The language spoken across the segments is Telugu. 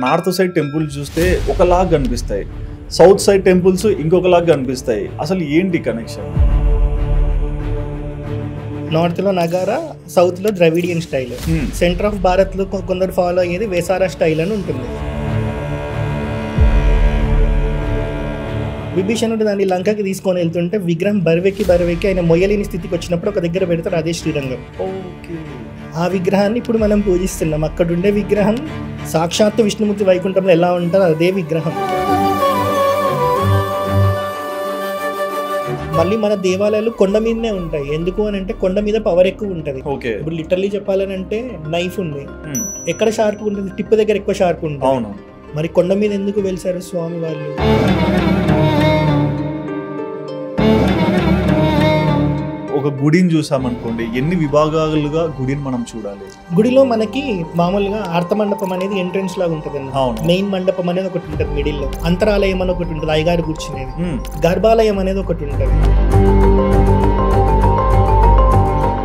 నార్త్ సైడ్ టెంపుల్స్ చూస్తే ఒకలాగా కనిపిస్తాయి, సౌత్ సైడ్ టెంపుల్స్ ఇంకొకలాగా కనిపిస్తాయి. అసలు ఏంటి కనెక్షన్? నార్త్లో నగారా, సౌత్లో ద్రవిడియన్ స్టైల్, సెంటర్ ఆఫ్ భారత్లో కొందరు ఫాలో అయ్యేది వేసారా స్టైల్ అని ఉంటుంది. విభీషణుడు దాన్ని లంకకి తీసుకొని వెళ్తుంటే విగ్రహం బరువెక్కి ఆయన మొయ్యలేని స్థితికి వచ్చినప్పుడు ఒక దగ్గర పెడతారు, అదే శ్రీరంగం. ఆ విగ్రహాన్ని ఇప్పుడు మనం పూజిస్తున్నాం. అక్కడ ఉండే విగ్రహం సాక్షాత్తు విష్ణుమూర్తి వైకుంఠంలో ఎలా ఉంటారో అదే విగ్రహం. మళ్ళీ మన దేవాలయాలు కొండ మీదనే ఉంటాయి. ఎందుకు అని అంటే కొండ మీద పవర్ ఎక్కువ ఉంటుంది. ఇప్పుడు లిటరల్లీ చెప్పాలని అంటే నైఫ్ ఉంది, ఎక్కడ షార్ప్ ఉంటుంది? టిప్ దగ్గర ఎక్కువ షార్ప్ ఉంటుంది. మరి కొండ మీద ఎందుకు వెళ్తారు స్వామి వాళ్ళు? ఒక గుడిని చూసామనుకోండి, ఎన్ని విభాగాలుగా గుడిని మనం చూడాలి? గుడిలో మనకి మామూలుగా ఆర్త మండపం అనేది ఎంట్రెన్స్ లాగా ఉంటుంది. మెయిన్ మండపం అనేది ఒకటి ఉంటుంది, మిడిల్ లో అంతరాలయం అని ఒకటి ఉంటుంది, అయ్యగారు కూర్చునేది. గర్భాలయం అనేది ఒకటి ఉంటుంది.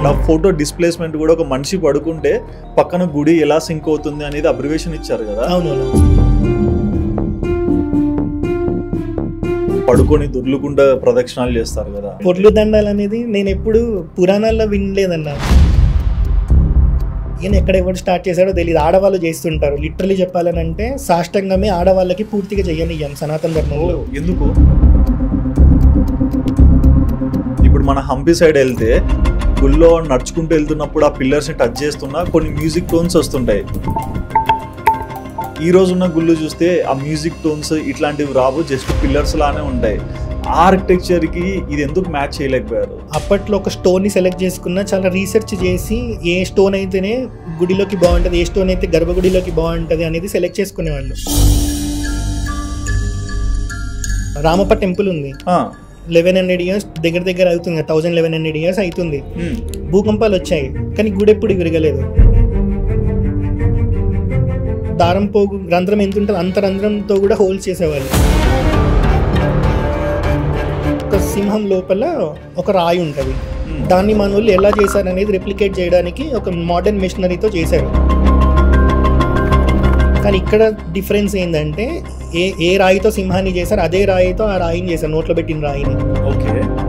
నా ఫోటో డిస్ప్లేస్మెంట్ కూడా ఒక మనిషి పడుకుంటే పక్కన గుడి ఎలా సింక్ అవుతుంది అనేది అబ్రివేషన్ ఇచ్చారు కదా. అవునవును. పడుకొని దొర్లుకుండా ప్రదక్షిణాలు చేస్తారు కదా. పొర్లు దండాలు అనేది నేను ఎప్పుడు పురాణాల్లో వినలేదన్నా. ఈయన ఎక్కడ ఎవరు స్టార్ట్ చేశాడో తెలియదు. ఆడవాళ్ళు చేస్తుంటారు. లిటరలీ చెప్పాలని అంటే సాష్టంగమే ఆడవాళ్ళకి పూర్తిగా చెయ్యనియ్యాం సనాతన ధర్మంలో. ఎందుకు? ఇప్పుడు మన హంపి సైడ్ వెళ్తే గుళ్ళో నడుచుకుంటూ వెళ్తున్నప్పుడు ఆ పిల్లర్స్ ని టచ్ చేస్తున్నా కొన్ని మ్యూజిక్ టోన్స్ వస్తుంటాయి. ఈ రోజున్న గుళ్ళు చూస్తే ఆ మ్యూజిక్ టోన్స్ ఇట్లాంటివి రావు, జస్ట్ పిల్లర్స్ లానే ఉంటాయి. ఆర్కిటెక్చర్ కి ఇది ఎందుకు మ్యాచ్ చేయలేకపోయారు? అప్పట్లో ఒక స్టోన్ ని సెలెక్ట్ చేసుకున్నా చాలా రీసెర్చ్ చేసి ఏ స్టోన్ అయితేనే గుడిలోకి బాగుంటది, ఏ స్టోన్ అయితే గర్భగుడిలోకి బాగుంటది అనేది సెలెక్ట్ చేసుకునేవాళ్ళు. రామప్ప టెంపుల్ ఉంది, 1100 years దగ్గర అవుతుంది, 1100 years అవుతుంది. భూకంపాలు వచ్చాయి కానీ గుడి ఎప్పుడు విరగలేదు. దారం పోగు రంధ్రం ఎంత ఉంటుంది అంత రంధ్రంతో కూడా హోల్స్ చేసేవాళ్ళు. ఒక సింహం లోపల ఒక రాయి ఉంటుంది, దాన్ని మన వాళ్ళు ఎలా చేశారనేది రెప్లికేట్ చేయడానికి ఒక మోడర్న్ మెషినరీతో చేశారు. కానీ ఇక్కడ డిఫరెన్స్ ఏంటంటే ఏ రాయితో సింహాన్ని చేశారు అదే రాయితో ఆ రాయిని చేశారు, నోట్లో పెట్టిన రాయిని.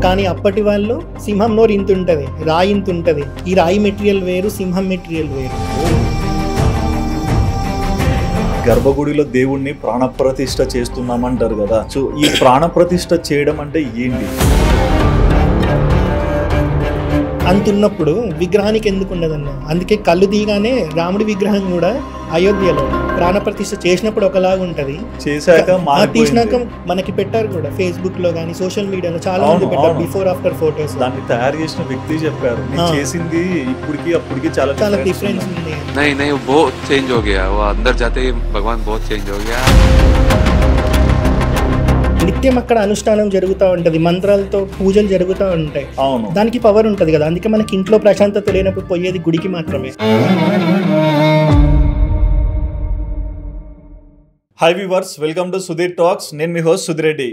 కానీ అప్పటి వాళ్ళు సింహం నోరు ఇంత ఉంటుంది, రాయి ఇంత ఉంటుంది. ఈ రాయి మెటీరియల్ వేరు, సింహం మెటీరియల్ వేరు. గర్భగుడిలో దేవుణ్ణి ప్రాణప్రతిష్ఠ చేస్తున్నామంటారు కదా. సో ఈ ప్రాణప్రతిష్ఠ చేయడం అంటే ఏంటి? అంతున్నప్పుడు విగ్రహానికి ఎందుకు ఉండదన్న. అందుకే కళ్ళు తీయగానే రాముడి విగ్రహం కూడా అయోధ్యలో ప్రాణప్రతిష్ఠ చేసినప్పుడు ఒకలాగా ఉంటది, తీసినాక మనకి పెట్టారు కూడా ఫేస్బుక్ లో కానీ సోషల్ మీడియాలో చాలా మంది పెట్టారు బిఫోర్ ఆఫ్టర్ ఫోటోస్. దాన్ని తయారు చేసిన వ్యక్తి చెప్పారు, చేసింది ఇప్పటికి అప్పటికి చాలా డిఫరెన్స్ ఉంది. नहीं वो बहुत चेंज हो गया, वो अंदर जाते ही भगवान बहुत चेंज हो गया. నిత్యం అక్కడ అనుష్ఠానం జరుగుతూ ఉంటది, మంత్రాలతో పూజలు జరుగుతూ ఉంటాయి. దానికి పవర్ ఉంటది కదా. అందుకే మనకి ఇంట్లో ప్రశాంతత లేనప్పుడు పోయేది గుడికి మాత్రమే. Hi viewers, welcome to Sudheer talks. నేను మీ హోస్ట్ సుధిరెడ్డి.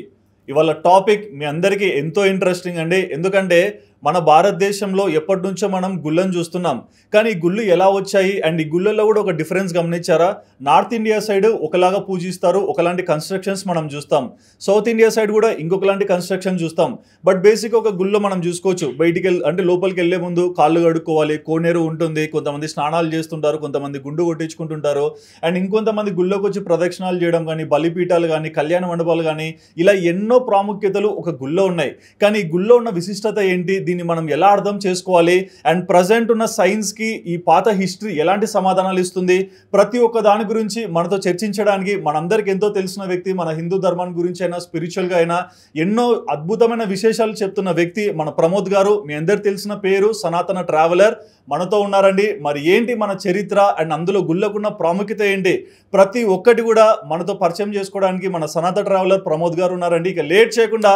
ఇవాళ టాపిక్ మీ అందరికీ ఎంతో ఇంట్రెస్టింగ్ అండి. ఎందుకంటే మన భారతదేశంలో ఎప్పటి నుంచో మనం గుళ్ళను చూస్తున్నాం, కానీ ఈ గుళ్ళు ఎలా వచ్చాయి అండ్ ఈ గుళ్ళల్లో కూడా ఒక డిఫరెన్స్ గమనించారా? నార్త్ ఇండియా సైడ్ ఒకలాగా పూజిస్తారు, ఒకలాంటి కన్స్ట్రక్షన్స్ మనం చూస్తాం. సౌత్ ఇండియా సైడ్ కూడా ఇంకొకలాంటి కన్స్ట్రక్షన్ చూస్తాం. బట్ బేసిక్ ఒక గుళ్ళో మనం చూసుకోవచ్చు, బయటికి అంటే లోపలికి వెళ్లే ముందు కాళ్ళు కడుక్కోవాలి, కోనేరు ఉంటుంది, కొంతమంది స్నానాలు చేస్తుంటారు, కొంతమంది గుండు కొట్టించుకుంటుంటారు, అండ్ ఇంకొంతమంది గుళ్ళోకి వచ్చి ప్రదక్షిణాలు చేయడం కానీ, బలిపీఠాలు కానీ, కళ్యాణ మండపాలు కానీ, ఇలా ఎన్నో ప్రాముఖ్యతలు ఒక గుళ్ళో ఉన్నాయి. కానీ ఈ గుళ్ళో ఉన్న విశిష్టత ఏంటి, దీన్ని మనం ఎలా అర్థం చేసుకోవాలి, అండ్ ప్రజెంట్ ఉన్న సైన్స్ కి ఈ పాత హిస్టరీ ఎలాంటి సమాధానాలు ఇస్తుంది, ప్రతి ఒక్క దాని గురించి మనతో చర్చించడానికి మనందరికి ఎంతో తెలిసిన వ్యక్తి, మన హిందూ ధర్మాన్ని గురించి అయినా స్పిరిచువల్ గా అయినా ఎన్నో అద్భుతమైన విశేషాలు చెప్తున్న వ్యక్తి మన ప్రమోద్ గారు. మీ అందరికి తెలిసిన పేరు సనాతన ట్రావెలర్, మనతో ఉన్నారండి. మరి ఏంటి మన చరిత్ర అండ్ అందులో గుళ్ళకున్న ప్రాముఖ్యత ఏంటి, ప్రతి ఒక్కటి కూడా మనతో పరిచయం చేసుకోవడానికి మన సనాతన ట్రావెలర్ ప్రమోద్ గారు ఉన్నారండి. ఇక లేట్ చేయకుండా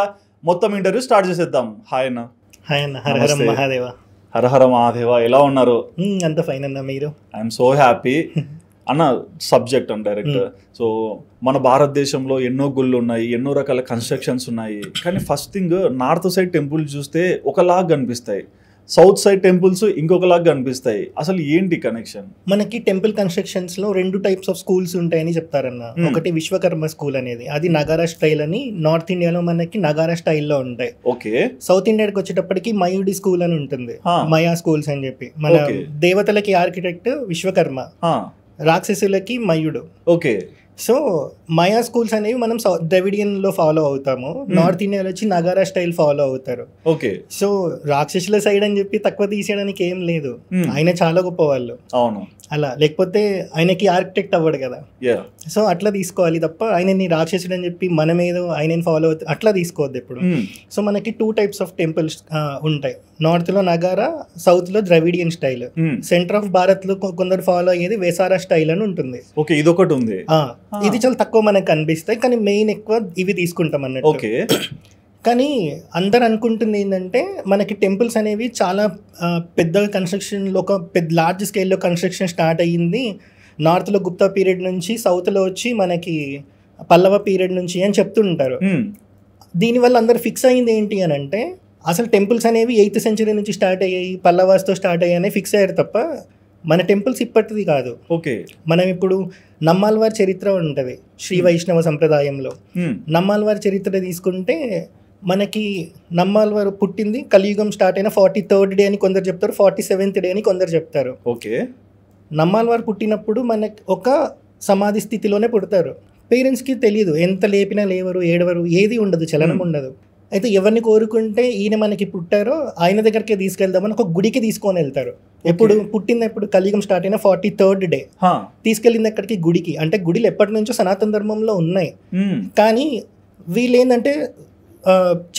మొత్తం ఇంటర్వ్యూ స్టార్ట్ చేసేద్దాం. హాయ్ అన్న. హాయ్ అన్న. హరహర మహాదేవ. హరహర మహాదేవ. ఎలా ఉన్నారు? అంత ఫైన్ అన్న, మీరు? ఐఎమ్ సో హ్యాపీ అన్న. సబ్జెక్ట్ అని డైరెక్ట్. సో మన భారతదేశంలో ఎన్నో గుళ్ళు ఉన్నాయి, ఎన్నో రకాల కన్స్ట్రక్షన్స్ ఉన్నాయి, కానీ first thing north side temple చూస్తే ఒకలాగా కనిపిస్తాయి, సౌత్ సైడ్ టెంపుల్స్ ఇంకొకలాగా కనిపిస్తాయి. అసలు ఏంటి కనెక్షన్? మనకి టెంపుల్ కన్స్ట్రక్షన్స్ లో 2 టైప్స్ ఆఫ్ స్కూల్స్ ఉంటాయని చెప్తారన్న. ఒకటి విశ్వకర్మ స్కూల్ అనేది, అది నగారా స్టైల్ అని. నార్త్ ఇండియాలో మనకి నగారా స్టైల్లో ఉంటాయి. ఓకే. సౌత్ ఇండియాకి వచ్చేటప్పటికి మయూడి స్కూల్ అని ఉంటుంది, మయా స్కూల్స్ అని చెప్పి. మన దేవతలకి ఆర్కిటెక్ట్ విశ్వకర్మ, రాక్షసులకి మయుడు. ఓకే. సో మయా స్కూల్స్ అనేవి మనం ద్రవిడియన్ లో ఫాలో అవుతాము, నార్త్ ఇండియాలో వచ్చి నగారా స్టైల్ ఫాలో అవుతారు. ఓకే. సో రాక్షసుల సైడ్ అని చెప్పి తక్కువ తీసేయడానికి ఏం లేదు, ఆయన చాలా గొప్ప వాళ్ళు. అవును. అలా లేకపోతే ఆయనకి ఆర్కిటెక్ట్ అవ్వడు కదా. సో అట్లా తీసుకోవాలి తప్ప ఆయనని రాక్షసుడు అని చెప్పి మనమేదో ఆయనని ఫాలో అవుతుంది అట్లా తీసుకోవద్దు ఎప్పుడు. సో మనకి 2 టైప్స్ ఆఫ్ టెంపుల్స్ ఉంటాయి, నార్త్ లో నగారా, సౌత్ లో Dravidian style. Centre of Bharat లో కొందరు ఫాలో అయ్యేది వేసారా స్టైల్ అని ఉంటుంది. ఓకే, ఇదొకటి ఉంది. ఇది చాలా తక్కువ మనకు కనిపిస్తాయి, కానీ మెయిన్ ఎక్కువ ఇవి తీసుకుంటాం అన్నట్టు. ఓకే. కానీ అందరు అనుకుంటుంది ఏంటంటే మనకి టెంపుల్స్ అనేవి చాలా పెద్ద కన్స్ట్రక్షన్లో, ఒక పెద్ద లార్జ్ స్కేల్లో కన్స్ట్రక్షన్ స్టార్ట్ అయ్యింది నార్త్లో గుప్తా పీరియడ్ నుంచి, సౌత్లో వచ్చి మనకి పల్లవ పీరియడ్ నుంచి అని చెప్తుంటారు. దీనివల్ల అందరు ఫిక్స్ అయ్యింది ఏంటి అని అంటే అసలు టెంపుల్స్ అనేవి 8th century నుంచి స్టార్ట్ అయ్యాయి, పల్లవాస్తో స్టార్ట్ అయ్యాయని ఫిక్స్ అయ్యారు తప్ప మన టెంపుల్స్ ఇప్పటిది కాదు. ఓకే. మనం ఇప్పుడు నమ్మాల్వారి చరిత్ర ఉంటుంది శ్రీ వైష్ణవ సంప్రదాయంలో. నమ్మాల్వారి చరిత్ర తీసుకుంటే మనకి నమ్మాల్వారు పుట్టింది కలియుగం స్టార్ట్ అయిన 43rd డే అని కొందరు చెప్తారు, 47th డే అని కొందరు చెప్తారు. ఓకే. నమ్మాల్వారు పుట్టినప్పుడు మనకి ఒక సమాధి స్థితిలోనే పుడతారు. పేరెంట్స్కి తెలియదు, ఎంత లేపినా లేవరు, ఏడవరు, ఏది ఉండదు, చలనం ఉండదు. అయితే ఎవరిని కోరుకుంటే ఈయన మనకి పుట్టారో ఆయన దగ్గరికి తీసుకెళ్దామని ఒక గుడికి తీసుకొని వెళ్తారు. ఎప్పుడు పుట్టింది, ఎప్పుడు కలియుగం స్టార్ట్ అయిన 43rd డే తీసుకెళ్ళింది ఎక్కడికి, గుడికి. అంటే గుడిలు ఎప్పటి నుంచో సనాతన ధర్మంలో ఉన్నాయి, కానీ వీళ్ళు ఏంటంటే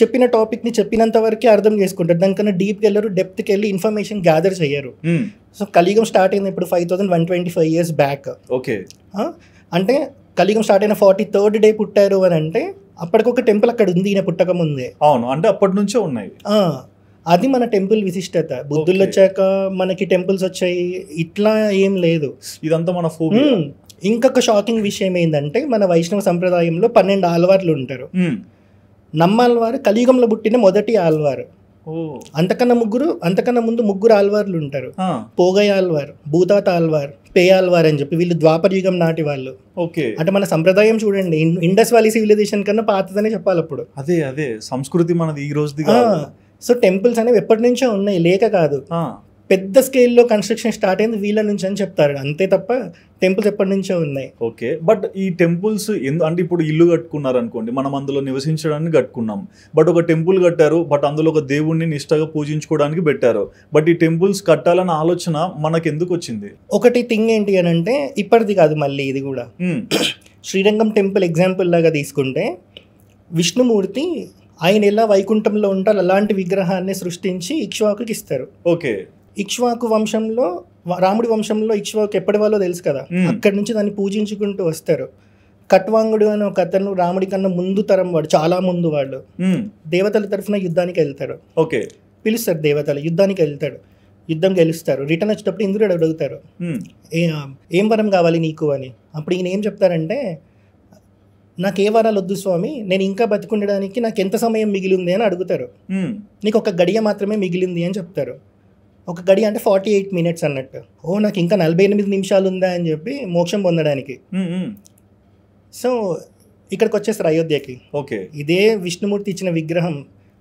చెప్పిన టాపిక్ని చెప్పినంత వరకే అర్థం చేసుకుంటారు, దానికన్నా డీప్కి వెళ్ళరు, డెప్త్కి వెళ్ళి ఇన్ఫర్మేషన్ గ్యాదర్ చేయరు. సో కలియుగం స్టార్ట్ అయింది ఇప్పుడు 5125 years బ్యాక్. ఓకే. అంటే కలియుగం స్టార్ట్ అయిన 43rd డే పుట్టారు అని అంటే అప్పటికొక టెంపుల్ అక్కడ ఉంది ఈయన పుట్టక ముందే. అవును, అంటే అప్పటి నుంచే ఉన్నాయి. అది మన టెంపుల్ విశిష్టత. బుద్ధులు వచ్చాక మనకి టెంపుల్స్ వచ్చాయి, ఇట్లా ఏం లేదు. ఇదంతా మన ఫోబియా. ఇంకొక షాకింగ్ విషయం ఏంటంటే మన వైష్ణవ సంప్రదాయంలో 12 ఆల్వార్లు ఉంటారు. నమ్మాల్వారు కలియుగంలో పుట్టిన మొదటి ఆల్వారు. అంతకన్నా ముందు 3 ఆల్వార్లు ఉంటారు. పోగై ఆల్వార్, భూతాత ఆల్వార్, పేయాల్వార్ అని చెప్పి వీళ్ళు ద్వాపర యుగం నాటి వాళ్ళు. ఓకే. అంటే మన సంప్రదాయం చూడండి, ఇండస్ వ్యాలీ సివిలైజేషన్ కన్నా పాతదనే చెప్పాలి అప్పుడు. అదే సంస్కృతి మనది ఈ రోజుది. సో టెంపుల్స్ అనేవి ఎప్పటి నుంచో ఉన్నాయి, లేక కాదు. పెద్ద స్కేల్లో కన్స్ట్రక్షన్ స్టార్ట్ అయింది వీళ్ళ నుంచి అని చెప్తారు, అంతే తప్ప టెంపుల్స్ ఎప్పటి నుంచో ఉన్నాయి. ఓకే. బట్ ఈ టెంపుల్స్ అంటే ఇప్పుడు ఇల్లు కట్టుకున్నారు అనుకోండి, మనం అందులో నివసించడానికి కట్టుకున్నాం, బట్ ఒక టెంపుల్ కట్టారు, బట్ అందులో ఒక దేవుణ్ణి నిష్టగా పూజించుకోవడానికి పెట్టారు. బట్ ఈ టెంపుల్స్ కట్టాలన్న ఆలోచన మనకు ఎందుకు వచ్చింది? ఒకటి థింగ్ ఏంటి అని అంటే ఇప్పటిది కాదు, మళ్ళీ ఇది కూడా శ్రీరంగం టెంపుల్ ఎగ్జాంపుల్ లాగా తీసుకుంటే విష్ణుమూర్తి ఆయన ఎలా వైకుంఠంలో ఉంటారు అలాంటి విగ్రహాన్ని సృష్టించి ఇక్ష్వాకుకి ఇస్తారు. ఓకే. ఇక్ష్వాకు వంశంలో, రాముడి వంశంలో ఇక్ష్వాకు ఎప్పటి వాళ్ళో తెలుసు కదా, అక్కడి నుంచి దాన్ని పూజించుకుంటూ వస్తారు. కట్వాంగుడు అని ఒక అతను రాముడి కన్నా ముందు తరం వాడు, చాలా ముందు వాళ్ళు, దేవతల తరఫున యుద్ధానికి వెళ్తారు. ఓకే. పిలుస్తారు దేవతలు, యుద్ధానికి వెళ్తాడు, యుద్ధం గెలుస్తారు. రిటర్న్ వచ్చేటప్పుడు ఇంద్రుడు అడుగుతారు ఏం వరం కావాలి నీకు అని. అప్పుడు ఈయన ఏం చెప్తారంటే నాకు ఏ వరాలు వద్దు స్వామి, నేను ఇంకా బతికుండడానికి నాకు ఎంత సమయం మిగిలింది అని అడుగుతారు. నీకు ఒక గడియ మాత్రమే మిగిలింది అని చెప్తారు. ఒక గడియ అంటే 48 minutes అన్నట్టు. నాకు ఇంకా 48 నిమిషాలు ఉందా అని చెప్పి మోక్షం పొందడానికి. సో ఇక్కడికి వచ్చేస్తారు అయోధ్యకి. ఓకే. ఇదే విష్ణుమూర్తి ఇచ్చిన విగ్రహం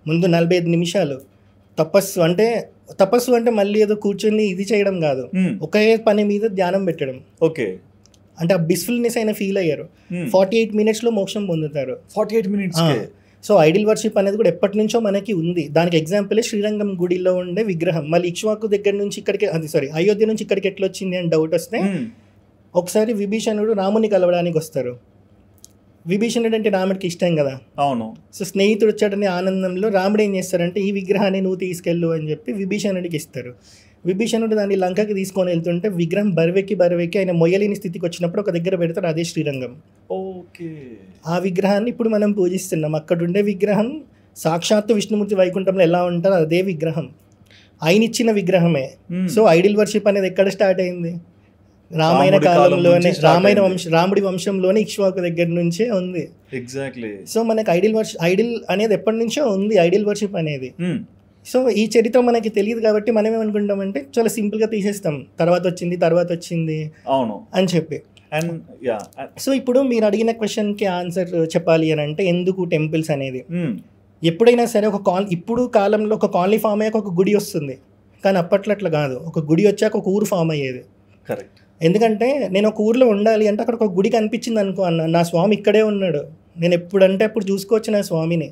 ముందు 45 నిమిషాలు తపస్సు అంటే మళ్ళీ ఏదో కూర్చొని ఇది చేయడం కాదు, ఒకే పని మీద ధ్యానం పెట్టడం. ఓకే. అంటే ఆ బిస్ఫుల్నెస్ అయినా ఫీల్ అయ్యారు. 48 minutes పొందుతారు. 48 minutes. సో ఐడిల్ వర్షిప్ అనేది కూడా ఎప్పటి నుంచో మనకి ఉంది. దానికి ఎగ్జాంపుల్ శ్రీరంగం గుడిలో ఉండే విగ్రహం. మళ్ళీ ఇక్ష్వాకు దగ్గర నుంచి ఇక్కడికి, అయోధ్య నుంచి ఇక్కడికి ఎట్లా వచ్చింది అని డౌట్ వస్తే ఒకసారి విభీషణుడు రాముని కలవడానికి వస్తారు. విభీషణుడు అంటే రాముడికి ఇష్టం కదా. అవును. సో స్నేహితుడు వచ్చాడని ఆనందంలో రాముడు ఏం చేస్తారంటే ఈ విగ్రహాన్ని నువ్వు తీసుకెళ్ళు అని చెప్పి విభీషణుడికి ఇస్తారు. విభీషణుడు దాన్ని లంకకి తీసుకొని వెళ్తుంటే విగ్రహం బరువెక్కి ఆయన మొయ్యలేని స్థితికి వచ్చినప్పుడు ఒక దగ్గర పెడతాడు, అదే శ్రీరంగం. ఓకే. ఆ విగ్రహాన్ని ఇప్పుడు మనం పూజిస్తున్నాం. అక్కడ ఉండే విగ్రహం సాక్షాత్తు విష్ణుమూర్తి వైకుంఠంలో ఎలా ఉంటారో అదే విగ్రహం, ఆయన ఇచ్చిన విగ్రహమే. సో ఐడిల్ వర్షిప్ అనేది ఎక్కడ స్టార్ట్ అయింది? రామాయణ కాలంలోనే, రాముడి వంశంలోనే ఇక్ష్వాకు దగ్గర నుంచే ఉంది. ఎగ్జాక్ట్లీ. సో మనకి ఐడిల్ అనేది ఎప్పటి నుంచో ఉంది, ఐడిల్ వర్షిప్ అనేది. సో ఈ చరిత్ర మనకి తెలియదు కాబట్టి మనం ఏమనుకుంటామంటే చాలా సింపుల్గా తీసేస్తాం, తర్వాత వచ్చింది అవును అని చెప్పి. అండ్ యా సో ఇప్పుడు మీరు అడిగిన క్వశ్చన్కి ఆన్సర్ చెప్పాలి అని అంటే ఎందుకు టెంపుల్స్ అనేది, ఎప్పుడైనా సరే ఇప్పుడు కాలంలో ఒక కాలనీ ఫామ్ అయ్యాక ఒక గుడి వస్తుంది, కానీ అప్పట్లో అట్లా కాదు. ఒక గుడి వచ్చాక ఒక ఊరు ఫామ్ అయ్యేది. కరెక్ట్. ఎందుకంటే నేను ఒక ఊర్లో ఉండాలి అంటే అక్కడ ఒక గుడి కనిపించింది అనుకో అన్న, నా స్వామి ఇక్కడే ఉన్నాడు, నేను ఎప్పుడంటే అప్పుడు చూసుకోవచ్చు నా స్వామిని.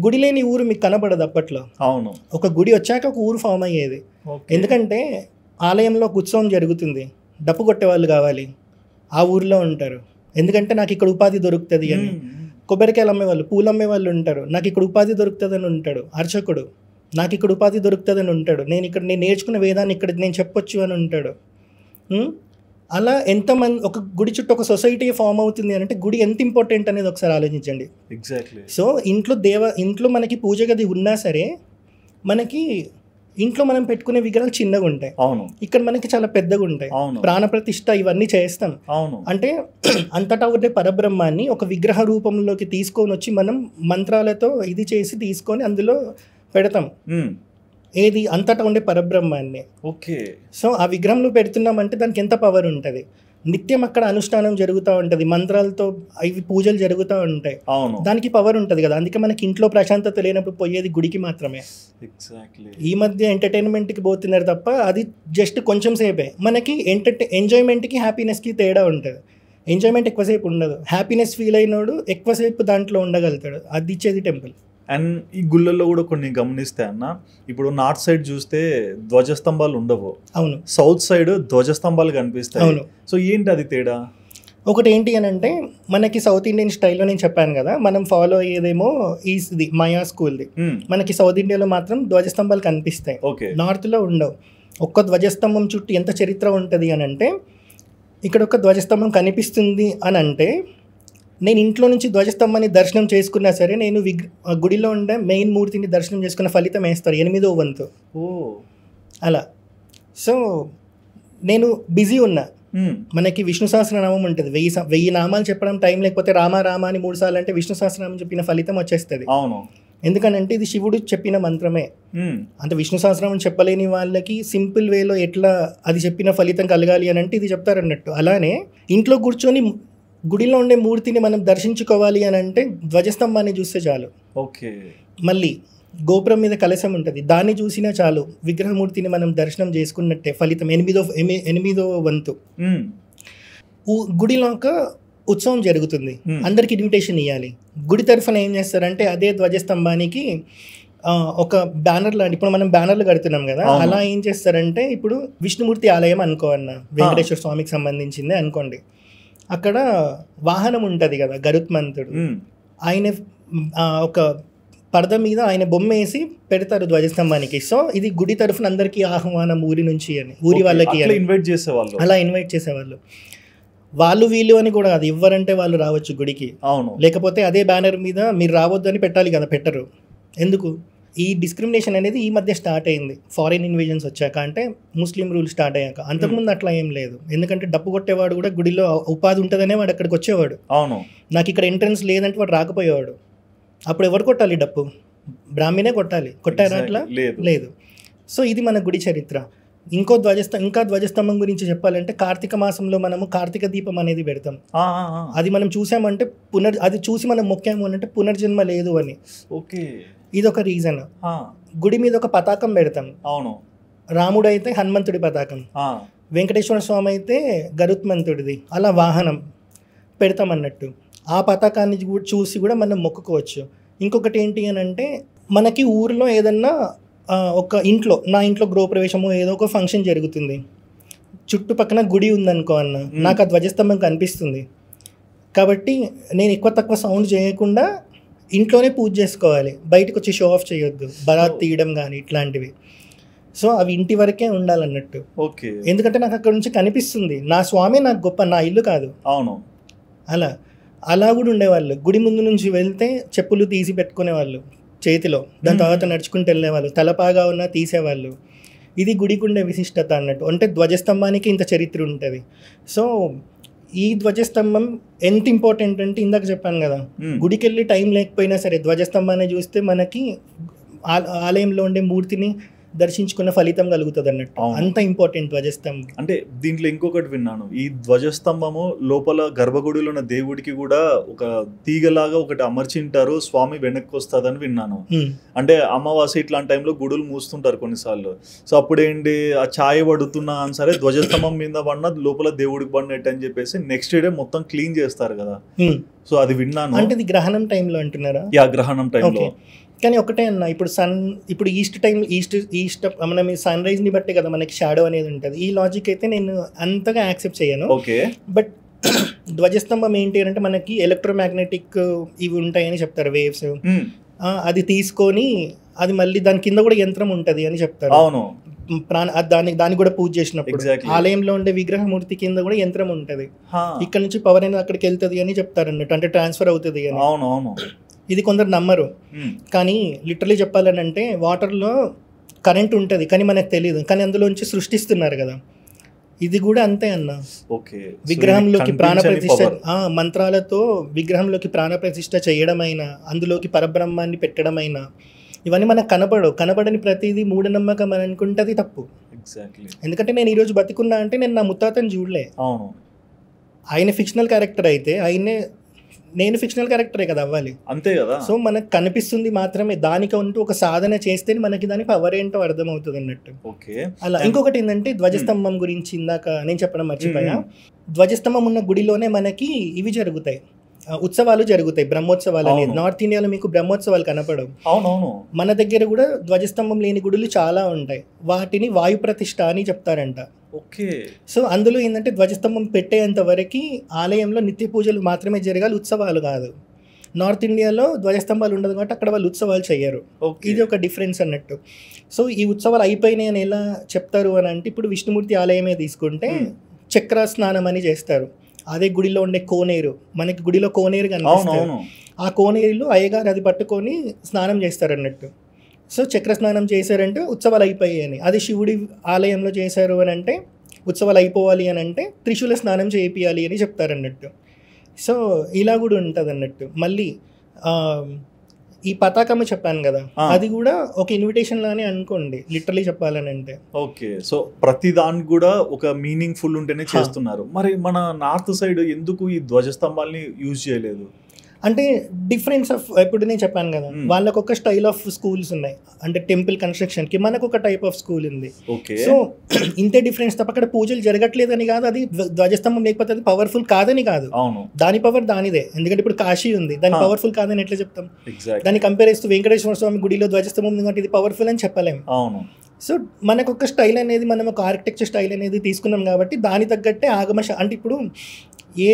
గుడి లేని ఊరు మీకు కనబడదు అప్పట్లో. అవును. ఒక గుడి వచ్చాక ఒక ఊరు ఫామ్ అయ్యేది. ఎందుకంటే ఆలయంలో ఒక ఉత్సవం జరుగుతుంది, డప్పు కొట్టే వాళ్ళు కావాలి, ఆ ఊరిలో ఉంటారు. ఎందుకంటే నాకు ఇక్కడ ఉపాధి దొరుకుతుంది అని. కొబ్బరికాయలు అమ్మేవాళ్ళు, పూలు అమ్మే వాళ్ళు ఉంటారు, నాకు ఇక్కడ ఉపాధి దొరుకుతుందని ఉంటాడు. అర్చకుడు, నాకు ఇక్కడ ఉపాధి దొరుకుతుందని ఉంటాడు. నేను నేర్చుకున్న వేదాన్ని ఇక్కడ నేను చెప్పొచ్చు అని ఉంటాడు. అలా ఎంతమంది ఒక గుడి చుట్టూ ఒక సొసైటీ ఫామ్ అవుతుంది అంటే గుడి ఎంత ఇంపార్టెంట్ అనేది ఒకసారి ఆలోచించండి. ఎగ్జాక్ట్లీ. సో ఇంట్లో మనకి పూజ గది ఉన్నా సరే మనకి ఇంట్లో మనం పెట్టుకునే విగ్రహాలు చిన్నగా ఉంటాయి. అవును. ఇక్కడ మనకి చాలా పెద్దగా ఉంటాయి. ప్రాణప్రతిష్ఠ ఇవన్నీ చేస్తాం. అవును. అంటే అంతటా ఉండే పరబ్రహ్మాన్ని ఒక విగ్రహ రూపంలోకి తీసుకొని వచ్చి మనం మంత్రాలతో ఇది చేసి తీసుకొని అందులో పెడతాం. ఏది అంతటా ఉండే పరబ్రహ్మాన్ని. ఓకే. సో ఆ విగ్రహంలో పెడుతున్నామంటే దానికి ఎంత పవర్ ఉంటుంది. నిత్యం అక్కడ అనుష్ఠానం జరుగుతూ ఉంటుంది, మంత్రాలతో ఇవి పూజలు జరుగుతూ ఉంటాయి. అవును. దానికి పవర్ ఉంటుంది కదా. అందుకే మనకి ఇంట్లో ప్రశాంతత లేనప్పుడు పోయేది గుడికి మాత్రమే. ఎగ్జాక్ట్లీ. ఈ మధ్య ఎంటర్టైన్మెంట్కి పోతున్నారు తప్ప అది జస్ట్ కొంచెం సేపే. మనకి ఎంజాయ్మెంట్కి హ్యాపీనెస్కి తేడా ఉంటుంది. ఎంజాయ్మెంట్ ఎక్కువసేపు ఉండదు, హ్యాపీనెస్ ఫీల్ అయినోడు ఎక్కువసేపు దాంట్లో ఉండగలుగుతాడు. అది ఇచ్చేది టెంపుల్. అండ్ ఈ గుళ్ళల్లో కూడా కొన్ని గమనిస్తే అన్న, ఇప్పుడు నార్త్ సైడ్ చూస్తే ధ్వజస్తంభాలు ఉండవు. అవును. సౌత్ సైడ్ ధ్వజస్తంభాలు కనిపిస్తాయి. అవును. సో ఏంటి అది తేడా? ఒకటి ఏంటి అని అంటే మనకి సౌత్ ఇండియన్ స్టైల్లో నేను చెప్పాను కదా, మనం ఫాలో అయ్యేదేమో ఇది మాయా స్కూల్ది. మనకి సౌత్ ఇండియాలో మాత్రం ధ్వజస్తంభాలు కనిపిస్తాయి, నార్త్లో ఉండవు. ఒక్క ధ్వజస్తంభం చుట్టూ ఎంత చరిత్ర ఉంటుంది అని అంటే, ఇక్కడ ఒక ధ్వజస్తంభం కనిపిస్తుంది అని అంటే నేను ఇంట్లో నుంచి ధ్వజస్తంభాన్ని దర్శనం చేసుకున్నా సరే నేను గుడిలో ఉండే మెయిన్ మూర్తిని దర్శనం చేసుకున్న ఫలితం వేస్తారు 8వ వంతు. అలా. సో నేను బిజీ ఉన్నా, మనకి విష్ణు సహస్రనామం ఉంటుంది, 1000 నామాలు చెప్పడం టైం లేకపోతే రామ రామ అని 3 సార్లు అంటే విష్ణు సహస్రనామం చెప్పిన ఫలితం వచ్చేస్తుంది. అవును. ఎందుకనంటే ఇది శివుడు చెప్పిన మంత్రమే. అంటే విష్ణు సహస్రనామం చెప్పలేని వాళ్ళకి సింపుల్ వేలో ఎట్లా అది చెప్పిన ఫలితం కలగాలి అని అంటే ఇది చెప్తారన్నట్టు. అలానే ఇంట్లో కూర్చొని గుడిలో ఉండే మూర్తిని మనం దర్శించుకోవాలి అని అంటే ధ్వజస్తంభాన్ని చూస్తే చాలు. ఓకే. మళ్ళీ గోపురం మీద కలశం ఉంటుంది, దాన్ని చూసినా చాలు విగ్రహమూర్తిని మనం దర్శనం చేసుకున్నట్టే ఫలితం. 8వ వంతు. గుడిలో ఒక ఉత్సవం జరుగుతుంది, అందరికి ఇన్విటేషన్ ఇవ్వాలి. గుడి తరఫున ఏం చేస్తారంటే అదే ధ్వజస్తంభానికి ఒక బ్యానర్ లాంటి, ఇప్పుడు మనం బ్యానర్లు కడుతున్నాం కదా, అలా ఏం చేస్తారంటే ఇప్పుడు విష్ణుమూర్తి ఆలయం అనుకో అన్న, వెంకటేశ్వర స్వామికి సంబంధించింది అనుకోండి. అక్కడ వాహనం ఉంటుంది కదా గరుత్మంతుడు, ఆయన ఒక పరద మీద ఆయన బొమ్మ వేసి పెడతారు ధ్వజస్తంభానికి. సో ఇది గుడి తరఫున అందరికీ ఆహ్వానం ఊరి నుంచి అని, ఊరి వాళ్ళకి ఇన్వైట్ చేసేవాళ్ళు. అలా ఇన్వైట్ చేసేవాళ్ళు. వాళ్ళు వీళ్ళు అని కూడా కాదు, ఎవరంటే వాళ్ళు రావచ్చు గుడికి. అవును. లేకపోతే అదే బ్యానర్ మీద మీరు రావద్దు అని పెట్టాలి కదా, పెట్టరు. ఎందుకు? ఈ డిస్క్రిమినేషన్ అనేది ఈ మధ్య స్టార్ట్ అయింది, ఫారిన్ ఇన్వేజన్స్ వచ్చాక, అంటే ముస్లిం రూల్ స్టార్ట్ అయ్యాక. అంతకుముందు అట్లా ఏం లేదు. ఎందుకంటే డప్పు కొట్టేవాడు కూడా గుడిలో ఉపాధి ఉంటుందనే వాడు అక్కడికి వచ్చేవాడు. అవును. నాకు ఇక్కడ ఎంట్రన్స్ లేదంటే వాడు రాకపోయేవాడు. అప్పుడు ఎవరు కొట్టాలి డప్పు? బ్రాహ్మణే కొట్టాలి. కొట్టారా అట్లా? లేదు. సో ఇది మన గుడి చరిత్ర. ఇంకా ధ్వజస్తంభం గురించి చెప్పాలంటే కార్తీక మాసంలో మనము కార్తీక దీపం అనేది పెడతాం. అది మనం చూసామంటే అది చూసి మనం మొక్కాము అంటే పునర్జన్మ లేదు అని. ఓకే. ఇదొక రీజన్. గుడి మీద ఒక పతాకం పెడతాం. అవును. రాముడు అయితే హనుమంతుడి పతాకం, వెంకటేశ్వర స్వామి అయితే గరుత్మంతుడిది, అలా వాహనం పెడతాం అన్నట్టు. ఆ పతాకాన్ని చూసి కూడా మనం మొక్కుకోవచ్చు. ఇంకొకటి ఏంటి అని అంటే మనకి ఊరిలో ఏదన్నా ఒక నా ఇంట్లో గృహప్రవేశము ఏదో ఒక ఫంక్షన్ జరుగుతుంది, చుట్టుపక్కన గుడి ఉందనుకో అన్న, నాకు ఆ ధ్వజస్తంభం కనిపిస్తుంది కాబట్టి నేను ఎక్కువ తక్కువ సౌండ్ చేయకుండా ఇంట్లోనే పూజ చేసుకోవాలి, బయటకు వచ్చి షో ఆఫ్ చేయొద్దు, బరాత్ తీయడం కానీ ఇట్లాంటివి. సో అవి ఇంటి వరకే ఉండాలన్నట్టు. ఓకే. ఎందుకంటే నాకు అక్కడ నుంచి కనిపిస్తుంది, నా స్వామి నాకు గొప్ప, నా ఇల్లు కాదు. అవును. అలా కూడా ఉండేవాళ్ళు. గుడి ముందు నుంచి వెళ్తే చెప్పులు తీసి పెట్టుకునేవాళ్ళు చేతిలో, దాని తర్వాత నడుచుకుంటూ వెళ్ళేవాళ్ళు, తలపాగా ఉన్నా తీసేవాళ్ళు. ఇది గుడికి ఉండే విశిష్టత అన్నట్టు. అంటే ధ్వజస్తంభానికి ఇంత చరిత్ర ఉంటుంది. సో ఈ ధ్వజస్తంభం ఎంత ఇంపార్టెంట్ అంటే ఇందాక చెప్పాను కదా, గుడికి వెళ్ళి టైం లేకపోయినా సరే ధ్వజస్తంభాన్ని చూస్తే మనకి ఆలయంలో ఉండే మూర్తిని దర్శించుకున్న ఫలితం కలుగుతుంది అన్నట్టు. అంత ఇంపార్టెంట్ ధ్వజస్తంభం. అంటే దీంట్లో ఇంకొకటి విన్నాను, ఈ ధ్వజస్తంభము లోపల గర్భగుడిలో ఉన్న దేవుడికి కూడా ఒక తీగలాగా ఒకటి అమర్చింటారు, స్వామి వెనక్కి వస్తుందని విన్నాను. అంటే అమావాస్య ఇట్లాంటి టైంలో గుడులు మూస్తుంటారు కొన్నిసార్లు. సో అప్పుడేంటి ఆ ఛాయ పడుతున్నా అని సరే ధ్వజస్తంభం మీద పడిన లోపల దేవుడికి పడినట్టు అని చెప్పేసి నెక్స్ట్ డే మొత్తం క్లీన్ చేస్తారు కదా. సో అది విన్నాను. అంటే ఇది గ్రహణం టైంలో అంటున్నారా? యా, గ్రహణం టైంలో. కానీ ఒకటే అన్న, ఇప్పుడు ఈస్ట్ మనం సన్ రైజ్ ని బట్టి కదా మనకి షాడో అనేది ఉంటుంది. ఈ లాజిక్ అయితే నేను అంతగా యాక్సెప్ట్ చేయను. బట్ ధ్వజస్తంభం ఏంటి అంటే మనకి ఎలక్ట్రోమాగ్నెటిక్ ఇవి ఉంటాయని చెప్తారు, వేవ్స్. అది తీసుకొని అది మళ్ళీ దాని కింద కూడా యంత్రం ఉంటది అని చెప్తారు. అవును, దానికి కూడా పూజ చేసినప్పుడు ఆలయంలో ఉండే విగ్రహమూర్తి కింద కూడా యంత్రం ఉంటది. ఇక్కడ నుంచి పవర్ అనేది అక్కడికి వెళ్తుంది అని చెప్తారు అన్నట్టు, అంటే ట్రాన్స్ఫర్ అవుతుంది అని. అవును, ఇది కొందరు నమ్మరు. కానీ లిటరలీ చెప్పాలని అంటే వాటర్లో కరెంట్ ఉంటుంది కానీ మనకు తెలియదు, కానీ అందులోంచి సృష్టిస్తున్నారు కదా. ఇది కూడా అంతే అన్న. విగ్రహంలోకి ప్రాణప్రతిష్ఠ, మంత్రాలతో విగ్రహంలోకి ప్రాణప్రతిష్ఠ చేయడమైనా, అందులోకి పరబ్రహ్మాన్ని పెట్టడమైనా, ఇవన్నీ మనకు కనబడని ప్రతిదీ మూఢనమ్మకం అని అనుకుంటే తప్పు. ఎందుకంటే నేను ఈరోజు బతికున్నా అంటే నేను నా ముత్తాతను చూడలే. ఆయన ఫిక్షనల్ క్యారెక్టర్ అయితే నేను ఫిక్షనల్ క్యారెక్టరే కదా అవ్వాలి, అంతే కదా. సో మనకు కనిపిస్తుంది మాత్రమే, దానికి అంటూ ఒక సాధన చేస్తే మనకి దాని పవర్ ఏంటో అర్థమవుతుంది అన్నట్టు. అలా ఇంకొకటి ఏంటంటే ధ్వజస్తంభం గురించి ఇందాక నేను చెప్పడం మర్చిపోయా. ధ్వజస్తంభం ఉన్న గుడిలోనే మనకి ఇవి జరుగుతాయి, ఉత్సవాలు జరుగుతాయి, బ్రహ్మోత్సవాలు అనేది. నార్త్ ఇండియాలో మీకు బ్రహ్మోత్సవాలు కనపడవు. మన దగ్గర కూడా ధ్వజస్తంభం లేని గుడులు చాలా ఉంటాయి, వాటిని వాయు ప్రతిష్ఠ అని చెప్తారంట. సో అందులో ఏంటంటే ధ్వజస్తంభం పెట్టేంత వరకు ఆలయంలో నిత్య పూజలు మాత్రమే జరగాలి, ఉత్సవాలు కాదు. నార్త్ ఇండియాలో ధ్వజస్తంభాలు ఉండదు కాబట్టి అక్కడ వాళ్ళు ఉత్సవాలు చేయరు. ఇది ఒక డిఫరెన్స్ అన్నట్టు. సో ఈ ఉత్సవాలు అయిపోయినాయి అని ఎలా చెప్తారు అని అంటే, ఇప్పుడు విష్ణుమూర్తి ఆలయమే తీసుకుంటే చక్ర స్నానం అని చేస్తారు. అదే గుడిలో ఉండే కోనేరు, మనకి గుడిలో కోనేరు కనిపిస్తుంది, ఆ కోనేరులో అయ్యగారు అది పట్టుకొని స్నానం చేస్తారు అన్నట్టు. సో చక్ర స్నానం చేశారంటే ఉత్సవాలు అయిపోయాయి అని. అది శివుడి ఆలయంలో చేశారు అని అంటే ఉత్సవాలు అయిపోవాలి అని అంటే త్రిశూల స్నానం చేయాలి అని చెప్తారు అన్నట్టు. సో ఇలా కూడా ఉంటుంది అన్నట్టు. మళ్ళీ ఈ పతాకము చెప్పాను కదా, అది కూడా ఒక ఇన్విటేషన్ లానే అనుకోండి లిటరలీ చెప్పాలని అంటే. సో ప్రతి దానికి కూడా ఒక మీనింగ్ ఫుల్ ఉంటేనే చేస్తున్నారు. మరి మన నార్త్ సైడ్ ఎందుకు ఈ ధ్వజస్తంభాలని యూజ్ చేయలేదు? అంటే డిఫరెన్స్ ఆఫ్, ఇప్పుడు నేను చెప్పాను కదా, వాళ్ళకు ఒక స్టైల్ ఆఫ్ స్కూల్స్ ఉన్నాయి. అంటే టెంపుల్ కన్స్ట్రక్షన్ కి మనకు ఒక టైప్ ఆఫ్ స్కూల్ ఉంది. సో ఇంతే డిఫరెన్స్ తప్ప అక్కడ పూజలు జరగట్లేదని కాదు, అది ధ్వజస్తంభం లేకపోతే అది పవర్ఫుల్ కాదని కాదు, దాని పవర్ దానిదే. ఎందుకంటే ఇప్పుడు కాశీ ఉంది, దాని పవర్ఫుల్ కాదని ఎట్లా చెప్తాం? దాన్ని కంపేర్ చేస్తూ వెంకటేశ్వర స్వామి గుడిలో ధ్వజస్తంభం ఉంది కాబట్టి ఇది పవర్ఫుల్ అని చెప్పలేము. సో మనకు ఒక స్టైల్ అనేది, మనం ఒక ఆర్కిటెక్చర్ స్టైల్ అనేది తీసుకున్నాం కాబట్టి దాని తగ్గట్టే అంటే ఇప్పుడు ఏ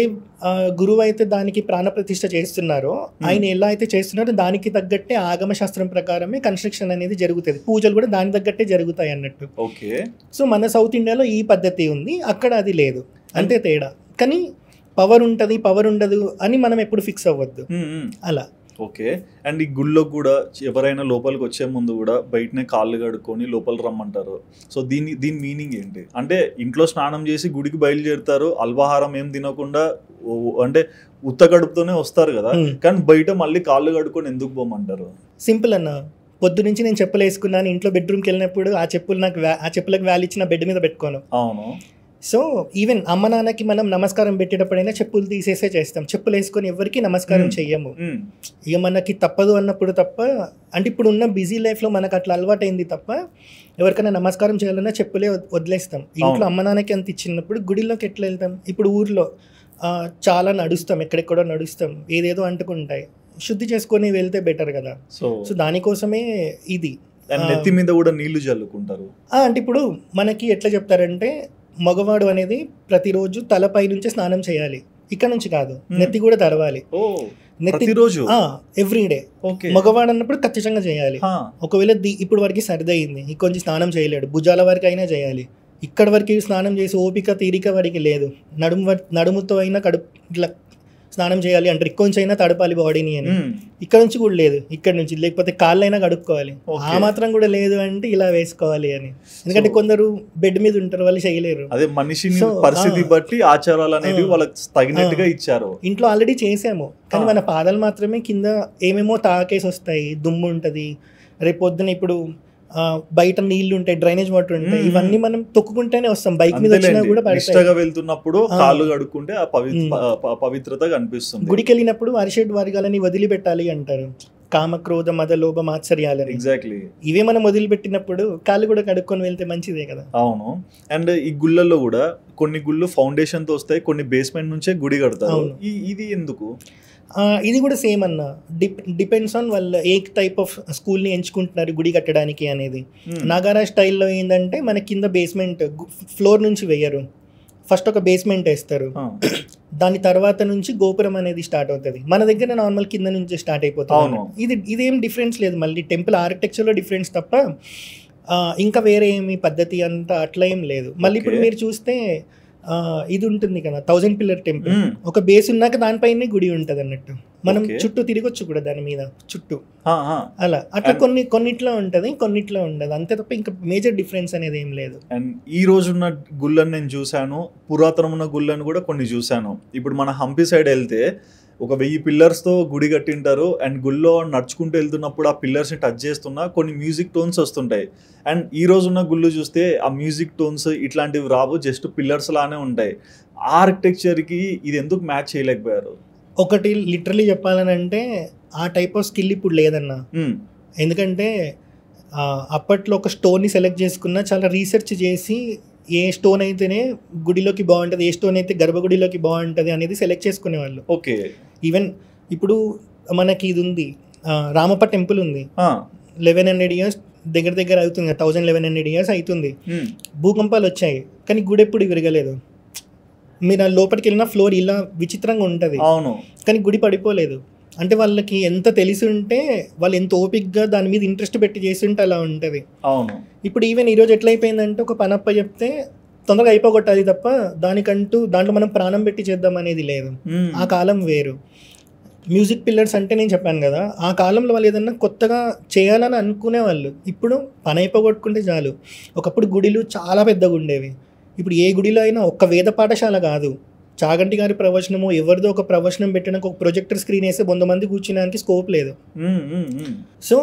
గురువు అయితే దానికి ప్రాణప్రతిష్ఠ చేస్తున్నారో, ఆయన ఎలా అయితే చేస్తున్నారో దానికి తగ్గట్టే ఆగమ శాస్త్రం ప్రకారమే కన్స్ట్రక్షన్ అనేది జరుగుతుంది, పూజలు కూడా దాని తగ్గట్టే జరుగుతాయి అన్నట్టు. సో మన సౌత్ ఇండియాలో ఈ పద్ధతి ఉంది, అక్కడ అది లేదు, అంతే తేడా. కానీ పవర్ ఉంటుంది పవర్ ఉండదు అని మనం ఎప్పుడు ఫిక్స్ అవ్వద్దు అలా. అండ్ ఈ గుళ్ళో కూడా ఎవరైనా లోపలికి వచ్చే ముందు కూడా బయటనే కాళ్ళు కడుక్కొని లోపల రమ్మంటారు. సో దీని మీనింగ్ ఏంటి? అంటే ఇంట్లో స్నానం చేసి గుడికి బయలుదేరుతారు, అల్పాహారం ఏం తినకుండా, అంటే ఉత్త కడుపుతోనే వస్తారు కదా, కానీ బయట మళ్ళీ కాళ్ళు కడుక్కొని ఎందుకు పోమంటారు? సింపుల్ అన్న, పొద్దు నుంచి నేను చెప్పులు వేసుకున్నాను, ఇంట్లో బెడ్రూమ్కి వెళ్ళినప్పుడు ఆ చెప్పులకు వ్యాల్ ఇచ్చిన బెడ్ మీద పెట్టుకోను. అవును. సో ఈవెన్ అమ్మ నాన్నకి మనం నమస్కారం పెట్టేటప్పుడైనా చెప్పులు తీసేసే చేస్తాం, చెప్పులు వేసుకొని ఎవరికి నమస్కారం చెయ్యము. ఇక మనకి తప్పదు అన్నప్పుడు తప్ప, అంటే ఇప్పుడు ఉన్న బిజీ లైఫ్లో మనకు అట్లా అలవాటైంది తప్ప ఎవరికైనా నమస్కారం చేయాలన్నా చెప్పులే వదిలేస్తాం. ఇంట్లో అమ్మ నాన్నకి అంత ఇచ్చినప్పుడు గుడిలోకి ఎట్లా వెళ్తాం? ఇప్పుడు ఊర్లో చాలా నడుస్తాం, ఎక్కడెక్కడో నడుస్తాం, ఏదేదో అంటుకుంటాయి, శుద్ధి చేసుకొని వెళ్తే బెటర్ కదా. సో దానికోసమే ఇది. నెత్తి మీద కూడా నీళ్లు చల్లుకుంటారు. అంటే ఇప్పుడు మనకి ఎట్లా చెప్తారంటే, మగవాడు అనేది ప్రతిరోజు తలపై నుంచి స్నానం చేయాలి, ఇక్కడ నుంచి కాదు, నెత్తి కూడా తడవాలి, ఎవ్రీడే. మగవాడు అన్నప్పుడు ఖచ్చితంగా చేయాలి. ఒకవేళ ఇప్పుడు వరకు సరిదయింది, ఇంకొంచెం స్నానం చేయలేడు, భుజాల వరకు అయినా చేయాలి. ఇక్కడ వరకు స్నానం చేసి ఓపిక తీరిక వాడికి లేదు, నడుముతో అయినా ఇట్లా స్నానం చేయాలి అంటారు, ఇంకొంచెం అయినా తడపాలి బాడీని అని. ఇక్కడ నుంచి కూడా లేదు, ఇక్కడ నుంచి, లేకపోతే కాళ్ళైనా కడుక్కోవాలి, ఆ మాత్రం కూడా లేదు అంటే ఇలా వేసుకోవాలి అని. ఎందుకంటే కొందరు బెడ్ మీద ఉంటారు, వాళ్ళు చేయలేరు. అదే మనిషిని పరిస్థితి బట్టి ఆచారాలు అనేవి వాళ్ళకి తగినట్టుగా ఇచ్చారు. ఇంట్లో ఆల్రెడీ చేసాము, కానీ మన పాదాలు మాత్రమే కింద ఏమేమో తాకేసి వస్తాయి, దుమ్ము ఉంటది, రేపు పొద్దున ఇప్పుడు బయట నీళ్లు ఉంటాయి, డ్రైనేజ్ వాటర్ ఉంటాయి, ఇవన్నీ మనం తొక్కుకుంటేనే వస్తాం. బైక్ మీద వచ్చినా కూడా నిష్టగా వెళ్తున్నప్పుడు కాళ్ళు కడుక్కుంటే ఆ పవిత్రత కనిపిస్తుంది. గుడికి వెళ్ళినప్పుడు అరిషడ్ వర్గాలని వదిలిపెట్టాలి అంటారు, కామ క్రోధ మద లోభ మాత్సర్యాలని. ఎగ్జాక్ట్లీ ఇవే మనం వదిలిపెట్టినప్పుడు కాళ్ళు కూడా కడుక్కొని వెళ్తే మంచిదే కదా. అవును. అండ్ ఈ గుళ్ళల్లో కూడా కొన్ని గుళ్ళు ఫౌండేషన్ తో వస్తాయి, కొన్ని బేస్మెంట్ నుంచే గుడి కడతారు. ఇది ఎందుకు? ఇది కూడా సేమ్ అన్న, డిపెండ్స్ ఆన్ వాళ్ళు ఏ టైప్ ఆఫ్ స్కూల్ని ఎంచుకుంటున్నారు గుడి కట్టడానికి అనేది. నాగారా స్టైల్లో ఏంటంటే మన కింద బేస్మెంట్ ఫ్లోర్ నుంచి వేయరు, ఫస్ట్ ఒక బేస్మెంట్ వేస్తారు, దాని తర్వాత నుంచి గోపురం అనేది స్టార్ట్ అవుతుంది. మన దగ్గర నార్మల్ కింద నుంచి స్టార్ట్ అయిపోతుంది. ఇదేం డిఫరెన్స్ లేదు, మళ్ళీ టెంపుల్ ఆర్కిటెక్చర్లో డిఫరెన్స్ తప్ప ఇంకా వేరే ఏమి పద్ధతి అంతా అట్లా ఏం లేదు. మళ్ళీ ఇప్పుడు మీరు చూస్తే ఇది ఉంటుంది కదా 1000 పిల్లర్ టెంపుల్, ఒక బేస్ ఉన్నాక దానిపైనే గుడి ఉంటుంది అన్నట్టు, మనం చుట్టూ తిరగొచ్చు కూడా దాని మీద చుట్టూ అలా. అట్లా కొన్నిట్లో ఉంటది, కొన్నిట్లో ఉండదు, అంతే తప్ప ఇంకా మేజర్ డిఫరెన్స్ అనేది ఏం లేదు. అండ్ ఈ రోజున్న గుళ్ళని నేను చూశాను, పురాతనం ఉన్న గుళ్ళని కూడా కొన్ని చూశాను. ఇప్పుడు మన హంపి సైడ్ వెళ్తే ఒక 1000 పిల్లర్స్తో గుడి కట్టింటారు. అండ్ గుళ్ళో నడుచుకుంటూ వెళ్తున్నప్పుడు ఆ పిల్లర్స్ని టచ్ చేస్తున్నా కొన్ని మ్యూజిక్ టోన్స్ వస్తుంటాయి. అండ్ ఈ రోజున్న గుళ్ళు చూస్తే ఆ మ్యూజిక్ టోన్స్ ఇట్లాంటివి రావు, జస్ట్ పిల్లర్స్ లానే ఉంటాయి. ఆర్కిటెక్చర్కి ఇది ఎందుకు మ్యాచ్ చేయలేకపోయారు? ఒకటి లిటరలీ చెప్పాలని అంటే ఆ టైప్ ఆఫ్ స్కిల్ ఇప్పుడు లేదన్న. ఎందుకంటే అప్పట్లో ఒక స్టోన్ని సెలెక్ట్ చేసుకున్నా చాలా రీసెర్చ్ చేసి ఏ స్టోన్ అయితేనే గుడిలోకి బాగుంటుంది, ఏ స్టోన్ అయితే గర్భగుడిలోకి బాగుంటుంది అనేది సెలెక్ట్ చేసుకునేవాళ్ళు. ఓకే. ఈవెన్ ఇప్పుడు మనకి ఇది ఉంది, రామప్ప టెంపుల్ ఉంది, 1100 years దగ్గర అవుతుంది, 1100 years అవుతుంది. భూకంపాలు వచ్చాయి కానీ గుడి ఎప్పుడు విరగలేదు. మీరు లోపలికి వెళ్ళిన ఫ్లోర్ ఇలా విచిత్రంగా ఉంటుంది, కానీ గుడి పడిపోలేదు. అంటే వాళ్ళకి ఎంత తెలిసి ఉంటే వాళ్ళు ఎంత ఓపిక్గా దాని మీద ఇంట్రెస్ట్ పెట్టి చేసి ఉంటే అలా ఉంటుంది. ఇప్పుడు ఈవెన్ ఈరోజు ఎట్లయిపోయిందంటే ఒక పనప్ప చెప్తే తొందరగా అయిపోగొట్టాలి తప్ప దాంట్లో మనం ప్రాణం పెట్టి చేద్దాం అనేది లేదు. ఆ కాలం వేరు. మ్యూజిక్ పిల్లర్స్ అంటే నేను చెప్పాను కదా, ఆ కాలంలో వాళ్ళు ఏదన్నా కొత్తగా చేయాలని అనుకునే వాళ్ళు. ఇప్పుడు పని అయిపోగొట్టుకుంటే చాలు. ఒకప్పుడు గుడిలు చాలా పెద్దగా ఉండేవి, ఇప్పుడు ఏ గుడిలో అయినా ఒక్క వేద పాఠశాల కాదు, చాగంటి గారి ప్రవచనము ఎవరిదో ఒక ప్రవచనం పెట్టడానికి ఒక ప్రొజెక్టర్ స్క్రీన్ వేస్తే 100 మంది కూర్చునేదానికి స్కోప్ లేదు. సో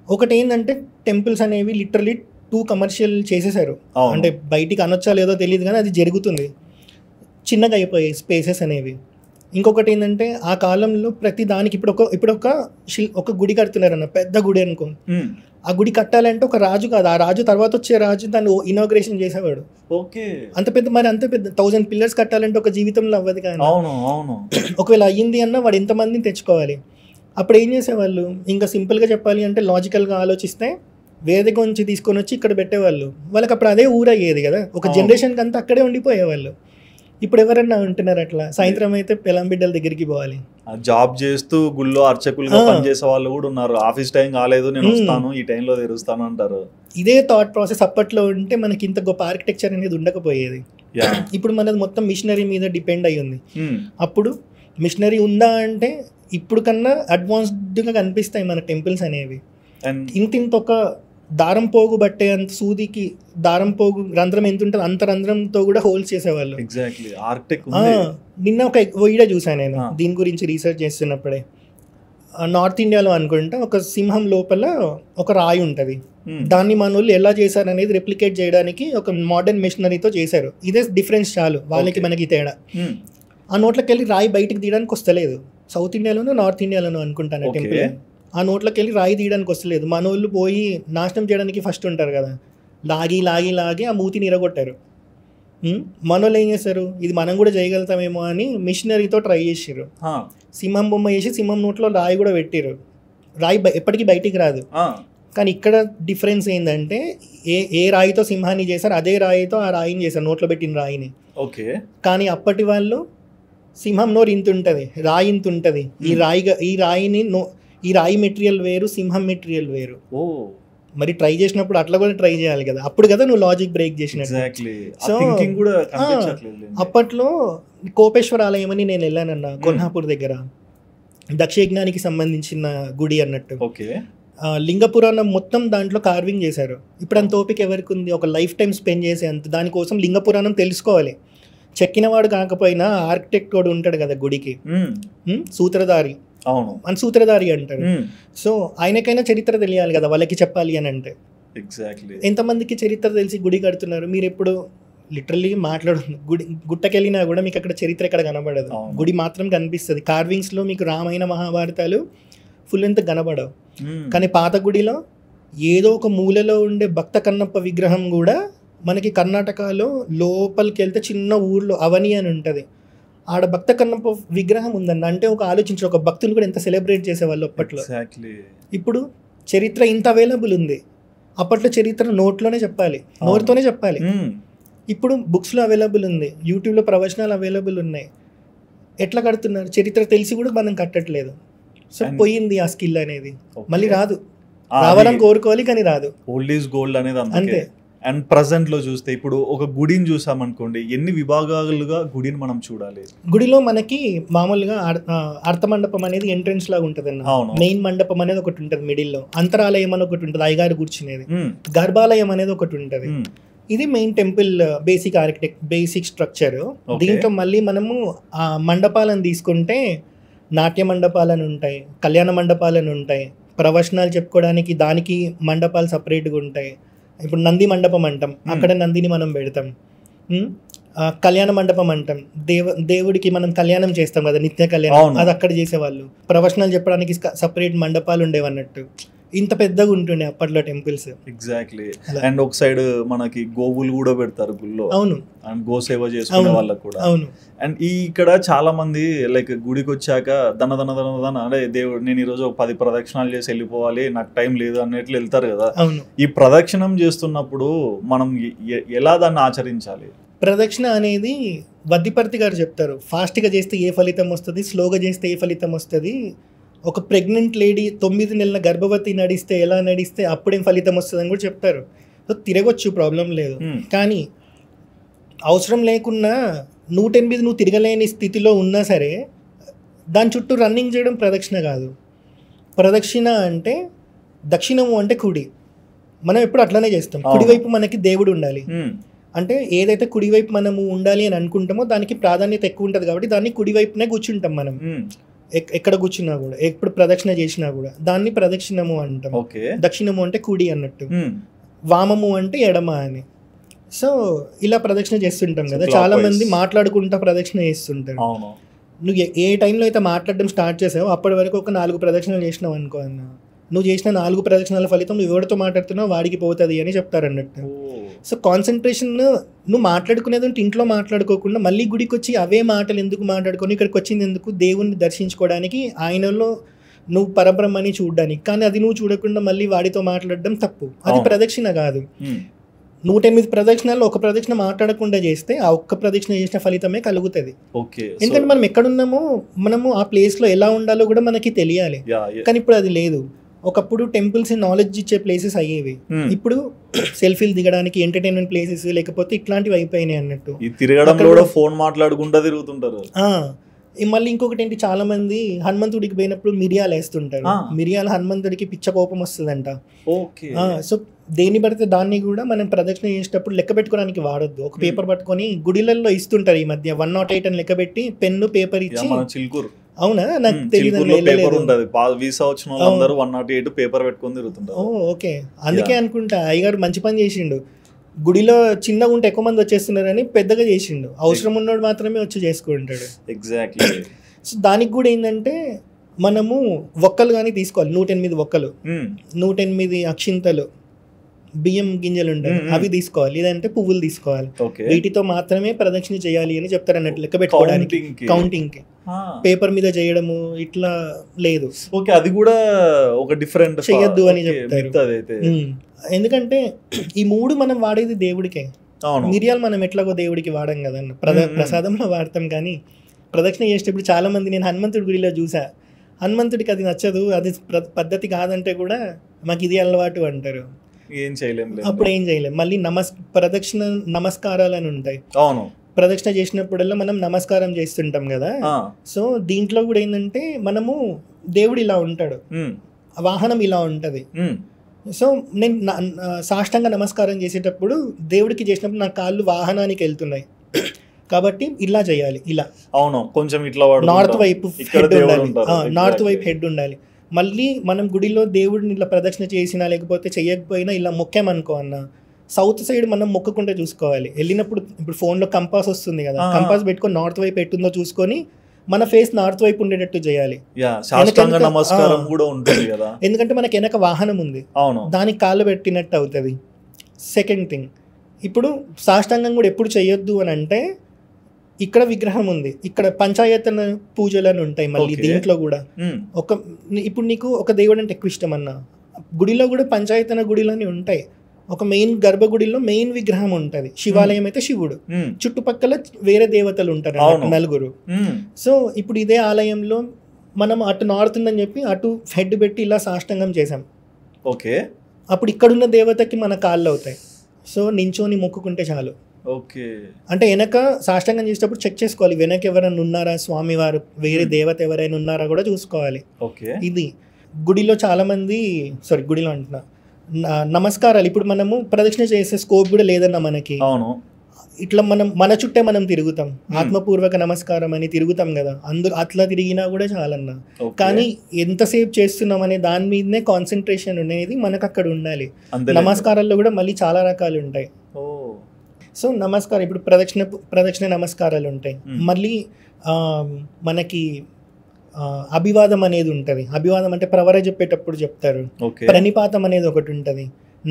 ఒకటి ఏంటంటే టెంపుల్స్ అనేవి లిటరలీ టూ కమర్షియల్ చేసేసారు. అంటే బయటికి అనొచ్చా లేదో తెలియదు కానీ అది జరుగుతుంది, చిన్నగా అయిపోయాయి స్పేసెస్ అనేవి. ఇంకొకటి ఏంటంటే ఆ కాలంలో ప్రతి దానికి ఇప్పుడు ఒక గుడి కడుతున్నారన్న, పెద్ద గుడి అనుకో, ఆ గుడి కట్టాలంటే ఒక రాజు కాదు, ఆ రాజు తర్వాత వచ్చే రాజు దాన్ని ఇనాగ్రేషన్ చేసేవాడు. అంత పెద్ద 1000 పిల్లర్స్ కట్టాలంటే ఒక జీవితంలో అవ్వదు. కానీ ఒకవేళ అయ్యింది అన్న వాడు ఎంతమందిని తెచ్చుకోవాలి. అప్పుడు ఏం చేసేవాళ్ళు, ఇంకా సింపుల్గా చెప్పాలి అంటే లాజికల్గా ఆలోచిస్తే వేరే దగ్గర నుంచి తీసుకొని వచ్చి ఇక్కడ పెట్టేవాళ్ళు. వాళ్ళకి అప్పుడు అదే ఊరయ్యేది కదా, ఒక జనరేషన్కి అంతా అక్కడే ఉండిపోయేవాళ్ళు. ఇప్పుడు ఎవరన్నా ఉంటున్నారు అట్లా, సాయంత్రం అయితే పెళ్ళాం బిడ్డల దగ్గరికి పోవాలి. జాబ్ చేస్తూ గుళ్ళో అర్చకులుగా పనిచేసే వాళ్ళు కూడా ఉన్నారు. ఆఫీస్ టైం కాలేదు, నేను వస్తాను, ఈ టైంలో తెరుస్తాను అంటారు. ఇదే థాట్ ప్రాసెస్ అప్పట్లో ఉంటే మనకి ఇంత గొప్ప ఆర్కిటెక్చర్ అనేది ఉండకపోయేది. ఇప్పుడు మనది మొత్తం మిషనరీ మీద డిపెండ్ అయ్యి ఉంది. అప్పుడు మిషనరీ ఉందా అంటే ఇప్పుడు కన్నా అడ్వాన్స్డ్గా కనిపిస్తాయి మన టెంపుల్స్ అనేవి. ఇంత ఒక దారం పోగు బట్టే అంత సూదికి దారం పోగు రంధ్రం ఎంత ఉంటుంది అంత రంధ్రంతో కూడా హోల్స్ చేసేవాళ్ళు. నిన్న ఒక వీడియో చూసాను నేను దీని గురించి రీసెర్చ్ చేస్తున్నప్పుడే. నార్త్ ఇండియాలో అనుకుంటా ఒక సింహం లోపల ఒక రాయి ఉంటుంది, దాన్ని మన వాళ్ళు ఎలా చేశారనేది రెప్లికేట్ చేయడానికి ఒక మోడర్న్ మిషనరీతో చేశారు. ఇదే డిఫరెన్స్ చాలు వాళ్ళకి మనకి తేడా. ఆ నోట్లోకి వెళ్ళి రాయి బయటకు తీయడానికి వస్తలేదు. సౌత్ ఇండియాలోనూ నార్త్ ఇండియాలోనూ అనుకుంటాను టెంపుల్, ఆ నోట్లోకి వెళ్ళి రాయి తీయడానికి వస్తలేదు. మన వాళ్ళు పోయి నాశనం చేయడానికి ఫస్ట్ ఉంటారు కదా, లాగి లాగి లాగి ఆ మూతిని ఇరగొట్టారు. మన వాళ్ళు ఏం చేస్తారు, ఇది మనం కూడా చేయగలుగుతామేమో అని మిషనరీతో ట్రై చేసారు. సింహం బొమ్మ చేసి సింహం నోట్లో రాయి కూడా పెట్టారు. రాయి ఎప్పటికీ బయటికి రాదు. కానీ ఇక్కడ డిఫరెన్స్ ఏంటంటే ఏ రాయితో సింహాన్ని చేశారు అదే రాయితో ఆ రాయిని చేశారు, నోట్లో పెట్టిన రాయిని. కానీ అప్పటి వాళ్ళు సింహం నోరు ఇంత ఉంటుంది, రాయి ఇంత ఉంటుంది. ఈ రాయి మెటీరియల్ వేరు, సింహం మెటీరియల్ వేరు. మరి ట్రై చేసినప్పుడు అట్లా కూడా ట్రై చేయాలి కదా, అప్పుడు కదా నువ్వు లాజిక్ బ్రేక్ చేసినట్టు. సో అప్పట్లో కోపేశ్వర ఆలయం అని నేను వెళ్ళానన్న, కొల్హాపూర్ దగ్గర దక్షయజ్ఞానికి సంబంధించిన గుడి అన్నట్టు. లింగ పురాణం మొత్తం దాంట్లో కార్వింగ్ చేశారు. ఇప్పుడు అంత ఓపిక ఎవరికి ఉంది, ఒక లైఫ్ టైం స్పెండ్ చేసే అంత దానికోసం లింగ పురాణం తెలుసుకోవాలి. చెక్కినవాడు కాకపోయినా ఆర్కిటెక్ట్ కూడా ఉంటాడు కదా గుడికి, సూత్రధారి, అవును, మన సూత్రధారి అంటారు. సో ఆయనకైనా చరిత్ర తెలియాలి కదా వాళ్ళకి చెప్పాలి అని అంటే. ఎగ్జాక్ట్లీ. ఎంతమందికి చరిత్ర తెలిసి గుడి కడుతున్నారు? మీరు ఎప్పుడు లిటరల్లీ గుట్టకెళ్ళినా కూడా మీకు అక్కడ చరిత్ర ఎక్కడ కనబడదు, గుడి మాత్రం కనిపిస్తుంది. కార్వింగ్స్లో మీకు రామాయణ మహాభారతాలు ఫుల్ ఎంత కనబడవు. కానీ పాత గుడిలో ఏదో ఒక మూలలో ఉండే భక్త కన్నప్ప విగ్రహం కూడా మనకి కర్ణాటకలో లోపలికి వెళ్తే చిన్న ఊర్లో అవని అని ఉంటుంది, ఆడ భక్త కన్నప్ప విగ్రహం ఉందండి. అంటే ఒక ఆలోచించి ఒక భక్తులు కూడా ఎంత సెలబ్రేట్ చేసేవాళ్ళు అప్పట్లో. ఇప్పుడు చరిత్ర ఇంత అవైలబుల్ ఉంది. అప్పట్లో చరిత్ర నోట్లోనే చెప్పాలి, నోటితోనే చెప్పాలి. ఇప్పుడు బుక్స్లో అవైలబుల్ ఉంది, యూట్యూబ్లో ప్రవచనాలు అవైలబుల్ ఉన్నాయి. ఎట్లా కడుతున్నారు? చరిత్ర తెలిసి కూడా మనం కట్టట్లేదు. సో పోయింది ఆ స్కిల్ అనేది, మళ్ళీ రాదు. రావాలని కోరుకోవాలి కానీ రాదు. ఓల్డ్ ఈజ్ గోల్డ్ అనేది అంతే. అండ్ ప్రజెంట్ లో చూస్తే ఇప్పుడు ఒక గుడిని చూసామనుకోండి, ఎన్ని విభాగాలుగా గుడిని మనం చూడాలి. గుడిలో మనకి మామూలుగా అర్థ మండపం అనేది ఎంట్రన్స్ లాగా ఉంటుంది అన్న. మెయిన్ మండపం అనేది ఒకటి ఉంటుంది, మిడిల్లో అంతరాలయం అని ఒకటి ఉంటుంది, అయ్యగారు కూర్చునేది. గర్భాలయం అనేది ఒకటి ఉంటుంది. ఇది main temple basic basic structure. దీంట్లో మళ్ళీ మనము ఆ మండపాలను తీసుకుంటే నాట్య మండపాలను ఉంటాయి, కళ్యాణ మండపాలను ఉంటాయి, ప్రవచనాలు చెప్పుకోవడానికి దానికి మండపాలు సపరేట్గా ఉంటాయి. ఇప్పుడు నంది మండపం అంటాం, అక్కడ నందిని మనం పెడతాం. కళ్యాణ మండపం అంటాం, దేవుడికి మనం కళ్యాణం చేస్తాం కదా, నిత్య కళ్యాణం, అది అక్కడ చేసేవాళ్ళు. ప్రవచనాలు చెప్పడానికి సపరేట్ మండపాలు ఉండేవన్నట్టు. ఇంత పెద్దగా ఉంటుండే అప్పట్లో టెంపుల్స్. ఎగ్జాక్ట్లీ. అండ్ ఒక సైడ్ మనకి గోవులు కూడా పెడతారు గుళ్ళో. అవును. అండ్ గోసేవ చేసుకునే వాళ్ళకి కూడా. అవును. అండ్ ఇక్కడ చాలా మంది లైక్ గుడికి వచ్చాక దన అదే దేవుడు నేను ఈరోజు ఒక 10 ప్రదక్షిణాలు చేసి వెళ్ళిపోవాలి, నాకు టైం లేదు అన్నట్లు వెళ్తారు కదా. ఈ ప్రదక్షిణం చేస్తున్నప్పుడు మనం ఎలా దాన్ని ఆచరించాలి? ప్రదక్షిణ అనేది వద్దిపర్తి గారు చెప్తారు, ఫాస్ట్గా చేస్తే ఏ ఫలితం వస్తుంది, స్లోగా చేస్తే ఏ ఫలితం వస్తుంది. ఒక ప్రెగ్నెంట్ లేడీ 9 నెలల గర్భవతి నడిస్తే ఎలా నడిస్తే అప్పుడేం ఫలితం వస్తుందని కూడా చెప్తారు. సో తిరగొచ్చు, ప్రాబ్లం లేదు. కానీ అవసరం లేకున్నా 108 నువ్వు తిరగలేని స్థితిలో ఉన్నా సరే దాని చుట్టూ రన్నింగ్ చేయడం ప్రదక్షిణ కాదు. ప్రదక్షిణ అంటే దక్షిణము అంటే కుడి, మనం ఎప్పుడు అట్లనే చేస్తాం. కుడివైపు మనకి దేవుడు ఉండాలి అంటే ఏదైతే కుడివైపు మనము ఉండాలి అని అనుకుంటామో దానికి ప్రాధాన్యత ఎక్కువ ఉంటుంది కాబట్టి దాన్ని కుడివైపునే కూర్చుంటాం మనం. ఎక్కడ కూర్చున్నా కూడా, ఎప్పుడు ప్రదక్షిణ చేసినా కూడా దాన్ని ప్రదక్షిణము అంటాం. దక్షిణము అంటే కుడి అన్నట్టు, వామము అంటే ఎడమ అని. సో ఇలా ప్రదక్షిణ చేస్తుంటాం కదా. చాలా మంది మాట్లాడుకుంటా ప్రదక్షిణ చేస్తుంటారు. నువ్వు ఏ టైంలో అయితే మాట్లాడడం స్టార్ట్ చేసావో అప్పటి వరకు ఒక 4 ప్రదక్షిణలు చేసినావు అనుకో అన్న, నువ్వు చేసిన 4 ప్రదక్షిణాల ఫలితం నువ్వు ఎవరితో మాట్లాడుతున్నావు వాడికి పోతుంది అని చెప్తారు అన్నట్టు. సో కాన్సన్ట్రేషన్ నువ్వు మాట్లాడుకునేది ఉంటే ఇంట్లో మాట్లాడుకోకుండా మళ్ళీ గుడికి వచ్చి అవే మాటలు ఎందుకు మాట్లాడుకొని ఇక్కడికి వచ్చింది ఎందుకు, దేవుణ్ణి దర్శించుకోవడానికి, ఆయనలో నువ్వు పరబ్రహ్మని చూడడానికి. కానీ అది నువ్వు చూడకుండా మళ్ళీ వాడితో మాట్లాడడం తప్పు, అది ప్రదక్షిణ కాదు. 108 ప్రదక్షిణాల్లో ఒక ప్రదక్షిణ మాట్లాడకుండా చేస్తే ఆ ఒక్క ప్రదక్షిణ చేసిన ఫలితమే కలుగుతుంది. ఎందుకంటే మనం ఎక్కడున్నామో మనము ఆ ప్లేస్లో ఎలా ఉండాలో కూడా మనకి తెలియాలి. కానీ ఇప్పుడు అది లేదు. ఒకప్పుడు టెంపుల్స్ నాలెడ్జ్ ఇచ్చే ప్లేసెస్ అయ్యేవి, ఇప్పుడు సెల్ఫీలు దిగడానికి ఎంటర్టైన్మెంట్ ప్లేసెస్ లేకపోతే ఇట్లాంటివి అయిపోయినాయి అన్నట్టు. ఫోన్ మాట్లాడుకుంటూ తిరుగుతుంటారు. మళ్ళీ ఇంకొకటి ఏంటి, చాలా మంది హనుమంతుడికి పోయినప్పుడు మిరియాలు వేస్తుంటారు. మిరియాలు హనుమంతుడికి పిచ్చ కోపం వస్తుందంట. సో దేన్ని పడితే దాన్ని కూడా మనం ప్రదక్షిణ చేసేటప్పుడు లెక్క పెట్టుకోవడానికి వాడొద్దు. ఒక పేపర్ పట్టుకొని గుడిలలో ఇస్తుంటారు ఈ మధ్య 108 అని లెక్క పెట్టి పెన్ను పేపర్ ఇచ్చి. అవునా, నాకు తెలియదు. ఓకే, అందుకే అనుకుంటా అయ్యగారు మంచి పని చేసిండు. గుడిలో చిన్నగా ఉంటే ఎక్కువ మంది వచ్చేస్తున్నారని పెద్దగా చేసిండు. అవసరం ఉన్నోడు మాత్రమే వచ్చి చేసుకుంటాడు. ఎగ్జాక్ట్లీ. సో దానికి కూడా ఏంటంటే మనము ఒక్కలు కానీ తీసుకోవాలి, 108 ఒక్కలు, 108 అక్షింతలు, బియ్యం గింజలు ఉంటాయి అవి తీసుకోవాలి, లేదంటే పువ్వులు తీసుకోవాలి. వీటితో మాత్రమే ప్రదక్షిణ చేయాలి అని చెప్తారు అన్నట్టు, లెక్క పెట్టుకోవడానికి, కౌంటింగ్ కి. పేపర్ మీద చేయడము ఇట్లా లేదు. ఓకే, అది కూడా ఒక డిఫరెంట్ చేయొద్దు అని చెప్తారు. ఎందుకంటే ఈ 3 మనం వాడేది దేవుడికే. మిరియాలు మనం ఎట్లాగో దేవుడికి వాడం కదన్న, ప్రసాదంలో వాడతాం. కానీ ప్రదక్షిణ చేసేటప్పుడు చాలా మంది, నేను హనుమంతుడి గుడిలో చూసా, హనుమంతుడికి అది నచ్చదు, అది పద్ధతి కాదంటే కూడా మాకు ఇది అలవాటు అంటారు. ఏం చేయలేం, అప్పుడు ఏం చేయలేం. మళ్ళీ ప్రదక్షిణ నమస్కారాలు అని ఉంటాయి. అవును, ప్రదక్షిణ చేసినప్పుడల్లా మనం నమస్కారం చేస్తుంటాం కదా. సో దీంట్లో కూడా ఏంటంటే మనము దేవుడు ఇలా ఉంటాడు, వాహనం ఇలా ఉంటది. సో నేను సాష్టాంగ నమస్కారం చేసేటప్పుడు దేవుడికి చేసినప్పుడు నా కాళ్ళు వాహనానికి వెళ్తున్నాయి. కాబట్టి ఇలా చేయాలి, ఇలా అవును కొంచెం ఇట్లా నార్త్ వైపు హెడ్ ఉండాలి, నార్త్ వైపు హెడ్ ఉండాలి. మళ్ళీ మనం గుడిలో దేవుడిని ఇలా ప్రదక్షిణ చేసినా లేకపోతే చెయ్యకపోయినా ఇలా మొక్కామనుకో అన్న, సౌత్ సైడ్ మనం మొక్కకుండా చూసుకోవాలి. వెళ్ళినప్పుడు ఇప్పుడు ఫోన్లో కంపాస్ వస్తుంది కదా, కంపాస్ పెట్టుకొని నార్త్ వైపు ఎట్టుందో చూసుకొని మన ఫేస్ నార్త్ వైపు ఉండేటట్టు చేయాలి. నమస్కారం కూడా ఉంటుంది కదా, ఎందుకంటే మనకి వెనక వాహనం ఉంది, దానికి కాళ్ళు పెట్టినట్టు అవుతుంది. సెకండ్ థింగ్, ఇప్పుడు సాష్టాంగం కూడా ఎప్పుడు చేయొద్దు అని అంటే, ఇక్కడ విగ్రహం ఉంది, ఇక్కడ పంచాయతన పూజలు ఉంటాయి మళ్ళీ దీంట్లో కూడా. ఇప్పుడు నీకు ఒక దేవుడు అంటే ఎక్కువ ఇష్టం అన్న, గుడిలో కూడా పంచాయతన గుడిలోని ఉంటాయి. ఒక మెయిన్ గర్భగుడిలో మెయిన్ విగ్రహం ఉంటుంది, శివాలయం అయితే శివుడు, చుట్టుపక్కల వేరే దేవతలు ఉంటారు నలుగురు. సో ఇప్పుడు ఇదే ఆలయంలో మనం అటు నార్త్ ఉందని చెప్పి అటు హెడ్ పెట్టి ఇలా సాష్టాంగం చేసాం. ఓకే, అప్పుడు ఇక్కడున్న దేవతకి మన కాళ్ళు అవుతాయి. సో నించోని మొక్కుకుంటే చాలు. ఓకే, అంటే వెనక సాష్టాంగం చేసేటప్పుడు చెక్ చేసుకోవాలి, వెనక ఎవరైనా ఉన్నారా, స్వామివారు వేరే దేవత ఎవరైనా ఉన్నారా కూడా చూసుకోవాలి. ఓకే, ఇది గుడిలో చాలా మంది గుడిలో అంటున్నా నమస్కారాలు, ఇప్పుడు మనము ప్రదక్షిణ చేసే స్కోప్ కూడా లేదన్నా మనకి. అవును, ఇట్లా మన చుట్టే మనం తిరుగుతాం, ఆత్మపూర్వక నమస్కారం అని తిరుగుతాం కదా, అట్లా తిరిగినా కూడా చాలన్నా. కానీ ఎంతసేపు చేస్తున్నాం అనే దాని మీదనే కాన్సన్ట్రేషన్ అనేది మనకు అక్కడ ఉండాలి. నమస్కారాల్లో కూడా మళ్ళీ చాలా రకాలు ఉంటాయి. సో నమస్కారం, ఇప్పుడు ప్రదక్షిణ నమస్కారాలు ఉంటాయి. మళ్ళీ మనకి అభివాదం అనేది ఉంటుంది. అభివాదం అంటే ప్రవర చెప్పేటప్పుడు చెప్తారు. ప్రణిపాతం అనేది ఒకటి ఉంటుంది.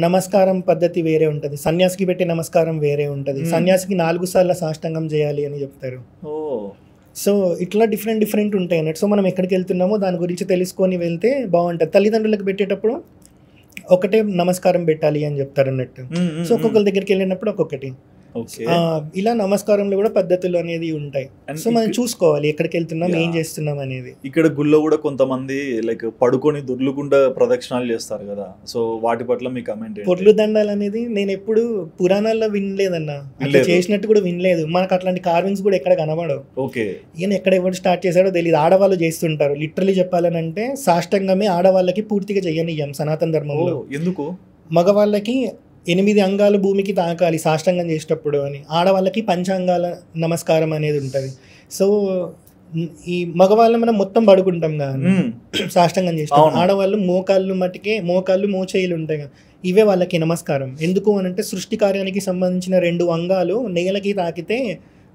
నమస్కారం పద్ధతి వేరే ఉంటుంది. సన్యాసికి పెట్టే నమస్కారం వేరే ఉంటుంది. సన్యాసికి 4 సార్లు సాష్టాంగం చేయాలి అని చెప్తారు. సో ఇట్లా డిఫరెంట్ ఉంటాయి అన్నట్టు. సో మనం ఎక్కడికి వెళ్తున్నామో దాని గురించి తెలుసుకొని వెళ్తే బాగుంటుంది. తల్లిదండ్రులకు పెట్టేటప్పుడు ఒకటే నమస్కారం పెట్టాలి అని చెప్తారు అన్నట్టు. సో ఒక్కొక్కరి దగ్గరికి వెళ్ళినప్పుడు ఒక్కొక్కటి. ఇలా నమస్కారంలో కూడా పద్ధతులు అనేది ఉంటాయి. సో మనం చూసుకోవాలి ఎక్కడికి వెళ్తున్నాం, ఏం చేస్తున్నాం అనేది. ఇక్కడ గుళ్ళో కూడా కొంతమంది లైక్ పడుకొని దొర్లుకుండా ప్రదక్షిణాలు చేస్తారు కదా, సో వాటి పట్ల మీ కమెంట్? పొర్లు దండాలు అనేది నేను ఎప్పుడు పురాణాల్లో వినలేదన్నా, అట్లా చేసినట్టు కూడా వినలేదు. మనకు అట్లాంటి కార్వింగ్స్ కూడా ఎక్కడ కనబడవు. ఓకే, ఈయన ఎక్కడ ఎవరు స్టార్ట్ చేశాడో తెలియదు. ఆడవాళ్ళు చేస్తుంటారు. లిటరలీ చెప్పాలని అంటే సాష్టాంగమే ఆడవాళ్ళకి పూర్తిగా చెయ్యనియ్యం సనాతన ధర్మంలో. ఎందుకు? మగవాళ్ళకి 8 అంగాలు భూమికి తాకాలి సాష్టాంగం చేసేటప్పుడు అని, ఆడవాళ్ళకి పంచాంగాల నమస్కారం అనేది ఉంటుంది. సో ఈ మగవాళ్ళు మనం మొత్తం పడుకుంటాం కానీ సాష్టాంగం చేస్తాం. ఆడవాళ్ళు మోకాళ్ళు మోచేయిలు ఉంటాయి కదా, ఇవే వాళ్ళకి నమస్కారం. ఎందుకు అని అంటే సృష్టి కార్యానికి సంబంధించిన 2 అంగాలు నేలకి తాకితే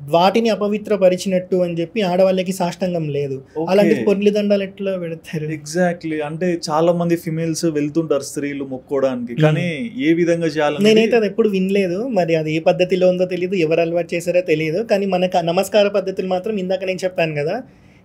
వాటిని అపవిత్రపరిచినట్టు అని చెప్పి ఆడవాళ్ళకి సాష్టాంగం లేదు. అలాంటి పొర్లి దండాలు ఎట్లా పెడతారు? ఎగ్జాక్ట్లీ, అంటే చాలా మంది ఫిమేల్స్ వెళ్తుంటారు స్త్రీలు మొక్కోవడానికి, కానీ ఏ విధంగా చేయాలి నేనైతే అది ఎప్పుడు వినలేదు. మరి అది ఏ పద్ధతిలో ఉందో తెలియదు, ఎవరు అలవాటు చేశారో తెలియదు. కానీ మనకు నమస్కార పద్ధతులు మాత్రం ఇందాక నేను చెప్పాను కదా,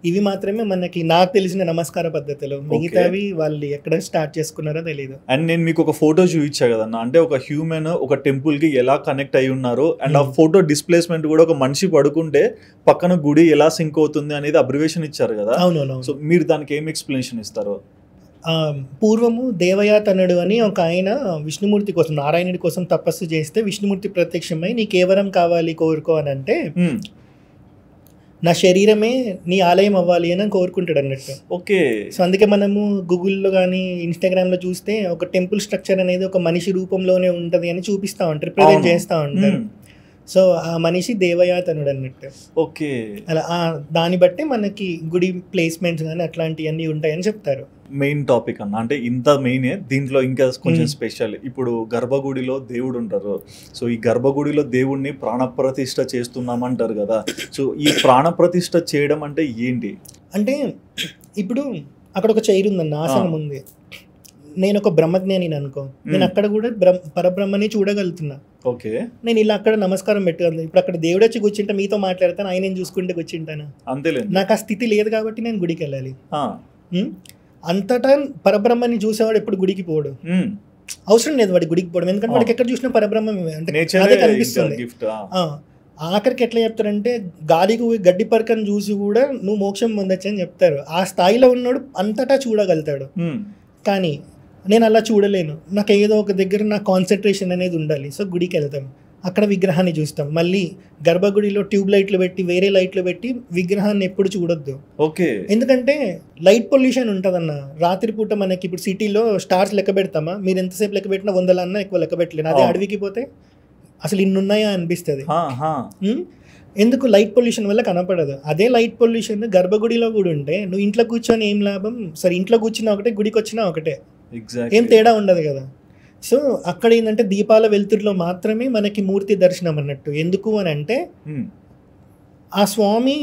ఇవి మాత్రమే నాకు తెలిసిన నమస్కార పద్ధతులు. మిగతావి వాళ్ళు ఎక్కడ స్టార్ట్ చేసుకున్నారో తెలియదు. అండ్ నేను మీకు ఒక ఫోటో చూపించా కదన్నా, అంటే ఒక హ్యూమన్ ఒక టెంపుల్ కి ఎలా కనెక్ట్ అయి ఉన్నారు, అండ్ ఆ ఫోటో డిస్ప్లేస్మెంట్ కూడా ఒక మనిషి పడుకుంటే పక్కన గుడి ఎలా సింక్ అవుతుంది అనేది అబ్రివేషన్ ఇచ్చారు కదా. అవునవును. సో మీరు దానికి ఏం ఎక్స్ప్లెనేషన్ ఇస్తారు? పూర్వము దేవయాతనుడు అని ఒక ఆయన విష్ణుమూర్తి కోసం, నారాయణుడి కోసం తపస్సు చేస్తే విష్ణుమూర్తి ప్రత్యక్షమై నీకు కేవలం కావాలి కోరుకో అని అంటే, నా శరీరమే నీ ఆలయం అవ్వాలి అని కోరుకుంటాడు అన్నట్టు. ఓకే, సో అందుకే మనము గూగుల్లో కానీ ఇన్స్టాగ్రామ్లో చూస్తే ఒక టెంపుల్ స్ట్రక్చర్ అనేది ఒక మనిషి రూపంలోనే ఉంటుంది అని చూపిస్తూ ఉంటారు, రిప్రజెంట్ చేస్తూ ఉంటారు. సో ఆ మనిషి దేవయాతనుడు అన్నట్టు. ఓకే, అలా దాన్ని బట్టి మనకి గుడి ప్లేస్మెంట్స్ కానీ అట్లాంటివన్నీ ఉంటాయని చెప్తారు. మెయిన్ టాపిక్ అన్న, అంటే ఇంత మెయినే, దీంట్లో ఇంకా కొంచెం స్పెషల్. ఇప్పుడు గర్భగుడిలో దేవుడు ఉంటారు. సో ఈ గర్భగుడిలో దేవుడిని ప్రాణప్రతిష్ఠ చేస్తున్నామంటారు కదా. సో ఈ ప్రాణప్రతిష్ఠ చేయడం అంటే ఏంటి? అంటే ఇప్పుడు అక్కడ ఒక చైర్ ఉందన్న, ఆసనం ఉంది. నేను ఒక బ్రహ్మజ్ఞాని అనుకో, నేను అక్కడ కూడా పరబ్రహ్మని చూడగలుగుతున్నా. ఓకే, నేను ఇలా అక్కడ నమస్కారం పెట్టుకోను. ఇప్పుడు అక్కడ దేవుడు వచ్చి కూర్చుంటే మీతో మాట్లాడతాను, ఆయన చూసుకుంటే కూర్చుంటాను. అంతేలేదు, నాకు ఆ స్థితి లేదు కాబట్టి నేను గుడికి వెళ్ళాలి. అంతటా పరబ్రహ్మని చూసేవాడు ఎప్పుడు గుడికి పోవడం అవసరం లేదు, వాడి గుడికి పోవడం. ఎందుకంటే వాడికి ఎక్కడ చూసినా పరబ్రహ్మం అంటే అదే కనిపిస్తుంది. ఆఖరికి ఎట్లా చెప్తారంటే గాలికి గడ్డి పరకను చూసి కూడా నువ్వు మోక్షం పొందొచ్చు అని చెప్తారు. ఆ స్థాయిలో ఉన్నాడు అంతటా చూడగలుగుతాడు. కానీ నేను అలా చూడలేను, నాకు ఏదో ఒక దగ్గర నా కాన్సన్ట్రేషన్ అనేది ఉండాలి. సో గుడికి వెళ్తాం, అక్కడ విగ్రహాన్ని చూస్తాం. మళ్ళీ గర్భగుడిలో ట్యూబ్ లైట్లు పెట్టి వేరే లైట్లు పెట్టి విగ్రహాన్ని ఎప్పుడు చూడొద్దు. ఓకే, ఎందుకంటే లైట్ పొల్యూషన్ ఉంటుందన్న. రాత్రిపూట మనకి ఇప్పుడు సిటీలో స్టార్స్ లెక్క పెడతామా, మీరు ఎంతసేపు లెక్క పెట్టినా 100 ఎక్కువ లెక్క పెట్టలేను. అదే అడవికి పోతే అసలు ఇన్నున్నాయా అనిపిస్తుంది. ఎందుకు లైట్ పొల్యూషన్ వల్ల కనపడదు. అదే లైట్ పొల్యూషన్ గర్భగుడిలో కూడా ఉంటే నువ్వు ఇంట్లో కూర్చొని ఏం లాభం? సరే ఇంట్లో కూర్చున్నా ఒకటే, గుడికి వచ్చినా ఒకటే, ఏం తేడా ఉండదు కదా. సో అక్కడ ఏంటంటే దీపాల వెలుతురులో మాత్రమే మనకి మూర్తి దర్శనం అన్నట్టు. ఎందుకు అని అంటే ఆ స్వామి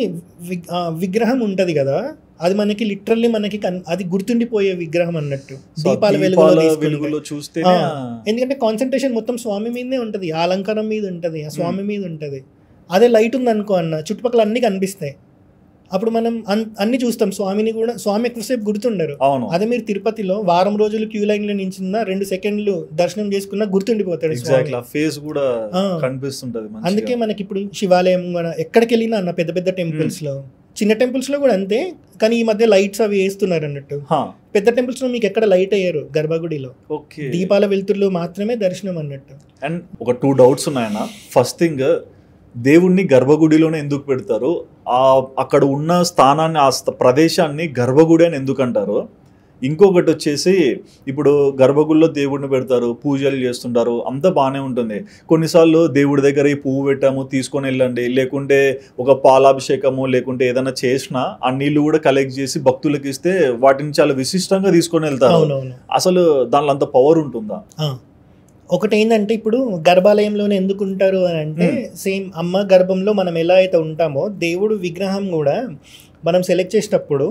విగ్రహం ఉంటుంది కదా, అది మనకి లిటరల్లీ మనకి అది గుర్తుండిపోయే విగ్రహం అన్నట్టు దీపాల వెలుగులో చూస్తే. ఎందుకంటే కాన్సన్ట్రేషన్ మొత్తం స్వామి మీదనే ఉంటుంది, ఆ అలంకారం మీద ఉంటుంది, ఆ స్వామి మీద ఉంటుంది. అదే లైట్ ఉంది అనుకో అన్న, చుట్టుపక్కల అన్ని కనిపిస్తాయి, అప్పుడు మనం అన్ని చూస్తాం. స్వామిని కూడా స్వామి ఎక్కువసేపు గుర్తుండరు. అదే మీరు తిరుపతిలో వారం రోజులు క్యూ లైన్ లో నించున్నా 2 సెకండ్లు దర్శనం చేసుకున్నా గుర్తుండిపోతాడు. అందుకే మనకి ఇప్పుడు శివాలయం ఎక్కడికి వెళ్ళినా అన్న, పెద్ద పెద్ద టెంపుల్స్ లో, చిన్న టెంపుల్స్ లో కూడా అంతే, కానీ ఈ మధ్య లైట్స్ అవి వేస్తున్నారు అన్నట్టు. పెద్ద టెంపుల్స్ లో మీకు ఎక్కడ లైట్ అయ్యారు, గర్భగుడిలో దీపాల వెలుతురులో మాత్రమే దర్శనం అన్నట్టు. అండ్ ఒక 2 డౌట్స్ ఉన్నాయన్న. ఫస్ట్ థింగ్, దేవుణ్ణి గర్భగుడిలోనే ఎందుకు పెడతారు? అక్కడ ఉన్న స్థానాన్ని, ఆ ప్రదేశాన్ని గర్భగుడి అని ఎందుకు అంటారు? ఇంకొకటి వచ్చేసి, ఇప్పుడు గర్భగుడిలో దేవుడిని పెడతారు, పూజలు చేస్తుంటారు, అంతా బాగానే ఉంటుంది. కొన్నిసార్లు దేవుడి దగ్గర ఈ పువ్వు పెట్టాము తీసుకొని వెళ్ళండి, లేకుంటే ఒక పాలాభిషేకము లేకుంటే ఏదైనా చేసినా ఆ నీళ్లు కూడా కలెక్ట్ చేసి భక్తులకు ఇస్తే వాటిని చాలా విశిష్టంగా తీసుకొని వెళ్తారు. అసలు దానిలో అంత పవర్ ఉంటుందా? ఒకటి ఏంటంటే, ఇప్పుడు గర్భాలయంలోనే ఎందుకు ఉంటారు అని అంటే, సేమ్ అమ్మ గర్భంలో మనం ఎలా అయితే ఉంటామో, దేవుడు విగ్రహం కూడా మనం సెలెక్ట్ చేసేటప్పుడు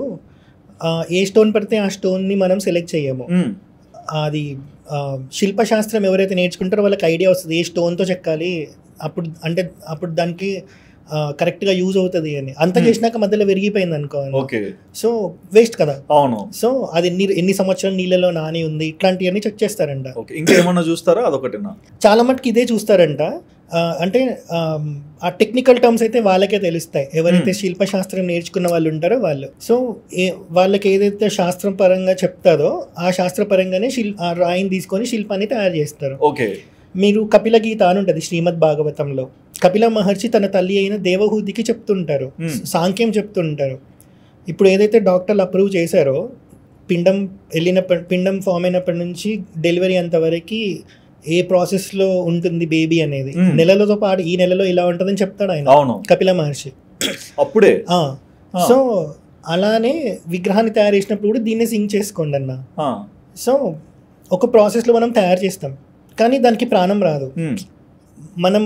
ఏ స్టోన్ పడితే ఆ స్టోన్ని మనం సెలెక్ట్ చేయము. అది శిల్పశాస్త్రం ఎవరైతే నేర్చుకుంటారో వాళ్ళకి ఐడియా వస్తుంది ఏ స్టోన్తో చెక్కాలి, అప్పుడు దానికి కరెక్ట్గా యూజ్ అవుతుంది అని. అంత చేసినాక మధ్యలో విరిగిపోయింది అనుకో, సో వేస్ట్ కదా. అవును. సో అది ఎన్ని సంవత్సరాలు నీళ్ళలో నాని ఉంది, ఇట్లాంటివన్నీ చెక్ చేస్తారంట. ఇంకా ఏమన్నా చూస్తారా? అదొకటినా? చాలా మటుకు ఇదే చూస్తారంట. అంటే ఆ టెక్నికల్ టర్మ్స్ అయితే వాళ్ళకే తెలుస్తాయి, ఎవరైతే శిల్పశాస్త్రం నేర్చుకున్న వాళ్ళు ఉంటారో వాళ్ళు. సో వాళ్ళకి ఏదైతే శాస్త్రం పరంగా చెప్తారో ఆ శాస్త్రపరంగానే ఆ రాయిని తీసుకొని శిల్పాన్ని తయారు చేస్తారు. ఓకే. మీరు కపిల గీత అని ఉంటుంది శ్రీమద్ భాగవతంలో. కపిల మహర్షి తన తల్లి అయిన దేవహూతికి చెప్తుంటారు, సాంఖ్యం చెప్తుంటారు. ఇప్పుడు ఏదైతే డాక్టర్లు అప్రూవ్ చేశారో, పిండం ఫామ్ అయినప్పటి నుంచి డెలివరీ అంతవరకు ఏ ప్రాసెస్లో ఉంటుంది బేబీ అనేది, నెలలతో పాటు ఈ నెలలో ఇలా ఉంటుందని చెప్తాడు ఆయన, కపిల మహర్షి అప్పుడే. సో అలానే విగ్రహాన్ని తయారు చేసినప్పుడు కూడా దీన్ని సింక్ చేసుకోండి అన్న. సో ఒక ప్రాసెస్లో మనం తయారు చేస్తాం, కానీ దానికి ప్రాణం రాదు. మనం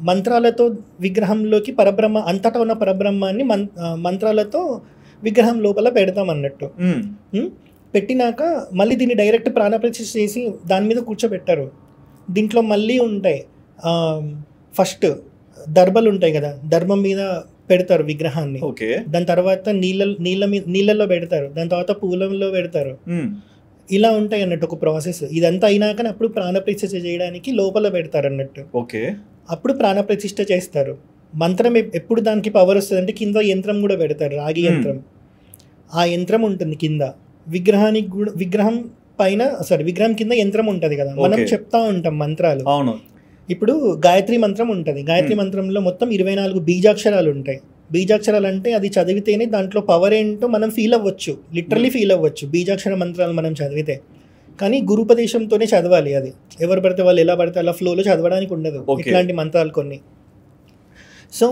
మంత్రాలతో విగ్రహంలోకి పరబ్రహ్మ, అంతటా ఉన్న పరబ్రహ్మాన్ని మంత్రాలతో విగ్రహం లోపల పెడతాం అన్నట్టు. పెట్టినాక మళ్ళీ దీన్ని డైరెక్ట్ ప్రాణప్రతిష్ఠ చేసి దాని మీద కూర్చోబెట్టారు. దీంట్లో మళ్ళీ ఉంటాయి, ఫస్ట్ దర్భలు ఉంటాయి కదా, దర్భం మీద పెడతారు విగ్రహాన్ని. దాని తర్వాత నీళ్ళలో పెడతారు, దాని తర్వాత పూలంలో పెడతారు. ఇలా ఉంటాయి అన్నట్టు ఒక ప్రాసెస్. ఇదంతా అయినాక అప్పుడు ప్రాణప్రతిష్ఠ చేయడానికి లోపల పెడతారు అన్నట్టు. అప్పుడు ప్రాణప్రతిష్ఠ చేస్తారు. మంత్రం ఎప్పుడు దానికి పవర్ వస్తుంది అంటే కింద యంత్రం కూడా పెడతారు, రాగి యంత్రం. ఆ యంత్రం ఉంటుంది కింద విగ్రహానికి కూడా, విగ్రహం కింద యంత్రం ఉంటుంది కదా, మనం చెప్తా ఉంటాం మంత్రాలు. ఇప్పుడు గాయత్రి మంత్రం ఉంటుంది, గాయత్రి మంత్రంలో మొత్తం 24 బీజాక్షరాలు ఉంటాయి. బీజాక్షరాలు అంటే అది చదివితేనే దాంట్లో పవర్ ఏంటో మనం ఫీల్ అవ్వచ్చు, లిటరల్లీ ఫీల్ అవ్వచ్చు బీజాక్షర మంత్రాలు మనం చదివితే. కానీ గురుపదేశంతోనే చదవాలి, అది ఎవరు పడితే వాళ్ళు ఎలా పడితే అలా ఫ్లోలో చదవడానికి ఉండదు ఇట్లాంటి మంత్రాలు కొన్ని. సో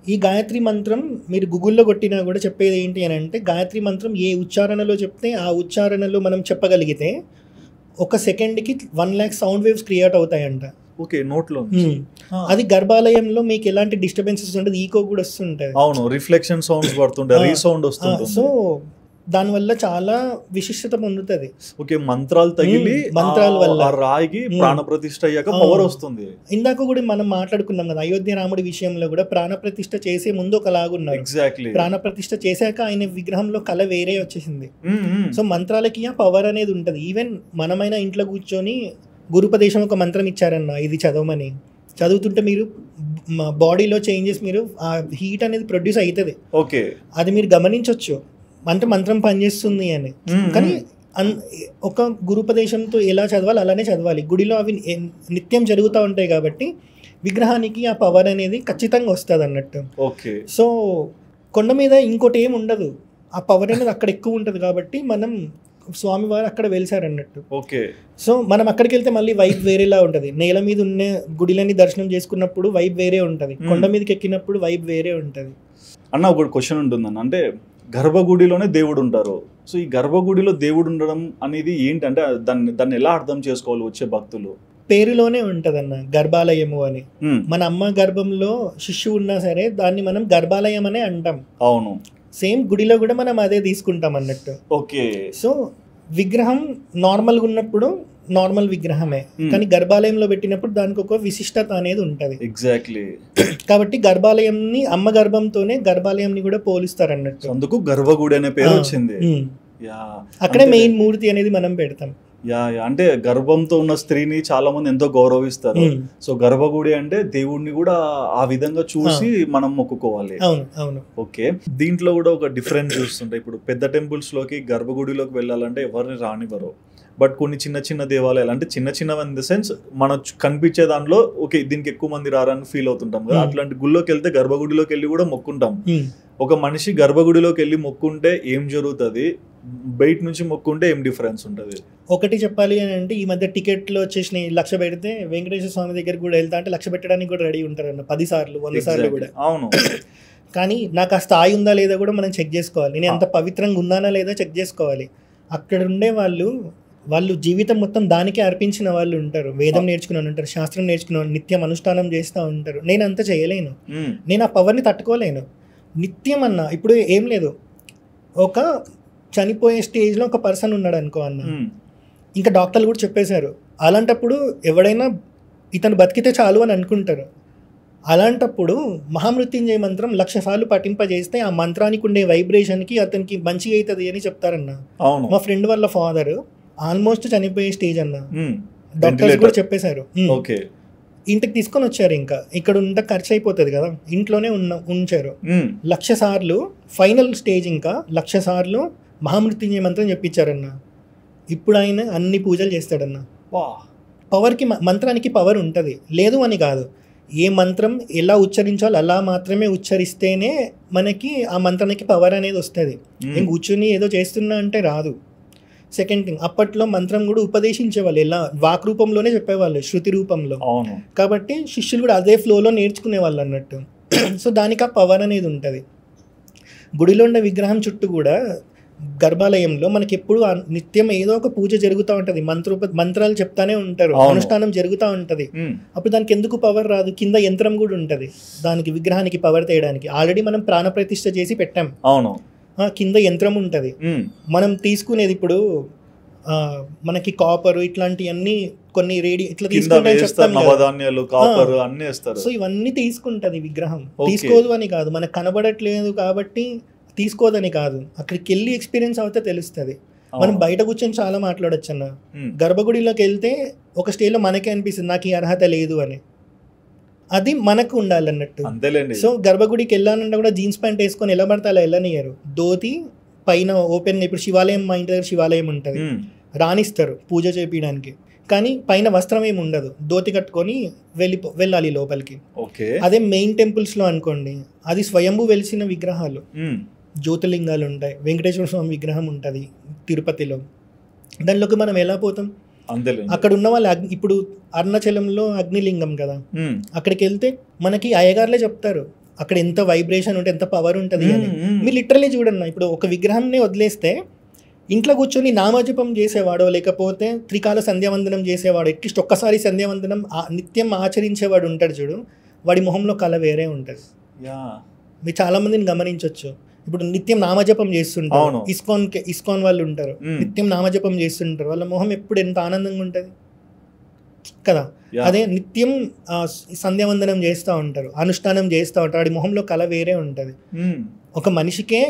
ఈ గాయత్రి మంత్రం మీరు గూగుల్లో కొట్టినా కూడా చెప్పేది ఏంటి అని అంటే, గాయత్రి మంత్రం ఏ ఉచ్చారణలో చెప్తే ఆ ఉచ్చారణలో మనం చెప్పగలిగితే 1 సెకండ్కి 1 lakh సౌండ్ వేవ్స్ క్రియేట్ అవుతాయంట. ఓకే, నోట్లో. అది గర్భాలయంలో మీకు ఎలాంటి డిస్టర్బెన్సెస్ ఉంటుంది, ఈకో కూడా వస్తుంటాయి. అవును, రిఫ్లెక్షన్ సౌండ్స్ పడుతుంటాయి, రీసౌండ్ వస్తుంది. సో దానివల్ల చాలా విశిష్టత పొందుతుంది. ఓకే, మంత్రాలు తగిలి మంత్రాల వల్ల రాయికి ప్రాణప్రతిష్ఠ అయ్యాక పవర్ వస్తుంది. ఇందాక కూడా మనం మాట్లాడుకున్నాం కదా, అయోధ్య రాముడి విషయంలో కూడా ప్రాణప్రతిష్ఠ చేసే ముందు ఒకలాగున్నారు. ఎగ్జాక్ట్లీ. ప్రాణప్రతిష్ఠ చేశాక ఆయన విగ్రహంలో కళ వేరే వచ్చేసింది. సో మంత్రాలకి ఆ పవర్ అనేది ఉంటుంది. ఈవెన్ మనమైనా ఇంట్లో కూర్చొని గురుపదేశం ఒక మంత్రం ఇచ్చారన్న, ఇది చదవమని, చదువుతుంటే మీరు బాడీలో చేంజెస్, మీరు ఆ హీట్ అనేది ప్రొడ్యూస్ అవుతుంది. ఓకే, అది మీరు గమనించవచ్చు, అంటే మంత్రం పనిచేస్తుంది అని. కానీ ఒక గురుపదేశంతో ఎలా చదవాలి అలానే చదవాలి. గుడిలో అవి నిత్యం జరుగుతూ ఉంటాయి కాబట్టి విగ్రహానికి ఆ పవర్ అనేది ఖచ్చితంగా వస్తుంది అన్నట్టు. ఓకే. సో కొండ మీద ఇంకోటి ఏమి ఉండదు, ఆ పవర్ అనేది అక్కడ ఎక్కువ ఉంటుంది కాబట్టి మనం స్వామివారు అక్కడ వెలిసారు అన్నట్టు. ఓకే. సో మనం అక్కడికి వెళ్తే మళ్ళీ వైబ్ వేరేలా ఉంటుంది. నేల మీద ఉన్న గుడిలని దర్శనం చేసుకున్నప్పుడు వైబ్ వేరే ఉంటుంది, కొండ మీదకి ఎక్కినప్పుడు వైబ్ వేరే ఉంటుంది. అన్న ఒక క్వశ్చన్ ఉంటుందన్న, అంటే గర్భగుడిలోనే దేవుడు ఉంటారు. సో ఈ గర్భగుడిలో దేవుడు ఉండడం అనేది ఏంటంటే దాన్ని ఎలా అర్థం చేసుకోవాలి వచ్చే భక్తులు? పేరులోనే ఉంటదన్న గర్భాలయము అని. మన అమ్మ గర్భంలో శిశువు ఉన్నా సరే దాన్ని మనం గర్భాలయం అనే అంటాం. అవును. సేమ్ గుడిలో కూడా మనం అదే తీసుకుంటాం అన్నట్టు. ఓకే. సో విగ్రహం నార్మల్గా ఉన్నప్పుడు నార్మల్ విగ్రహమే, కానీ గర్భాలయంలో పెట్టినప్పుడు దానికి ఒక విశిష్టత అనేది ఉంటది. ఎగ్జాక్ట్లీ. కాబట్టి గర్భాలయంని అమ్మ గర్భంతోనే గర్భాలయంని కూడా పోలుస్తారు అన్నట్టు. అందుకు గర్భగుడి అనే పేరు వచ్చింది. అక్కడే మెయిన్ మూర్తి అనేది మనం పెడతాం. అంటే గర్భంతో ఉన్న స్త్రీని చాలా మంది ఎంతో గౌరవిస్తారు. సో గర్భగుడి అంటే దేవుడిని కూడా ఆ విధంగా చూసి మనం మొక్కుకోవాలి. అవును అవును. ఓకే. దీంట్లో కూడా ఒక డిఫరెన్స్ చూస్తుంటే ఇప్పుడు పెద్ద టెంపుల్స్ లోకి గర్భగుడిలోకి వెళ్ళాలంటే ఎవరిని రానివ్వరు. బట్ కొన్ని చిన్న చిన్న దేవాలయాలు, అంటే చిన్న చిన్నవి ఇన్ ద సెన్స్ మన కనిపించే దాంట్లో ఓకే దీనికి ఎక్కువ మంది రారని ఫీల్ అవుతుంటాం కదా, అట్లాంటి గుళ్ళోకి వెళ్తే గర్భగుడిలోకి వెళ్ళి కూడా మొక్కుంటాం. ఒక మనిషి గర్భగుడిలోకి వెళ్ళి మొక్కుంటే ఏం జరుగుతుంది, బయట నుంచి మొక్కుంటే ఏం డిఫరెన్స్ ఉంటుంది? ఒకటి చెప్పాలి అని అంటే ఈ మధ్య టికెట్లు వచ్చేసినాయి. 1,00,000 పెడితే వెంకటేశ్వర స్వామి దగ్గరికి కూడా వెళ్తా అంటే 1,00,000 పెట్టడానికి కూడా రెడీ ఉంటారన్న 10 సార్లు 100 సార్లు కూడా. అవును. కానీ నాకు ఆ స్థాయి ఉందా లేదా కూడా మనం చెక్ చేసుకోవాలి. నేను అంత పవిత్రంగా ఉన్నానా లేదా చెక్ చేసుకోవాలి. అక్కడ ఉండే వాళ్ళు జీవితం మొత్తం దానికే అర్పించిన వాళ్ళు ఉంటారు. వేదం నేర్చుకున్న వాళ్ళు ఉంటారు, శాస్త్రం నేర్చుకున్న వాళ్ళు, నిత్యం అనుష్ఠానం చేస్తూ ఉంటారు. నేను అంత చేయలేను, నేను ఆ పవర్ని తట్టుకోలేను. నిత్యం అన్న ఇప్పుడు ఏం లేదు, ఒక చనిపోయే స్టేజ్లో ఒక పర్సన్ ఉన్నాడు అనుకో అన్న, ఇంకా డాక్టర్లు కూడా చెప్పేశారు అలాంటప్పుడు ఎవడైనా ఇతను బతికితే చాలు అని అనుకుంటారు. అలాంటప్పుడు మహామృత్యుంజయ మంత్రం 1,00,000 సార్లు పఠింపజేస్తే ఆ మంత్రానికి ఉండే వైబ్రేషన్కి అతనికి మంచిగా అవుతుంది అని చెప్తారన్న. మా ఫ్రెండ్ వాళ్ళ ఫాదర్ ఆల్మోస్ట్ చనిపోయే స్టేజ్ అన్న, డాక్టర్స్ కూడా చెప్పేశారు. ఇంటికి తీసుకొని వచ్చారు, ఇంకా ఇక్కడ ఉంటే ఖర్చు అయిపోతుంది కదా, ఇంట్లోనే ఉంచారు. 1,00,000 సార్లు ఫైనల్ స్టేజ్, ఇంకా 1,00,000 సార్లు మహామృత్యుంజయ మంత్రం చెప్పించారన్న. ఇప్పుడు ఆయన అన్ని పూజలు చేస్తాడన్న. పవర్కి, మంత్రానికి పవర్ ఉంటుంది, లేదు అని కాదు. ఏ మంత్రం ఎలా ఉచ్చరించాలో అలా మాత్రమే ఉచ్చరిస్తేనే మనకి ఆ మంత్రానికి పవర్ అనేది వస్తుంది. నేను కూర్చొని ఏదో చేస్తున్నా అంటే రాదు. సెకండ్ థింగ్, అప్పట్లో మంత్రం కూడా ఉపదేశించేవాళ్ళు, ఎలా వాక్ రూపంలోనే చెప్పేవాళ్ళు, శృతి రూపంలో. కాబట్టి శిష్యులు కూడా అదే ఫ్లోలో నేర్చుకునేవాళ్ళు అన్నట్టు. సో దానికి ఆ పవర్ అనేది ఉంటుంది. గుడిలో ఉన్న విగ్రహం చుట్టూ కూడా గర్భాలయంలో మనకి ఎప్పుడు నిత్యం ఏదో ఒక పూజ జరుగుతూ ఉంటుంది, మంత్రాలు చెప్తానే ఉంటారు, అనుష్ఠానం జరుగుతూ ఉంటుంది. అప్పుడు దానికి ఎందుకు పవర్ రాదు? కింద యంత్రం కూడా ఉంటుంది దానికి, విగ్రహానికి పవర్ తేయడానికి. ఆల్రెడీ మనం ప్రాణప్రతిష్ఠ చేసి పెట్టాం. అవును, కింద యంత్రం ఉంటుంది. మనం తీసుకునేది ఇప్పుడు మనకి కాపర్ ఇట్లాంటివన్నీ కొన్ని ఇట్లా తీసుకుంటే చెప్తాం, సో ఇవన్నీ తీసుకుంటది విగ్రహం. తీసుకోదు అని కాదు, మనకు కనబడట్లేదు కాబట్టి తీసుకోదని కాదు, అక్కడికి వెళ్ళి ఎక్స్పీరియన్స్ అవుతే తెలుస్తుంది. మనం బయట కూర్చొని చాలా మాట్లాడచ్చు అన్న, గర్భగుడిలోకి వెళ్తే ఒక స్టేజ్లో మనకే అనిపిస్తుంది నాకు ఈ అర్హత లేదు అని. అది మనకు ఉండాలన్నట్టు. సో గర్భగుడికి వెళ్ళాలంటే కూడా జీన్స్ ప్యాంట్ వేసుకొని ఎలా పడితే అలా వెళ్ళనియరు. ధోతి పైన ఓపెన్, ఇప్పుడు శివాలయం, మా ఇంటి దగ్గర శివాలయం ఉంటుంది, రాణిస్తారు పూజ చేపించడానికి, కానీ పైన వస్త్రం ఏమి ఉండదు, ధోతి కట్టుకొని వెళ్ళాలి లోపలికి. అదే మెయిన్ టెంపుల్స్లో అనుకోండి, అది స్వయంభూ వెలిసిన విగ్రహాలు, జ్యోతిలింగాలు ఉంటాయి, వెంకటేశ్వర స్వామి విగ్రహం ఉంటుంది తిరుపతిలో, దానిలోకి మనం ఎలా పోతాం? అక్కడ ఉన్న వాళ్ళు ఇప్పుడు అరుణాచలంలో అగ్నిలింగం కదా, అక్కడికి వెళ్తే మనకి అయ్యగారులే చెప్తారు అక్కడ ఎంత వైబ్రేషన్ ఉంటే, ఎంత పవర్ ఉంటుంది అని. మీరు లిటరలీ చూడండి, ఇప్పుడు ఒక విగ్రహాన్ని వదిలేస్తే ఇంట్లో కూర్చొని నామజపం చేసేవాడో లేకపోతే త్రికాల సంధ్యావందనం చేసేవాడు, అట్లీస్ట్ ఒక్కసారి సంధ్యావందనం నిత్యం ఆచరించేవాడు ఉంటాడు చూడు, వాడి మొహంలో కళ వేరే ఉంటుంది. మీరు చాలా మందిని గమనించవచ్చు, ఇప్పుడు నిత్యం నామజపం చేస్తుంటారు, ఇస్కాన్ వాళ్ళు ఉంటారు, నిత్యం నామజపం చేస్తుంటారు, వాళ్ళ మొహం ఎప్పుడు ఎంత ఆనందంగా ఉంటుంది కదా. అదే నిత్యం సంధ్యావందనం చేస్తూ ఉంటారు, అనుష్ఠానం చేస్తూ ఉంటారు, వాడి మొహంలో కళ వేరే ఉంటుంది. ఒక మనిషికే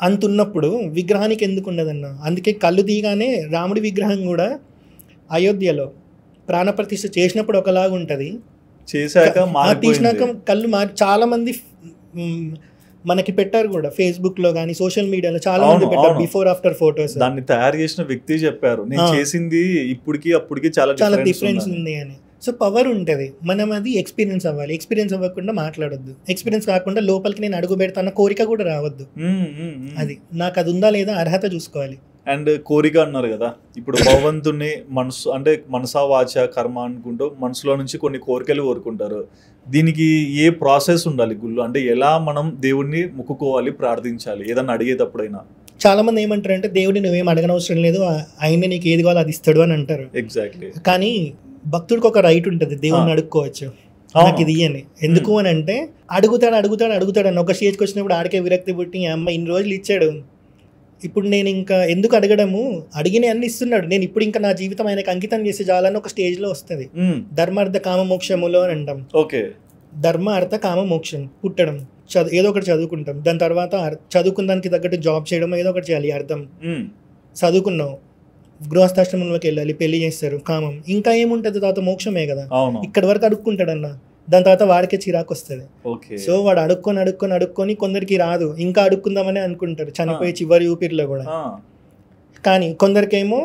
అంత ఉన్నప్పుడు విగ్రహానికి ఎందుకు ఉండదన్న? అందుకే కళ్ళు తీయగానే రాముడి విగ్రహం కూడా అయోధ్యలో ప్రాణప్రతిష్ఠ చేసినప్పుడు ఒకలాగా ఉంటుంది, తీసినాక కళ్ళు చాలా మంది మనకి పెట్టారు కూడా, ఫేస్బుక్ లో కానీ సోషల్ మీడియాలో చాలా మంది పెట్టారు బిఫోర్ ఆఫ్టర్ ఫోటోస్. దాన్ని తయారు చేసిన వ్యక్తి చెప్పారు నేను చేసింది ఇప్పటికి అప్పటికి చాలా డిఫరెన్స్ ఉంది అని. సో పవర్ ఉంటుంది, మనం అది ఎక్స్పీరియన్స్ అవ్వాలి. ఎక్స్పీరియన్స్ అవ్వకుండా మాట్లాడొద్దు, ఎక్స్పీరియన్స్ కాకుండా లోపలికి నేను అడుగు పెడతాన్న కోరిక కూడా రావద్దు. అది నాకు అది ఉందా లేదా అర్హత చూసుకోవాలి. అండ్ కోరిక అన్నారు కదా, ఇప్పుడు భగవంతుని మనసు అంటే మనసా వాచ కర్మ అనుకుంటూ మనసులో నుంచి కొన్ని కోరికలు కోరుకుంటారు. దీనికి ఏ ప్రాసెస్ ఉండాలి గుళ్ళు, అంటే ఎలా మనం దేవుణ్ణి మొక్కుకోవాలి, ప్రార్థించాలి ఏదన్నా అడిగేటప్పుడైనా? చాలా మంది ఏమంటారు అంటే దేవుడిని నువ్వేం అడగనవసరం లేదు, ఆయన నీకు ఏది కావాలో అది ఇస్తాడు అని అంటారు. ఎగ్జాక్ట్లీ. కానీ భక్తుడికి ఒక రైట్ ఉంటుంది దేవుడిని అడుక్కోవచ్చు, నాకు ఇది ఇయ్యని. ఎందుకు అని అంటే అడుగుతాడు అని ఒక స్టేజ్కి వచ్చినప్పుడు ఆడికే విరక్తి పుట్టి అమ్మ ఇన్ని రోజులు ఇచ్చాడు, ఇప్పుడు నేను ఇంకా ఎందుకు అడగడము, అడిగిన అన్ని ఇస్తున్నాడు, నేను ఇప్పుడు ఇంకా నా జీవితం ఆయనకు అంకితం చేసి చాలని ఒక స్టేజ్లో వస్తుంది. ధర్మార్థ కామ మోక్షములో అని అంటాం. ఓకే. ధర్మ అర్థ కామ మోక్షం, పుట్టడం, ఏదో ఒకటి చదువుకుంటాం, దాని తర్వాత చదువుకున్న దానికి తగ్గట్టు జాబ్ చేయడం, ఏదో ఒకటి చేయాలి. అర్థం చదువుకున్నావు, గృహస్థాశ్రమంలోకి వెళ్ళాలి, పెళ్లి చేస్తారు, కామం. ఇంకా ఏముంటుంది తర్వాత? మోక్షమే కదా. ఇక్కడ వరకు అడుక్కుంటాడన్న, దాని తర్వాత వాడికే చిరాకు వస్తుంది. సో వాడు అడుక్కొని కొందరికి రాదు, ఇంకా అడుక్కుందామని అనుకుంటారు చనిపోయి చివరి ఊపిరిలో కూడా. కానీ కొందరికేమో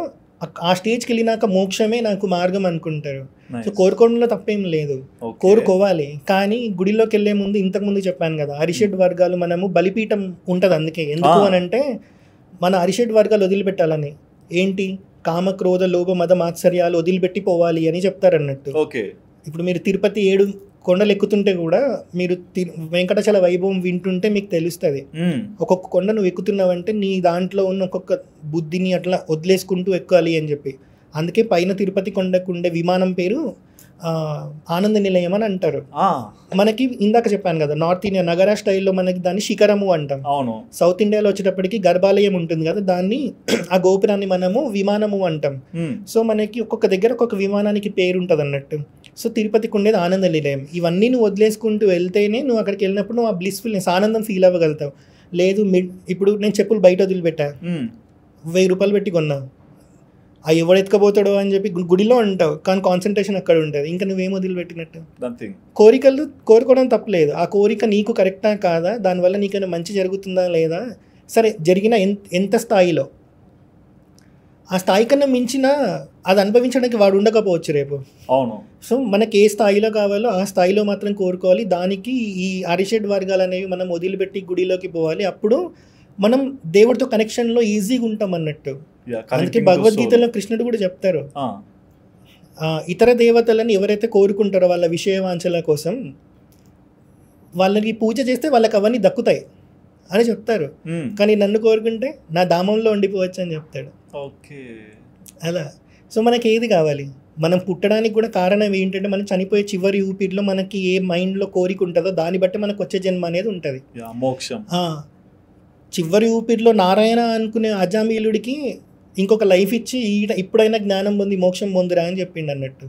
ఆ స్టేజ్కి వెళ్ళినాక మోక్షమే నాకు మార్గం అనుకుంటారు. సో కోరుకోవడంలో తప్పేం లేదు, కోరుకోవాలి. కానీ గుడిలోకి వెళ్ళే ముందు ఇంతకుముందు చెప్పాను కదా, అరిషడ్ వర్గాలు మనము బలిపీఠం ఉంటుంది. అందుకే ఎందుకు అని అంటే మన అరిషడ్ వర్గాలు వదిలిపెట్టాలని, ఏంటి కామ క్రోధ లోభ మద మాత్సర్యాలు వదిలిపెట్టి పోవాలి అని చెప్తారు అన్నట్టు. ఇప్పుడు మీరు తిరుపతి 7 కొండలు ఎక్కుతుంటే కూడా మీరు వెంకటాచల వైభవం వింటుంటే మీకు తెలుస్తుంది. ఒక్కొక్క కొండ నువ్వు ఎక్కుతున్నావంటే నీ దాంట్లో ఉన్న ఒక్కొక్క బుద్ధిని అట్లా వదిలేసుకుంటూ ఎక్కాలి అని చెప్పి. అందుకే పైన తిరుపతి కొండకు ఉండే విమానం పేరు ఆనంద నిలయం అని అంటారు. మనకి ఇందాక చెప్పాను కదా, నార్త్ ఇండియా నగర స్టైల్లో మనకి దాన్ని శిఖరము అంటాం. సౌత్ ఇండియాలో వచ్చేటప్పటికి గర్భాలయం ఉంటుంది కదా, దాన్ని ఆ గోపురాన్ని మనము విమానము అంటాం. సో మనకి ఒక్కొక్క దగ్గర ఒక్కొక్క విమానానికి పేరు ఉంటుంది అన్నట్టు. సో తిరుపతికి ఉండేది ఆనంద నిలయం. ఇవన్నీ నువ్వు వదిలేసుకుంటూ వెళ్తేనే నువ్వు అక్కడికి వెళ్ళినప్పుడు నువ్వు ఆ బ్లిస్ఫుల్నెస్ ఆనందం ఫీల్ అవ్వగలుగుతావు. లేదు ఇప్పుడు నేను చెప్పులు బయట వదిలిపెట్టా, 1000 రూపాయలు పెట్టి కొన్నా, ఆ ఎవడు ఎత్తుకపోతాడో అని చెప్పి గుడిలో ఉంటావు, కానీ కాన్సన్ట్రేషన్ అక్కడ ఉంటుంది. ఇంకా నువ్వేం వదిలిపెట్టినట్టు? కోరికలు కోరుకోవడం తప్పలేదు, ఆ కోరిక నీకు కరెక్టా కాదా, దానివల్ల నీకైనా మంచి జరుగుతుందా లేదా, సరే జరిగిన ఎంత స్థాయిలో, ఆ స్థాయి కన్నా మించిన అది అనుభవించడానికి వాడు ఉండకపోవచ్చు రేపు. అవును. సో మనకి ఏ స్థాయిలో కావాలో ఆ స్థాయిలో మాత్రం కోరుకోవాలి. దానికి ఈ అరిషడ్ వర్గాలు అనేవి మనం వదిలిపెట్టి గుడిలోకి పోవాలి. అప్పుడు మనం దేవుడితో కనెక్షన్లో ఈజీగా ఉంటాం అన్నట్టు. అందుకే భగవద్గీతలో కృష్ణుడు కూడా చెప్తారు, ఇతర దేవతలను ఎవరైతే కోరుకుంటారో వాళ్ళ విషయవాంఛల కోసం వాళ్ళకి పూజ చేస్తే వాళ్ళకి అవన్నీ దక్కుతాయి అని చెప్తారు. కానీ నన్ను కోరుకుంటే నా ధామంలో ఉండిపోవచ్చు అని చెప్తాడు. ఓకే. అలా. సో మనకి ఏది కావాలి? మనం పుట్టడానికి కూడా కారణం ఏంటంటే మనం చనిపోయే చివరి ఊపిరిలో మనకి ఏ మైండ్లో కోరిక ఉంటుందో దాన్ని బట్టి మనకు వచ్చే జన్మ అనేది ఉంటుంది. మోక్షం. చివరి ఊపిరిలో నారాయణ అనుకునే అజామీలుడికి ఇంకొక లైఫ్ ఇచ్చి ఇప్పుడైనా జ్ఞానం పొంది మోక్షం పొందురా అని చెప్పిండు అన్నట్టు.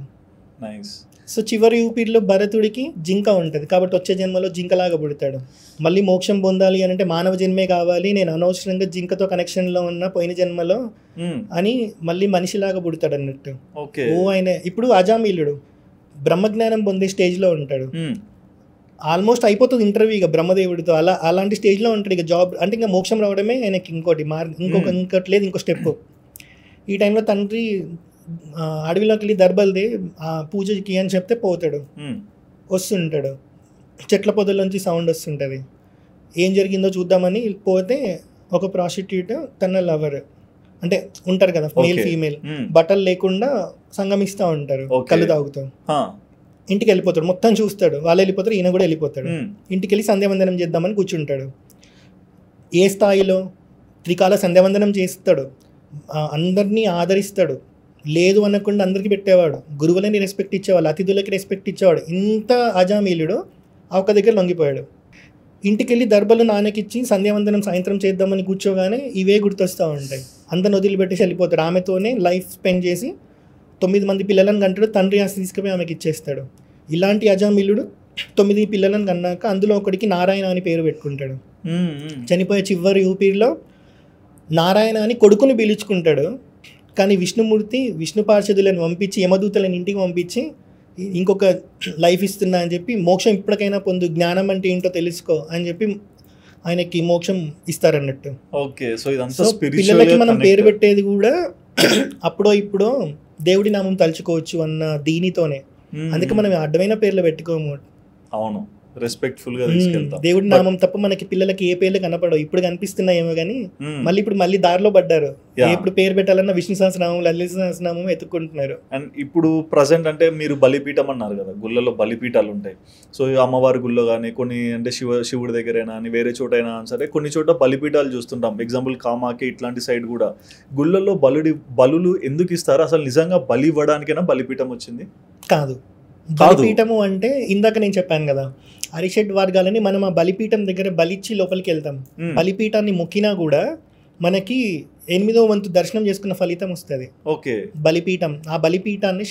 సో చివరి ఊపిరిలో భరతుడికి జింక ఉంటుంది, కాబట్టి వచ్చే జన్మలో జింకలాగా పుడతాడు. మళ్ళీ మోక్షం పొందాలి అని అంటే మానవ జన్మే కావాలి, నేను అనవసరంగా జింకతో కనెక్షన్లో ఉన్న పోయిన జన్మలో అని మళ్ళీ మనిషిలాగా పుడతాడు అన్నట్టు. ఆయన ఇప్పుడు అజామీలుడు బ్రహ్మజ్ఞానం పొందే స్టేజ్లో ఉంటాడు, ఆల్మోస్ట్ అయిపోతుంది ఇంటర్వ్యూ ఇక బ్రహ్మదేవుడితో, అలాంటి స్టేజ్లో ఉంటాడు. ఇక జాబ్ అంటే ఇంకా మోక్షం రావడమే ఆయనకి ఇంకోటి లేదు, ఇంకో స్టెప్. ఈ టైంలో తండ్రి అడవిలోకి వెళ్ళి దర్బల్ది ఆ పూజకి అని చెప్తే పోతాడు, వస్తుంటాడు, చెట్ల పొదల్లోంచి సౌండ్ వస్తుంటుంది. ఏం జరిగిందో చూద్దామని పోతే ఒక ప్రాస్టిట్యూట్ తన లవర్ అంటే ఉంటారు కదా మేల్ ఫీమేల్, బట్టలు లేకుండా సంగమిస్తూ ఉంటారు, కళ్ళు తాగుతూ. ఇంటికి వెళ్ళిపోతాడు, మొత్తం చూస్తాడు, వాళ్ళు వెళ్ళిపోతారు, ఈయన కూడా వెళ్ళిపోతాడు. ఇంటికి వెళ్ళి సంధ్యావందనం చేద్దామని కూర్చుంటాడు. ఏ స్థాయిలో? త్రికాల సంధ్యావందనం చేస్తాడు, అందరినీ ఆదరిస్తాడు, లేదు అనకుండా అందరికీ పెట్టేవాడు, గురువులని రెస్పెక్ట్ ఇచ్చేవాళ్ళు, అతిథులకి రెస్పెక్ట్ ఇచ్చేవాడు. ఇంత అజామీలుడు ఆ ఒక్క దగ్గర లొంగిపోయాడు. ఇంటికి వెళ్ళి దర్బలు నాన్నకిచ్చి సంధ్యావందనం సాయంత్రం చేద్దామని కూర్చోగానే ఇవే గుర్తొస్తూ ఉంటాయి. అందరిని వదిలిపెట్టేసి వెళ్ళిపోతాడు. ఆమెతోనే లైఫ్ స్పెండ్ చేసి 9 మంది పిల్లలను కంటాడు, తండ్రి ఆస్తి తీసుకుపోయి ఆమెకి ఇచ్చేస్తాడు. ఇలాంటి అజామీలుడు 9 పిల్లలను కన్నాక అందులో ఒకడికి నారాయణ అని పేరు పెట్టుకుంటాడు. చనిపోయే చివరి ఊపిరిలో నారాయణ అని కొడుకుని పిలుచుకుంటాడు. కానీ విష్ణుమూర్తి విష్ణు పార్షదులను పంపించి యమదూతలను ఇంటికి పంపించి ఇంకొక లైఫ్ ఇస్తున్నా అని చెప్పి మోక్షం ఇప్పటికైనా పొందు, జ్ఞానం అంటే ఏంటో తెలుసుకో అని చెప్పి ఆయనకి మోక్షం ఇస్తారన్నట్టు. పిల్లలకి మనం పేరు పెట్టేది కూడా అప్పుడో ఇప్పుడో దేవుడి నామం తలుచుకోవచ్చు అన్న దీనితోనే. అందుకే మనం అడ్డమైన పేర్లు పెట్టుకోము. అవును, రెస్పెక్ట్ఫుల్ గా తీసుకెళ్తాం. దేవుడి నామం తప్ప మనకి పిల్లలకి ఏ పేర్లు కనపడవు. ఇప్పుడు కనిపిస్తున్నాయేమో కానీ మళ్ళీ దారిలో పడ్డారు. ఎప్పుడు పేరు పెట్టాలన్నా విష్ణు సహస్రనామం, లలిత సహస్రనామం ఎత్తుకుంటున్నారు. అండ్ ఇప్పుడు ప్రజెంట్ అంటే మీరు బలిపీఠం అన్నారు కదా, గుళ్ళలో బలిపీఠాలు ఉంటాయి. సో అమ్మవారి గుళ్ళో కానీ కొన్ని అంటే శివుడి దగ్గరైనా అని వేరే చోటైనా సరే కొన్ని చోట బలిపీఠాలు చూస్తుంటాం. ఎగ్జాంపుల్ కామాకి ఇట్లాంటి సైడ్ కూడా గుళ్ళల్లో బలులు ఎందుకు ఇస్తారు? అసలు నిజంగా బలి ఇవ్వడానికైనా బలిపీఠం వచ్చింది? కాదు. బలిపీఠము అంటే ఇందాక నేను చెప్పాను కదా, అరిషడ్ వర్గాలని మనం ఆ బలిపీఠం దగ్గర బలిచ్చి లోపలికి వెళ్తాం. బలిపీఠాన్ని మొక్కినా కూడా మనకి 8వ వంతు దర్శనం చేసుకున్న ఫలితం వస్తుంది. ఓకే. బలిపీఠం, ఆ బలిపీఠాన్ని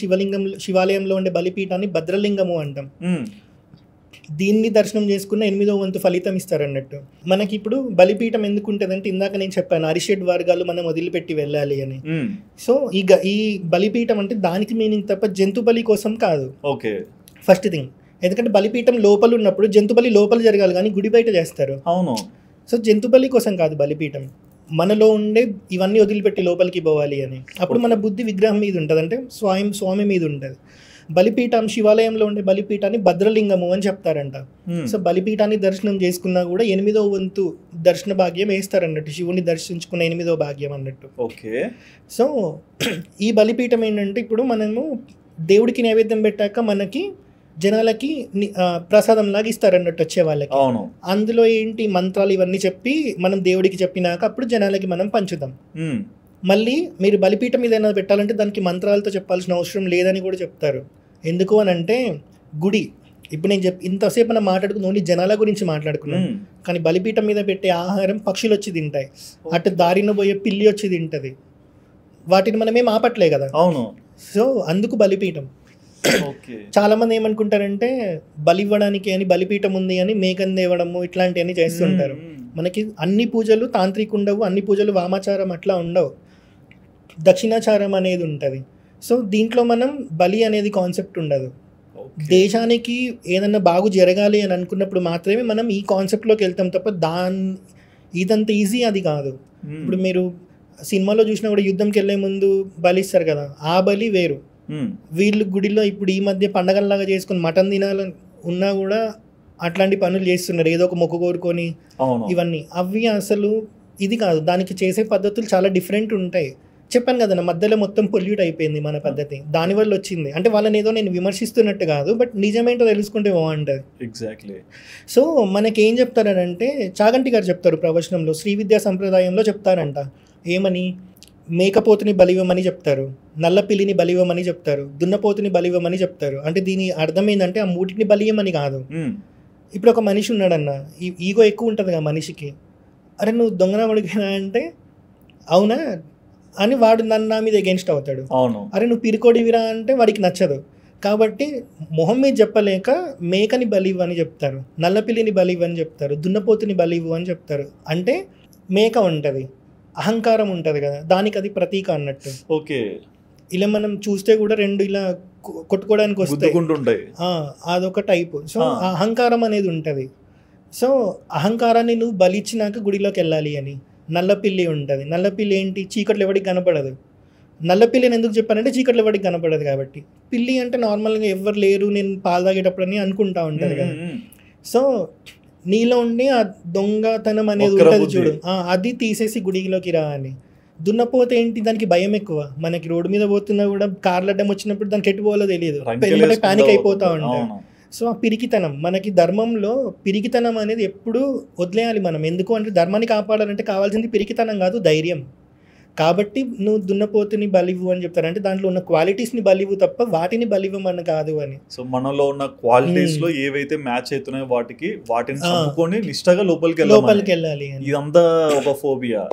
శివాలయంలో ఉండే బలిపీఠాన్ని భద్రలింగము అంటాం. దీన్ని దర్శనం చేసుకున్న 8వ వంతు ఫలితం ఇస్తారన్నట్టు. మనకి ఇప్పుడు బలిపీఠం ఎందుకు ఉంటుంది అంటే ఇందాక నేను చెప్పాను అరిషడ్ వర్గాలు మనం వదిలిపెట్టి వెళ్ళాలి అని. సో ఈ బలిపీఠం అంటే దానికి మీనింగ్ తప్ప జంతు బలి కోసం కాదు. ఓకే. ఫస్ట్ థింగ్, ఎందుకంటే బలిపీఠం లోపల ఉన్నప్పుడు జంతు బలి లోపల జరగాలి కానీ గుడి బయట చేస్తారు. అవును. సో జంతు బలి కోసం కాదు బలిపీఠం, మనలో ఉండే ఇవన్నీ వదిలిపెట్టి లోపలికి పోవాలి అని. అప్పుడు మన బుద్ధి విగ్రహం మీద ఉంటుంది, అంటే స్వామి మీద ఉంటుంది. బలిపీఠం శివాలయంలో ఉండే బలిపీఠాన్ని భద్రలింగము అని చెప్తారంట. సో బలిపీఠాన్ని దర్శనం చేసుకున్నా కూడా 8వ వంతు దర్శన భాగ్యం వేస్తారన్నట్టు, శివుని దర్శించుకున్న 8వ భాగ్యం అన్నట్టు. ఓకే. సో ఈ బలిపీఠం ఏంటంటే ఇప్పుడు మనము దేవుడికి నైవేద్యం పెట్టాక మనకి జనాలకి ప్రసాదం లాగా ఇస్తారన్నట్టు వచ్చే వాళ్ళకి. అందులో ఏంటి మంత్రాలు ఇవన్నీ చెప్పి మనం దేవుడికి చెప్పినాక అప్పుడు జనాలకి మనం పంచుతాం. మళ్ళీ మీరు బలిపీఠం మీద ఏదైనా పెట్టాలంటే దానికి మంత్రాలతో చెప్పాల్సిన అవసరం లేదని కూడా చెప్తారు. ఎందుకు అని అంటే గుడి ఇప్పుడు నేను ఇంతసేపు మనం మాట్లాడుకున్న ఓన్లీ జనాల గురించి మాట్లాడుకున్నాం, కానీ బలిపీఠం మీద పెట్టే ఆహారం పక్షులు వచ్చి తింటాయి, అటు దారిన పోయే పిల్లి వచ్చి తింటది, వాటిని మనం ఏం ఆపట్లే కదా. అవును. సో అందుకు బలిపీఠం. చాలా మంది ఏమనుకుంటారంటే బలి ఇవ్వడానికి అని బలిపీఠం ఉంది అని మేకను తేవడము ఇట్లాంటివన్నీ చేస్తుంటారు. మనకి అన్ని పూజలు తాంత్రిక ఉండవు, అన్ని పూజలు వామాచారం అట్లా ఉండవు, దక్షిణాచారం అనేది ఉంటుంది. సో దీంట్లో మనం బలి అనేది కాన్సెప్ట్ ఉండదు. దేశానికి ఏదన్నా బాగు జరగాలి అని అనుకున్నప్పుడు మాత్రమే మనం ఈ కాన్సెప్ట్లోకి వెళ్తాం తప్ప ఇదంత ఈజీ అది కాదు. ఇప్పుడు మీరు సినిమాలో చూసినా కూడా యుద్ధంకి వెళ్ళే ముందు బలి ఇస్తారు కదా, ఆ బలి వేరు. వీళ్ళు గుడిలో ఇప్పుడు ఈ మధ్య పండగల్లాగా చేసుకుని మటన్ తినాలని ఉన్నా కూడా అట్లాంటి పనులు చేస్తున్నారు, ఏదో ఒక మొక్కు కోరుకొని ఇవన్నీ. అవి అసలు ఇది కాదు, దానికి చేసే పద్ధతులు చాలా డిఫరెంట్ ఉంటాయి. చెప్పాను కదా, నా మధ్యలో మొత్తం పొల్యూట్ అయిపోయింది మన పద్ధతి, దానివల్ల వచ్చింది. అంటే వాళ్ళని ఏదో నేను విమర్శిస్తున్నట్టు కాదు, బట్ నిజమేంటో తెలుసుకుంటే బాగుంటుంది. ఎగ్జాక్ట్లీ. సో మనకి ఏం చెప్తారంటే చాగంటి గారు చెప్తారు ప్రవచనంలో, శ్రీ విద్యా సంప్రదాయంలో చెప్తారంట, ఏమని మేకపోతుని బలివ్వమని చెప్తారు, నల్లపిల్లిని బలివ్వమని చెప్తారు, దున్నపోతుని బలివ్వమని చెప్తారు. అంటే దీని అర్థం ఏంటంటే ఆ మూటిని బలియమని కాదు. ఇప్పుడు ఒక మనిషి ఉన్నాడన్న, ఈగో ఎక్కువ ఉంటుంది కదా మనిషికి, అరే నువ్వు దొంగనవాడిగా అంటే అవునా అని వాడు నా మీద ఎగెన్స్ట్ అవుతాడు. అరే నువ్వు పిరికోడివిరా అంటే వాడికి నచ్చదు. కాబట్టి మొహం మీద చెప్పలేక మేకని బలివ్వు అని చెప్తారు, నల్లపిల్లిని బలివ్వు అని చెప్తారు, దున్నపోతుని బలివ్వు అని చెప్తారు. అంటే మేక ఉంటుంది, అహంకారం ఉంటుంది కదా, దానికి అది ప్రతీక అన్నట్టు. ఓకే. ఇలా మనం చూస్తే కూడా రెండు ఇలా కొట్టుకోవడానికి వస్తాయి, అదొక టైపు. సో అహంకారం అనేది ఉంటుంది. సో అహంకారాన్ని నువ్వు బలిచ్చినాక గుడిలోకి వెళ్ళాలి అని. నల్లపిల్లి ఉంటుంది, నల్లపిల్లి ఏంటి, చీకట్లు ఎవరికి కనపడదు. నల్లపిల్లిని ఎందుకు చెప్పానంటే చీకట్లు ఎవరికి కనపడదు కాబట్టి. పిల్లి అంటే నార్మల్గా ఎవరు లేరు నేను పాలు తాగేటప్పుడు అని అనుకుంటా ఉంటుంది కదా. సో నీలో ఉండి ఆ దొంగతనం అనేది ఉంటుంది చూడు, అది తీసేసి గుడిలోకి రా అని. దున్నపోతే ఏంటి, దానికి భయం ఎక్కువ. మనకి రోడ్డు మీద పోతున్నా కూడా కార్లు అడ్డం వచ్చినప్పుడు దానికి ఎటు పోవాలో తెలియదు, పానిక్ అయిపోతూ ఉంటాం. సో ఆ పిరికితనం, మనకి ధర్మంలో పిరికితనం అనేది ఎప్పుడు వదిలేయాలి మనం. ఎందుకు అంటే ధర్మాన్ని కాపాడాలంటే కావాల్సింది పిరికితనం కాదు, ధైర్యం. కాబట్టి నువ్వు దున్నపోతుని బలివ్వు అని చెప్తారు, అంటే దాంట్లో ఉన్న క్వాలిటీస్ని బలివ్వు తప్ప వాటిని బలివ్వమని కాదు అని. సో మనలో ఉన్న క్వాలిటీస్ లో ఏవైతే మ్యాచ్ అవుతున్నాయో వాటిని చంపుకొని నిష్టగా లోపలికి వెళ్ళాలి. ఇదంతా ఒక ఫోబియా.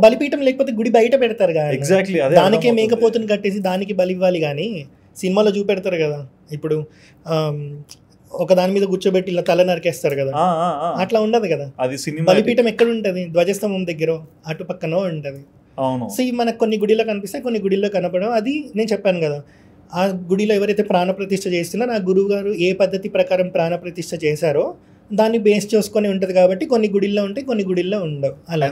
బలిపీఠం లేకపోతే గుడి బయట పెడతారు కదా, ఎగ్జాక్ట్లీ దానికే మేకపోతుని కట్టేసి దానికి బలి ఇవ్వాలి. కానీ సినిమాలో చూపెడతారు కదా, ఇప్పుడు ఒక దాని మీద కూర్చోబెట్టి ఇలా తల నరికేస్తారు కదా, అట్లా ఉండదు కదా. అది సినిమా. బలిపీఠం ఎక్కడ ఉంటుంది, ధ్వజస్తంభం దగ్గర అటు పక్కన ఉంటుంది. సో మనకు కొన్ని గుడిలో కనిపిస్తాయి, కొన్ని గుడిలో కనపడవు. అది నేను చెప్పాను కదా, ఆ గుడిలో ఎవరైతే ప్రాణప్రతిష్ఠ చేస్తున్నారో ఆ గురువు గారు ఏ పద్ధతి ప్రకారం ప్రాణప్రతిష్ఠ చేశారో దాన్ని బేస్ చేసుకొని ఉంటుంది. కాబట్టి కొన్ని గుడిల్లో ఉంటాయి, కొన్ని గుడిల్లో ఉండవు. అలా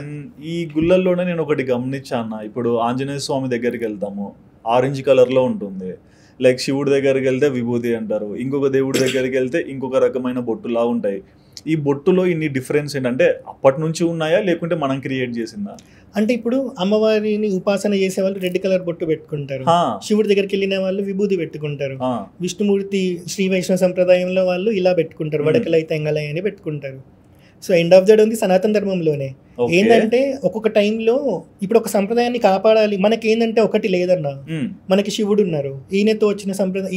ఈ గుళ్ళల్లోనే నేను ఒకటి గమనించాను. ఇప్పుడు ఆంజనేయ స్వామి దగ్గరికి వెళ్తాము, ఆరెంజ్ కలర్లో ఉంటుంది. లైక్ శివుడి దగ్గరికి వెళ్తే విభూతి అంటారు, ఇంకొక దేవుడి దగ్గరికి వెళ్తే ఇంకొక రకమైన బొట్టులా ఉంటాయి. ఈ బొట్టులో ఇన్ని డిఫరెన్స్ ఏంటంటే అప్పటి నుంచి ఉన్నాయా లేకుంటే మనం క్రియేట్ చేసిందా? అంటే ఇప్పుడు అమ్మవారిని ఉపాసన చేసే వాళ్ళు రెడ్ కలర్ బొట్టు పెట్టుకుంటారు, శివుడి దగ్గరికి వెళ్ళిన వాళ్ళు విభూతి పెట్టుకుంటారు, విష్ణుమూర్తి శ్రీ వైష్ణవ సంప్రదాయంలో వాళ్ళు ఇలా పెట్టుకుంటారు, వడకలై తెంగలై అని పెట్టుకుంటారు. So end of the day ఉంది సనాతన ధర్మంలోనే. ఏంటంటే ఒక్కొక్క టైంలో ఇప్పుడు ఒక సంప్రదాయాన్ని కాపాడాలి. మనకి ఏంటంటే ఒకటి లేదన్నా, మనకి శివుడు ఉన్నారు, ఈయనతో వచ్చిన సంప్రదాయం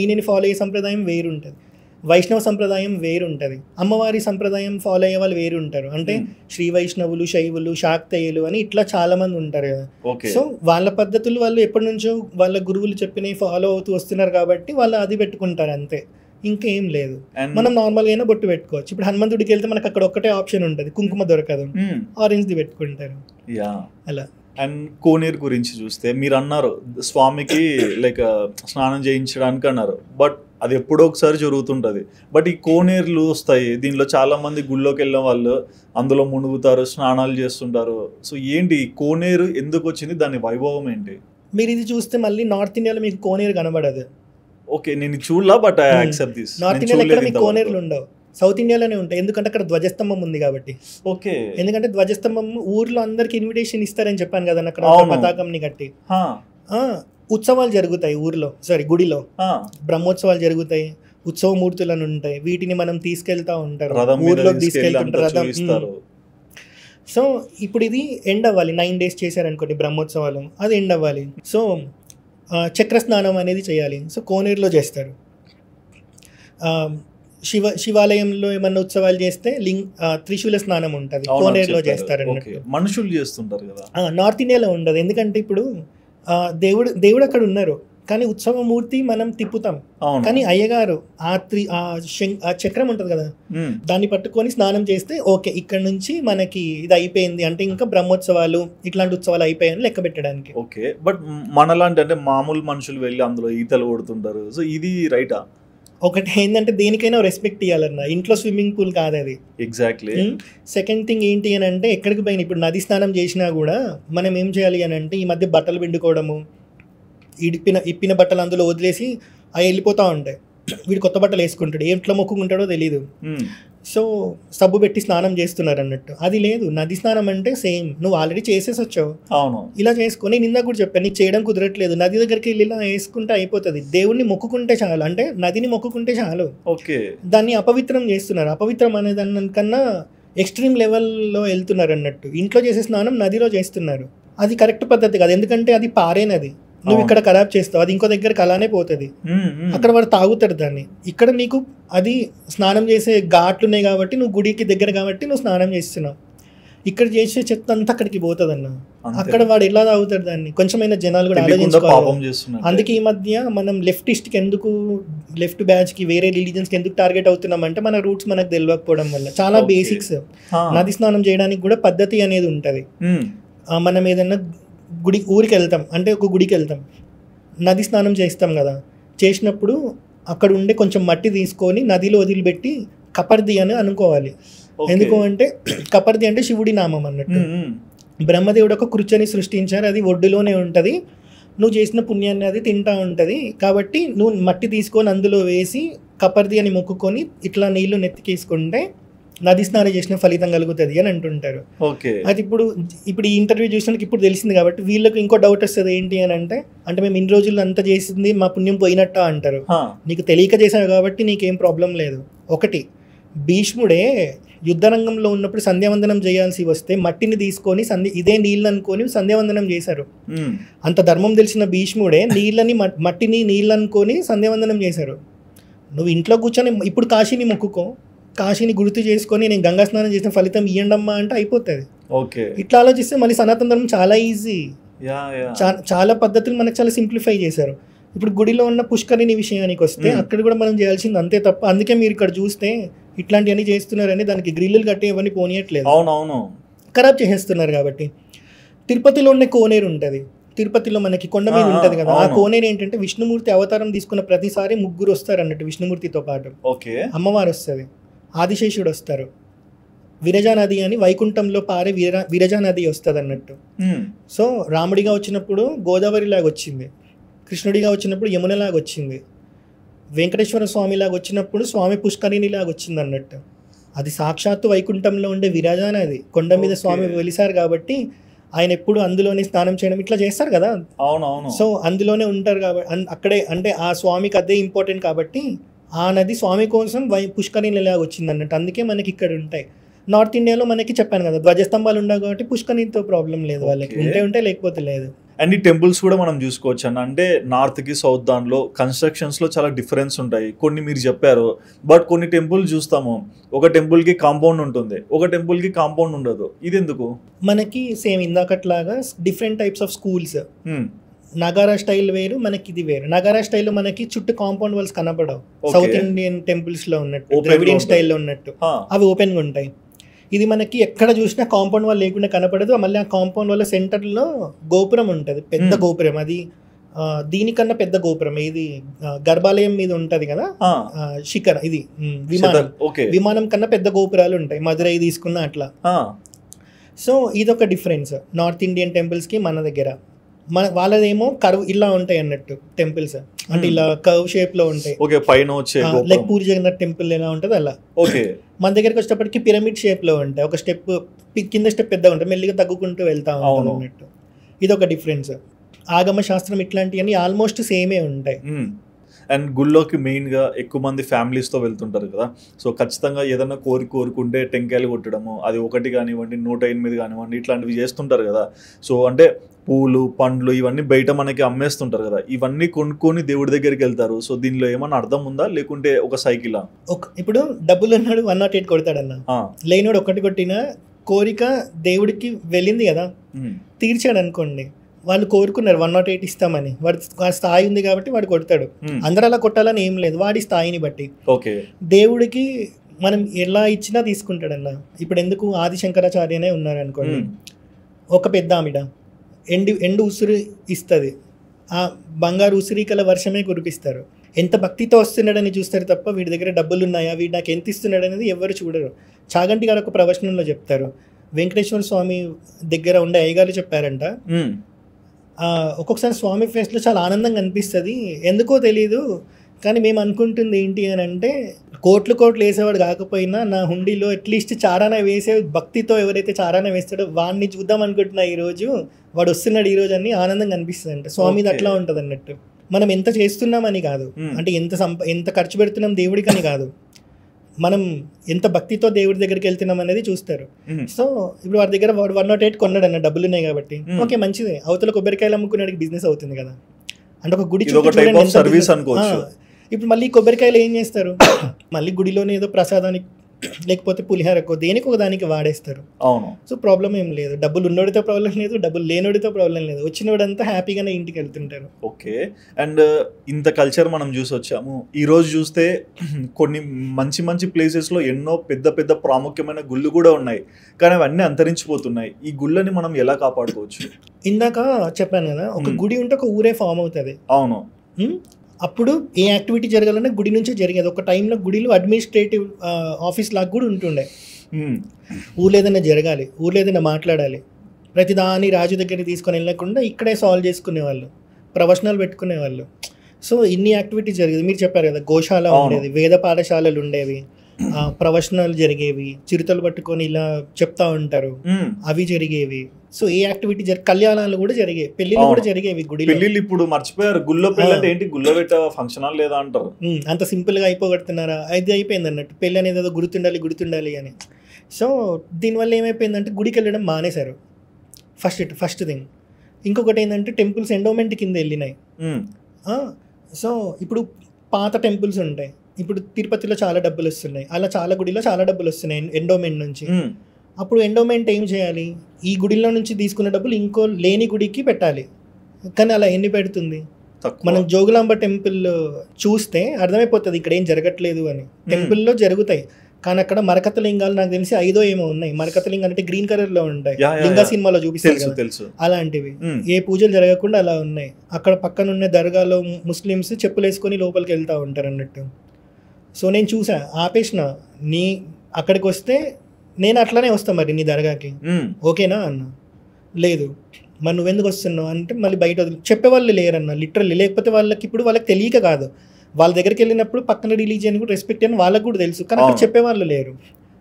ఈయనని ఫాలో అయ్యే సంప్రదాయం వేరుంటుంది, వైష్ణవ సంప్రదాయం వేరుంటుంది, అమ్మవారి సంప్రదాయం ఫాలో అయ్యే వాళ్ళు వేరు ఉంటారు. అంటే శ్రీ వైష్ణవులు, శైవులు, శాక్తేయులు అని ఇట్లా చాలా మంది ఉంటారు కదా. సో వాళ్ళ పద్ధతులు వాళ్ళు ఎప్పటి నుంచో వాళ్ళ గురువులు చెప్పినవి ఫాలో అవుతూ వస్తున్నారు కాబట్టి వాళ్ళు అది పెట్టుకుంటారు అంతే, ఇంకేం లేదు. మనం నార్మల్గా అయినా బొట్టు పెట్టుకోవచ్చు. ఇప్పుడు హనుమంతుడికి వెళ్తే మనకు అక్కడ ఒక్కటే ఆప్షన్ ఉంటుంది, కుంకుమ దొరకదు, ఆరెంజ్ది పెట్టుకుంటారు అలా. అండ్ కోనేరు గురించి చూస్తే మీరు అన్నారు స్వామికి లైక్ స్నానం చేయించడానికి అన్నారు, బట్ అది ఎప్పుడో ఒకసారి జరుగుతుంటుంది. బట్ ఈ కోనేరులు వస్తాయి, దీనిలో చాలా మంది గుళ్ళోకి వెళ్ళిన వాళ్ళు అందులో మునుగుతారు, స్నానాలు చేస్తుంటారు. సో ఏంటి కోనేరు ఎందుకు వచ్చింది, దాని వైభవం ఏంటి? మీరు ఇది చూస్తే మళ్ళీ నార్త్ ఇండియాలో మీకు కోనేరు కనబడదు. ఓకే, నేను చూడలా, but I accept this. North ఇండియాలో ఎక్కడ మీకు కోనేరులు ఉండవు, సౌత్ ఇండియాలోనే ఉంటాయి. ఎందుకంటే అక్కడ ధ్వజస్తంభం ఉంది కాబట్టి. ఓకే, ఎందుకంటే ధ్వజస్తంభం ఊర్లో అందరికి ఇన్విటేషన్ ఇస్తారని చెప్పాను కదా, అక్కడ పతాకంని కట్టి ఉత్సవాలు జరుగుతాయి ఊర్లో, గుడిలో బ్రహ్మోత్సవాలు జరుగుతాయి, ఉత్సవ మూర్తులను ఉంటాయి, వీటిని మనం తీసుకెళ్తా ఉంటారు, ఊర్లోకి తీసుకెళ్తుంటారు. సో ఇప్పుడు ఇది ఎండ్ అవ్వాలి, 9 days చేశారనుకోండి బ్రహ్మోత్సవాలు, అది ఎండ్ అవ్వాలి. సో చక్ర స్నానం అనేది చేయాలి. సో కోనేరులో చేస్తారు. శివాలయంలో ఏమన్నా ఉత్సవాలు చేస్తే త్రిశూల స్నానం ఉంటుంది, కోనేరులో చేస్తారు అన్నట్టు. మనుషులు చేస్తుంటారు కదా. నార్త్ ఇండియాలో ఉండదు, ఎందుకంటే ఇప్పుడు దేవుడు అక్కడ ఉన్నారు కానీ ఉత్సవమూర్తి మనం తిప్పుతాం, కానీ అయ్యగారు ఆ చక్రం ఉంటుంది కదా దాన్ని పట్టుకొని స్నానం చేస్తే ఓకే ఇక్కడ నుంచి మనకి ఇది అయిపోయింది అంటే ఇంకా బ్రహ్మోత్సవాలు ఇట్లాంటి ఉత్సవాలు అయిపోయాయని లెక్క పెట్టడానికి. ఓకే, బట్ మనలాంటి అంటే మామూలు మనుషులు వెళ్ళి అందులో ఈతలు కొడుతుంటారు, సో ఇది రైటా? ఒకటి ఏంటంటే దేనికైనా రెస్పెక్ట్ ఇవ్వాలన్న, ఇంట్లో స్విమ్మింగ్ పూల్ కాదు అది. ఎగ్జాక్ట్లీ. సెకండ్ థింగ్ ఏంటి అని అంటే ఎక్కడికి పోయినా ఇప్పుడు నది స్నానం చేసినా కూడా మనం ఏం చేయాలి అని అంటే ఈ మధ్య బట్టలు పిండుకోవడము, ఇప్పిన బట్టలు అందులో వదిలేసి అవి వెళ్ళిపోతూ ఉంటాయి, వీడు కొత్త బట్టలు వేసుకుంటాడు, ఏంట్లో మొక్కుకుంటాడో తెలీదు. సో సబ్బు పెట్టి స్నానం చేస్తున్నారు అన్నట్టు, అది లేదు. నది స్నానం అంటే సేమ్, నువ్వు ఆల్రెడీ చేసేసి వచ్చావు, ఇలా చేసుకొని నిన్న కూడా చెప్పాను నీకు చేయడం కుదరట్లేదు, నది దగ్గరికి వెళ్ళి ఇలా వేసుకుంటే అయిపోతుంది. దేవుణ్ణి మొక్కుకుంటే చాలు, అంటే నదిని మొక్కుకుంటే చాలు. ఓకే, దాన్ని అపవిత్రం చేస్తున్నారు. అపవిత్రం అనే దానికన్నా ఎక్స్ట్రీమ్ లెవెల్లో వెళ్తున్నారు అన్నట్టు. ఇంట్లో చేసే స్నానం నదిలో చేస్తున్నారు, అది కరెక్ట్ పద్ధతి కాదు, ఎందుకంటే అది పారే నది. నువ్వు ఇక్కడ ఖరాబ్ చేస్తావు, అది ఇంకో దగ్గరకు అలానే పోతుంది, అక్కడ వాడు తాగుతాడు దాన్ని. ఇక్కడ నీకు అది స్నానం చేసే ఘాట్లు ఉన్నాయి కాబట్టి నువ్వు గుడికి దగ్గర కాబట్టి నువ్వు స్నానం చేస్తున్నావు, ఇక్కడ చేసే చెత్త అంతా అక్కడికి పోతుంది అన్న, అక్కడ వాడు ఎలా తాగుతాడు దాన్ని. కొంచెమైనా జనాలు కూడా ఆలోచించుకోవాలి. అందుకే ఈ మధ్య మనం లెఫ్టిస్ట్కి ఎందుకు, లెఫ్ట్ బ్యాచ్కి వేరే రిలీజన్స్కి ఎందుకు టార్గెట్ అవుతున్నాం అంటే మన రూట్స్ మనకు తెలియకపోవడం వల్ల. చాలా బేసిక్స్, నది స్నానం చేయడానికి కూడా పద్ధతి అనేది ఉంటుంది. మనం ఏదన్నా ఊరికి వెళ్తాం అంటే ఒక గుడికి వెళ్తాం, నది స్నానం చేస్తాం కదా, చేసినప్పుడు అక్కడ ఉండే కొంచెం మట్టి తీసుకొని నదిలో వదిలిపెట్టి కపర్ది అని అనుకోవాలి. ఎందుకు అంటే కపర్ది అంటే శివుడి నామం అన్నట్టు. బ్రహ్మదేవుడు ఒక కృత్యాన్ని సృష్టించారు, అది ఒడ్డులోనే ఉంటుంది, నువ్వు చేసిన పుణ్యాన్ని అది తింటా ఉంటుంది, కాబట్టి నువ్వు మట్టి తీసుకొని అందులో వేసి కపర్ది అని మొక్కుకొని ఇట్లా నీళ్లు నెత్తికేసుకుంటే నది స్నానం చేసిన ఫలితం కలుగుతుంది అని అంటుంటారు. అది ఇప్పుడు ఈ ఇంటర్వ్యూ చూసినందుకు ఇప్పుడు తెలిసింది కాబట్టి వీళ్ళకి ఇంకో డౌట్ వస్తుంది ఏంటి అని అంటే మేము ఇన్ని రోజులు అంతా చేసింది మా పుణ్యం పోయినట్ట అంటారు. నీకు తెలియక చేశావు కాబట్టి నీకేం ప్రాబ్లం లేదు. ఒకటి, భీష్ముడే యుద్ధరంగంలో ఉన్నప్పుడు సంధ్యావందనం చేయాల్సి వస్తే మట్టిని తీసుకొని ఇదే నీళ్ళు అనుకొని సంధ్యావందనం చేశారు. అంత ధర్మం తెలిసిన భీష్ముడే మట్టిని నీళ్ళు అనుకొని సంధ్యావందనం చేశారు. నువ్వు ఇంట్లో కూర్చొని ఇప్పుడు కాశీని మొక్కుకో, కాశీని గుర్తు చేసుకొని నేను గంగా స్నానం చేసిన ఫలితం ఇయ్యండమ్మా అంటే అయిపోతుంది. ఇట్లా ఆలోచిస్తే మళ్ళీ సనాతన ధర్మం చాలా ఈజీ, చాలా పద్ధతులు మనకు చాలా సింప్లిఫై చేశారు. ఇప్పుడు గుడిలో ఉన్న పుష్కరిణి విషయానికి వస్తే అక్కడ కూడా మనం చేయాల్సింది అంతే తప్ప. అందుకే మీరు ఇక్కడ చూస్తే ఇట్లాంటివన్నీ చేస్తున్నారని దానికి గ్రిల్లులు కట్టి ఇవన్నీ పోనీయట్లేదు, ఖరాబ్ చేసేస్తున్నారు. కాబట్టి తిరుపతిలో ఉన్న కోనేరు ఉంటుంది, తిరుపతిలో మనకి కొండ మీద ఉంటుంది కదా, ఆ కోనేరు ఏంటంటే విష్ణుమూర్తి అవతారం తీసుకున్న ప్రతిసారి ముగ్గురు వస్తారు అన్నట్టు, విష్ణుమూర్తితో పాటు అమ్మవారు వస్తుంది, ఆదిశేషుడు వస్తారు, విరజా నది అని వైకుంఠంలో పారే విరజా నది వస్తుంది అన్నట్టు. సో రాముడిగా వచ్చినప్పుడు గోదావరి లాగా వచ్చింది, కృష్ణుడిగా వచ్చినప్పుడు యమునలాగా వచ్చింది, వెంకటేశ్వర స్వామిలాగా వచ్చినప్పుడు స్వామి పుష్కరిణిలాగా వచ్చింది అన్నట్టు. అది సాక్షాత్తు వైకుంఠంలో ఉండే విరాజాన, అది కొండ మీద స్వామి వెలిసారు కాబట్టి ఆయన ఎప్పుడు అందులోనే స్నానం చేయడం ఇట్లా చేస్తారు కదా. అవునవును. సో అందులోనే ఉంటారు కాబట్టి అక్కడే, అంటే ఆ స్వామికి అదే ఇంపార్టెంట్ కాబట్టి ఆ నది స్వామి కోసం పుష్కరిణిలాగా వచ్చింది అన్నట్టు. అందుకే మనకి ఇక్కడ ఉంటాయి. నార్త్ ఇండియాలో మనకి చెప్పాను కదా ధ్వజస్తంభాలు ఉండవు కాబట్టి పుష్కరిణితో ప్రాబ్లం లేదు వాళ్ళకి, ఉంటే లేకపోతే లేదు. అండ్ ఈ టెంపుల్స్ కూడా మనం చూసుకోవచ్చు అన్న, అంటే నార్త్కి సౌత్ దానిలో కన్స్ట్రక్షన్స్లో చాలా డిఫరెన్స్ ఉంటాయి. కొన్ని మీరు చెప్పారు, బట్ కొన్ని టెంపుల్ చూస్తాము ఒక టెంపుల్కి కాంపౌండ్ ఉంటుంది, ఒక టెంపుల్కి కాంపౌండ్ ఉండదు. ఇది ఎందుకు? మనకి సేమ్ ఇందాకట్లాగా different types of schools. Nagara style వేరు, మనకి ఇది వేరు. నగారా స్టైల్లో మనకి చుట్టూ కాంపౌండ్ వాల్స్ కనపడవు, సౌత్ ఇండియన్ టెంపుల్స్ లో ఉన్నట్టు, ద్రవిడియన్ స్టైల్లో ఉన్నట్టు అవి ఓపెన్ గా ఉంటాయి. ఇది మనకి ఎక్కడ చూసినా కాంపౌండ్ వాల్ లేకుండా కనపడదు. మళ్ళీ ఆ కాంపౌండ్ వాళ్ళ సెంటర్లో గోపురం ఉంటుంది, పెద్ద గోపురం. అది దీనికన్నా పెద్ద గోపురం. ఇది గర్భాలయం మీద ఉంటది కదా శిఖర, ఇది విమానం కన్నా పెద్ద గోపురాలు ఉంటాయి, మధురై తీసుకున్న అట్లా. సో ఇదొక డిఫరెన్స్ నార్త్ ఇండియన్ టెంపుల్స్ కి మన దగ్గర. వాళ్ళదేమో కర్వ్ ఇలా ఉంటాయి అన్నట్టు టెంపుల్స్, అంటే ఇలా కర్వ్ షేప్ లో ఉంటాయి, లైక్ పూరి జగన్నాథ్ టెంపుల్ ఎలా ఉంటుంది అలా. మన దగ్గరికి వచ్చేటప్పటికి పిరమిడ్ షేప్ లో ఉంటాయి, ఒక స్టెప్ కింద స్టెప్ పెద్దగా ఉంటాయి, మెల్లిగా తగ్గుకుంటూ వెళ్తా ఉంటాం అన్నట్టు. ఇదొక డిఫరెన్స్. ఆగమ శాస్త్రం ఇట్లాంటివన్నీ ఆల్మోస్ట్ సేమే ఉంటాయి. అండ్ గుళ్ళోకి మెయిన్గా ఎక్కువ మంది ఫ్యామిలీస్తో వెళ్తుంటారు కదా, సో ఖచ్చితంగా ఏదైనా కోరుకుంటే టెంకాయలు కొట్టడము, అది 1 కానివ్వండి 108 కానివ్వండి ఇట్లాంటివి చేస్తుంటారు కదా. సో అంటే పూలు పండ్లు ఇవన్నీ బయట మనకి అమ్మేస్తుంటారు కదా, ఇవన్నీ కొనుక్కొని దేవుడి దగ్గరికి వెళ్తారు. సో దీనిలో ఏమన్నా అర్థం ఉందా, లేకుంటే ఒక సైకిలా? ఇప్పుడు డబ్బులు ఉన్నాడు 108 కొడతాడన్న, లేనివాడు 1 కొట్టినా కోరిక దేవుడికి వెళ్ళింది కదా, తీర్చాడు అనుకోండి. వాళ్ళు కోరుకున్నారు 108 ఇస్తామని, వాడి స్థాయి ఉంది కాబట్టి వాడు కొడతాడు. అందరూ అలా కొట్టాలని ఏం లేదు, వాడి స్థాయిని బట్టి. దేవుడికి మనం ఎలా ఇచ్చినా తీసుకుంటాడన్న. ఇప్పుడు ఎందుకు ఆదిశంకరాచార్యనే ఉన్నారు అనుకోండి, ఒక పెద్ద ఆవిడ ఎండు ఉసిరి ఇస్తుంది, ఆ బంగారు ఉసిరికల వర్షమే కురిపిస్తారు. ఎంత భక్తితో వస్తున్నాడని చూస్తారు తప్ప వీడి దగ్గర డబ్బులు ఉన్నాయా, వీడు నాకు ఎంత ఇస్తున్నాడు అనేది ఎవరు చూడరు. చాగంటి గారు ఒక ప్రవచనంలో చెప్తారు, వెంకటేశ్వర స్వామి దగ్గర ఉండే అయ్యగారు చెప్పారంట, ఒక్కొక్కసారి స్వామి ఫేస్లో చాలా ఆనందంగా అనిపిస్తుంది, ఎందుకో తెలీదు, కానీ మేము అనుకుంటుంది ఏంటి అని అంటే, కోట్లు వేసేవాడు కాకపోయినా నా హుండీలో అట్లీస్ట్ చారానా వేసే భక్తితో ఎవరైతే చారానా వేస్తాడో వాడిని చూద్దాం అనుకుంటున్నా ఈరోజు, వాడు వస్తున్నాడు ఈరోజు అని ఆనందంగా అనిపిస్తుంది అంట. స్వామిది అట్లా ఉంటుంది అన్నట్టు. మనం ఎంత చేస్తున్నామని కాదు, అంటే ఎంత ఖర్చు పెడుతున్నాం దేవుడికని కాదు, మనం ఎంత భక్తితో దేవుడి దగ్గరికి వెళ్తున్నాం అనేది చూస్తారు. సో ఇప్పుడు వాడి దగ్గర వాడు 108 కొన్నాడు అన్న, డబ్బులు ఉన్నాయి కాబట్టి ఓకే మంచిదే, అవతల కొబ్బరికాయలు అమ్ముకునేటికి బిజినెస్ అవుతుంది కదా. అంటే ఒక గుడి సర్వీస్ అనుకోవచ్చు. ఇప్పుడు మళ్ళీ కొబ్బరికాయలు ఏం చేస్తారు, మళ్ళీ గుడిలోనే ఏదో ప్రసాదానికి లేకపోతే పులిహారకో దేనికి ఒక దానికి వాడేస్తారు. అవును. సో ప్రాబ్లం ఏం లేదు, డబ్బులు ఉన్నోడితో ప్రాబ్లం లేదు, డబ్బులు లేనోడితో ప్రాబ్లం లేదు, వచ్చినోడంతా హ్యాపీగానే ఇంటికి వెళ్తుంటారు. ఓకే. అండ్ ఇంత కల్చర్ మనం చూసి వచ్చాము, ఈరోజు చూస్తే కొన్ని మంచి ప్లేసెస్లో ఎన్నో పెద్ద ప్రాముఖ్యమైన గుళ్ళు కూడా ఉన్నాయి, కానీ అవన్నీ అంతరించిపోతున్నాయి. ఈ గుళ్ళని మనం ఎలా కాపాడుకోవచ్చు? ఇందాక చెప్పాను కదా, ఒక గుడి ఉంటే ఒక ఊరే ఫామ్ అవుతుంది. అవును. అప్పుడు ఏ యాక్టివిటీ జరగాలన్నా గుడి నుంచే జరిగేది. ఒక టైంలో గుడిలో అడ్మినిస్ట్రేటివ్ ఆఫీస్ లాగా కూడా ఉంటుండే. ఊర్లో ఏదైనా జరగాలి, ఊర్లో ఏదైనా మాట్లాడాలి, ప్రతిదాని రాజు దగ్గరికి తీసుకొని వెళ్ళకుండా ఇక్కడే సాల్వ్ చేసుకునేవాళ్ళు, ప్రొఫెషనల్ పెట్టుకునేవాళ్ళు. సో ఇన్ని యాక్టివిటీస్ జరిగేది. మీరు చెప్పారు కదా, గోశాల ఉండేది, వేద పాఠశాలలు ఉండేవి, ప్రొఫెషనల్ జరిగేవి, చిరుతలు పట్టుకొని ఇలా చెప్తా ఉంటారు, అవి జరిగేవి. సో ఏ యాక్టివిటీ కళ్యాణాలు కూడా జరిగేవి, పెళ్లిళ్ళు కూడా జరిగేవి గుడిలో. పెళ్లిళ్ళు ఇప్పుడు మర్చిపోయారు, గుళ్ళో పెళ్ళి అంటే ఏంటి, గుళ్ళో పెట్ట ఫంక్షన్ హాల్ లేదా అంటారు. అంత సింపుల్గా అయిపోగడుతున్నారా, అది అయిపోయింది అన్నట్టు. పెళ్ళి అనేది ఏదో గుర్తుండాలి అని. సో దీనివల్ల ఏమైపోయిందంటే గుడికి వెళ్ళడం మానేశారు, ఫస్ట్ థింగ్. ఇంకొకటి ఏంటంటే టెంపుల్స్ ఎండోమెంట్ కింద వెళ్ళినాయి. సో ఇప్పుడు పాత టెంపుల్స్ ఉంటాయి, ఇప్పుడు తిరుపతిలో చాలా డబ్బులు వస్తున్నాయి, అలా చాలా గుడిలో చాలా డబ్బులు వస్తున్నాయి ఎండోమెంట్ నుంచి. అప్పుడు ఎండోమెంట్ ఏం చేయాలి, ఈ గుడిలో నుంచి తీసుకున్న డబ్బులు ఇంకో లేని గుడికి పెట్టాలి. కానీ అలా ఎన్ని పెడుతుంది? మనం జోగులాంబ టెంపుల్ చూస్తే అర్థమైపోతుంది ఇక్కడ ఏం జరగట్లేదు అని. టెంపుల్లో జరుగుతాయి కానీ అక్కడ మరకత లింగాలు నాకు తెలిసి 5 ఏమో ఉన్నాయి. మరకత లింగాలు అంటే గ్రీన్ కలర్ లో ఉంటాయి, లింగా సినిమాలో చూపిస్తారు అలాంటివి. ఏ పూజలు జరగకుండా అలా ఉన్నాయి. అక్కడ పక్కన ఉన్న దర్గాలో ముస్లిమ్స్ చెప్పులు వేసుకొని లోపలికి వెళ్తూ ఉంటారు అన్నట్టు. సో నేను చూసా, ఆపేసిన, అక్కడికి వస్తే నేను అట్లానే వస్తా మరి నీ దర్గాకి, ఓకేనా అన్న. లేదు మరి నువ్వెందుకు వస్తున్నావు అంటే మళ్ళీ బయట చెప్పేవాళ్ళు లేరన్న, లిటరల్లీ. లేకపోతే వాళ్ళకి ఇప్పుడు వాళ్ళకి తెలియక కాదు, వాళ్ళ దగ్గరికి వెళ్ళినప్పుడు పక్కన రిలీజియన్ కూడా రెస్పెక్ట్ అని వాళ్ళకు కూడా తెలుసు, కానీ అక్కడ చెప్పేవాళ్ళు లేరు.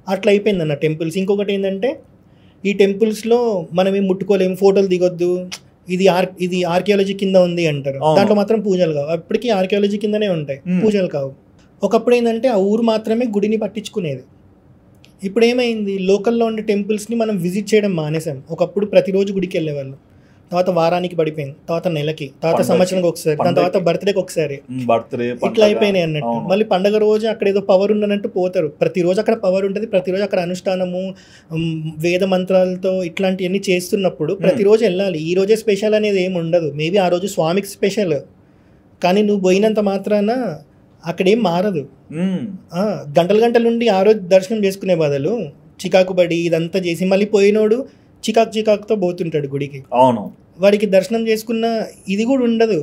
అట్లా అయిపోయిందన్న టెంపుల్స్. ఇంకొకటి ఏంటంటే ఈ టెంపుల్స్లో మనం ఏం ముట్టుకోలేము, ఫోటోలు దిగొద్దు, ఇది ఆర్కియాలజీ కింద ఉంది అంటారు. దాంట్లో మాత్రం పూజలు కావు, అప్పటికీ ఆర్కియాలజీ కిందనే ఉంటాయి, పూజలు కావు. ఒకప్పుడు ఏంటంటే ఆ ఊరు మాత్రమే గుడిని పట్టించుకునేది. ఇప్పుడు ఏమైంది, లోకల్లో ఉండే టెంపుల్స్ని మనం విజిట్ చేయడం మానేసాం. ఒకప్పుడు ప్రతిరోజు గుడికి వెళ్ళేవాళ్ళు, తర్వాత వారానికి పడిపోయింది, తర్వాత నెలకి, తర్వాత సంవత్సరానికి ఒకసారి, దాని తర్వాత బర్త్డేకి ఒకసారి, ఇట్లా అయిపోయినాయి అన్నట్టు. మళ్ళీ పండగ రోజు అక్కడ ఏదో పవర్ ఉన్నట్టు పోతారు. ప్రతిరోజు అక్కడ పవర్ ఉంటుంది, ప్రతిరోజు అక్కడ అనుష్ఠానము, వేద మంత్రాలతో ఇట్లాంటివన్నీ చేస్తున్నప్పుడు ప్రతిరోజు వెళ్ళాలి. ఈ రోజే స్పెషల్ అనేది ఏమి ఉండదు. మేబీ ఆ రోజు స్వామికి స్పెషల్, కానీ నువ్వు పోయినంత మాత్రాన అక్కడేం మారదు. గంటల గంటల నుండి ఆ రోజు దర్శనం చేసుకునే బదులు చికాకు పడి ఇదంతా చేసి మళ్ళీ పోయినోడు చికాకుతో పోతుంటాడు గుడికి. అవును, వాడికి దర్శనం చేసుకున్న ఇది కూడా ఉండదు.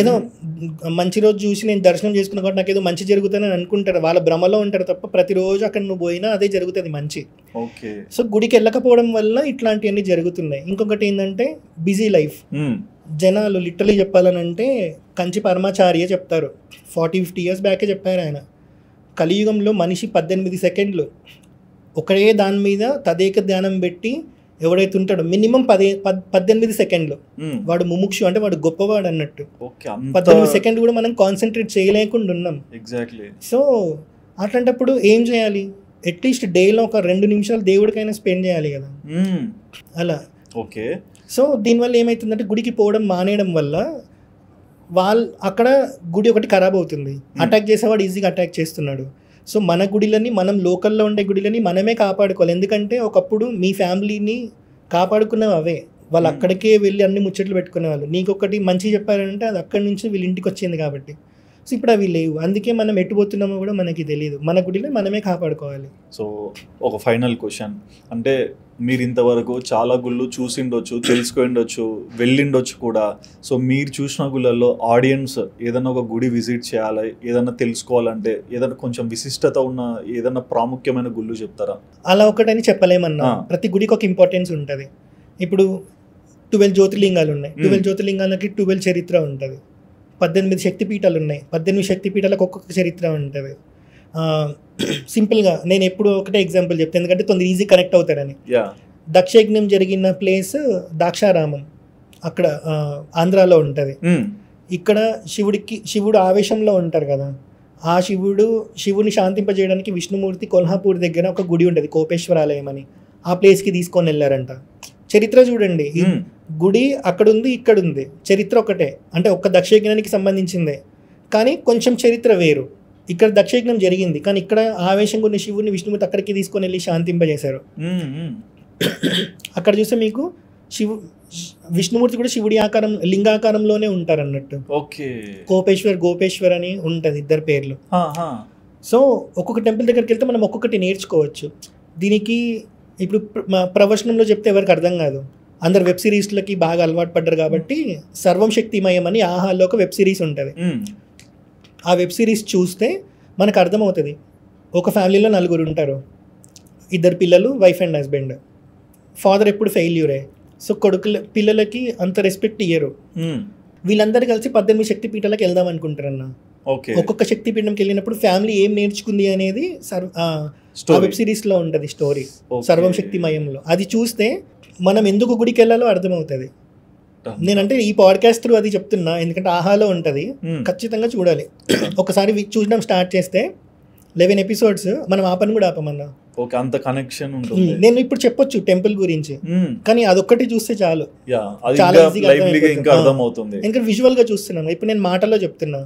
ఏదో మంచి రోజు చూసి నేను దర్శనం చేసుకున్నా కాబట్టి నాకు ఏదో మంచి జరుగుతుందని అనుకుంటారు, వాళ్ళ భ్రమలో ఉంటారు తప్ప ప్రతిరోజు అక్కడ నువ్వు పోయినా అదే జరుగుతుంది మంచి. సో గుడికి వెళ్ళకపోవడం వల్ల ఇట్లాంటివన్నీ జరుగుతున్నాయి. ఇంకొకటి ఏంటంటే బిజీ లైఫ్. జనాలు లిటరలీ చెప్పాలనంటే కంచి పరమాచార్య చెప్తారు, 40-50 years బ్యాకే చెప్పారు ఆయన, కలియుగంలో మనిషి 18 సెకండ్లు ఒకే దాని మీద తదేక ధ్యానం పెట్టి ఎవడైతే ఉంటాడో మినిమం 18 సెకండ్లు వాడు ముముక్షు, అంటే వాడు గొప్పవాడు అన్నట్టు. 18 సెకండ్లు కూడా మనం కాన్సన్ట్రేట్ చేయలేకుండా ఉన్నాం. ఎగ్జాక్ట్లీ. సో అట్లాంటప్పుడు ఏం చేయాలి, అట్లీస్ట్ డేలో ఒక 2 నిమిషాలు దేవుడికైనా స్పెండ్ చేయాలి కదా అలా. ఓకే. సో దీనివల్ల ఏమవుతుందంటే గుడికి పోవడం మానేయడం వల్ల అక్కడ గుడి ఒకటి ఖరాబ్ అవుతుంది. అటాక్ చేసేవాడు ఈజీగా అటాక్ చేస్తున్నాడు. సో మన గుడిలని, మనం లోకల్లో ఉండే గుడిలని మనమే కాపాడుకోవాలి. ఎందుకంటే ఒకప్పుడు మీ ఫ్యామిలీని కాపాడుకునేవి అవే, వాళ్ళు అక్కడికే వెళ్ళి అన్ని ముచ్చట్లు పెట్టుకునేవాళ్ళు. నీకొకటి మంచి చెప్పారంటే అది అక్కడి నుంచి వీళ్ళ ఇంటికి వచ్చింది కాబట్టి. సో ఇప్పుడు అవి లేవు, అందుకే మనం ఎట్టుపోతున్నామో కూడా మనకి తెలియదు. మన గుడిని మనమే కాపాడుకోవాలి. సో ఒక ఫైనల్ క్వశ్చన్, అంటే మీరు ఇంతవరకు చాలా గుళ్ళు చూసిండొచ్చు, తెలుసుకుండొచ్చు, వెళ్ళిండొచ్చు కూడా. సో మీరు చూసిన గుళ్ళల్లో ఆడియన్స్ ఏదైనా ఒక గుడి విజిట్ చేయాలి, ఏదైనా తెలుసుకోవాలంటే ఏదైనా కొంచెం విశిష్టత ఉన్న ఏదైనా ప్రాముఖ్యమైన గుళ్ళు చెప్తారా? అలా ఒకటని చెప్పలేమన్నా, ప్రతి గుడికి ఒక ఇంపార్టెన్స్ ఉంటుంది. ఇప్పుడు 12 జ్యోతిర్లింగాలు ఉన్నాయి, 12 జ్యోతిర్లింగాలకి 12 చరిత్ర ఉంటుంది. 18 శక్తిపీఠాలు ఉన్నాయి, 18 శక్తిపీఠాలకు ఒక్కొక్క చరిత్ర ఉంటుంది. సింపుల్గా నేను ఎప్పుడు ఒకటే ఎగ్జాంపుల్ చెప్తాను, ఎందుకంటే తొందర ఈజీ కనెక్ట్ అవుతారని. దక్షయజ్ఞం జరిగిన ప్లేస్ ద్రాక్షారామం, అక్కడ ఆంధ్రాలో ఉంటుంది. ఇక్కడ శివుడు ఆవేశంలో ఉంటారు కదా, ఆ శివుని శాంతింపజేయడానికి విష్ణుమూర్తి కొల్హాపూర్ దగ్గర ఒక గుడి ఉంటుంది, కోపేశ్వరాలయం అని. ఆ ప్లేస్కి తీసుకొని వెళ్ళారంట. చరిత్ర చూడండి, గుడి అక్కడ ఉంది, ఇక్కడ ఉంది, చరిత్ర ఒకటే, అంటే ఒక్క దక్షయజ్ఞానికి సంబంధించిందే, కానీ కొంచెం చరిత్ర వేరు. ఇక్కడ దక్షయజ్ఞం జరిగింది, కానీ ఇక్కడ ఆవేశంగా ఉన్న శివుడిని విష్ణుమూర్తి అక్కడికి తీసుకొని వెళ్ళి శాంతింపజేశారు. అక్కడ చూస్తే మీకు విష్ణుమూర్తి కూడా శివుడి ఆకారం, లింగాకారంలోనే ఉంటారు అన్నట్టు. గోపేశ్వర్ అని ఉంటుంది, 2 పేర్లు. సో ఒక్కొక్క టెంపుల్ దగ్గరికి వెళ్తే మనం ఒక్కొక్కటి నేర్చుకోవచ్చు. దీనికి ఇప్పుడు ప్రవచనంలో చెప్తే ఎవరికి అర్థం కాదు, అందరు వెబ్ సిరీస్లకి బాగా అలవాటు పడ్డారు కాబట్టి సర్వం శక్తిమయం అని ఆహాల్లో ఒక వెబ్ సిరీస్ ఉంటుంది. ఆ వెబ్ సిరీస్ చూస్తే మనకు అర్థమవుతుంది, ఒక ఫ్యామిలీలో 4 ఉంటారు, 2 పిల్లలు, వైఫ్ అండ్ హస్బెండ్. ఫాదర్ ఎప్పుడు ఫెయిల్యూరే, సో పిల్లలకి అంత రెస్పెక్ట్ ఇయ్యరు. వీళ్ళందరూ కలిసి 18 శక్తిపీఠాలకు వెళ్దాం అనుకుంటారన్న. ఒక్కొక్క శక్తిపీఠంకి వెళ్ళినప్పుడు ఫ్యామిలీ ఏం నేర్చుకుంది అనేది వెబ్ సిరీస్లో ఉంటుంది స్టోరీ, సర్వం శక్తిమయంలో. అది చూస్తే మనం ఎందుకు గుడికి వెళ్ళాలో అర్థమవుతుంది. నేనంటే ఈ పాడ్కాస్ట్ త్రూ అది చెప్తున్నా, ఎందుకంటే ఆహాలో ఉంటుంది, ఖచ్చితంగా చూడాలి. ఒకసారి చూడడం స్టార్ట్ చేస్తే 11 episodes మనం ఆపని కూడా ఆపమన్నా. ఓకే, అంత కనెక్షన్ ఉంటుంది. నేను ఇప్పుడు చెప్పొచ్చు టెంపుల్ గురించి, కానీ అదొక్కటి చూస్తే చాలు, చాలా ఇంకా అర్థమవుతుంది. ఇంకా విజువల్ గా చూస్తున్నాను, ఇప్పుడు నేను మాటల్లో చెప్తున్నా,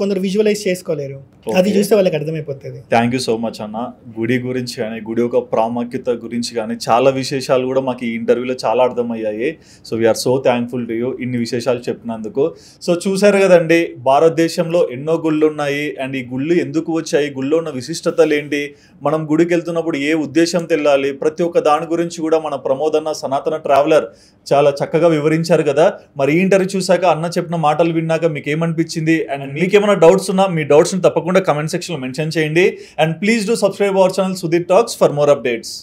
కొందరు విజువలైజ్ చేసుకోలేరు, అది చూస్తే వాళ్ళకి అర్థమైపోతుంది. థ్యాంక్ యూ సో మచ్ అన్న. గుడి గురించి కానీ, గుడి యొక్క ప్రాముఖ్యత గురించి కానీ చాలా విశేషాలు కూడా మాకు ఈ ఇంటర్వ్యూలో చాలా అర్థమయ్యాయి. So we are so thankful to you ఇన్ని విశేషాలు చెప్పినందుకు. సో చూసారు కదండి, భారతదేశంలో ఎన్నో గుళ్ళు ఉన్నాయి, అండ్ ఈ గుళ్ళు ఎందుకు వచ్చాయి, గుళ్ళో ఉన్న విశిష్టతలు ఏంటి, మనం గుడికి వెళ్తున్నప్పుడు ఏ ఉద్దేశం తెల్లాలి, ప్రతి ఒక్క దాని గురించి కూడా మన ప్రమోద్ అన్న సనాతన ట్రావెలర్ చాలా చక్కగా వివరించారు కదా. మరి ఈ ఇంటర్వ్యూ చూసాక, అన్న చెప్పిన మాటలు విన్నాక మీకు ఏమనిపించింది, అండ్ మీకేమైనా డౌట్స్ ఉన్నా మీ డౌట్స్ని తప్పకుండా కమెంట్ సెక్షన్లో మెన్షన్ చేయండి. And please do subscribe our channel Sudheer talks for more updates.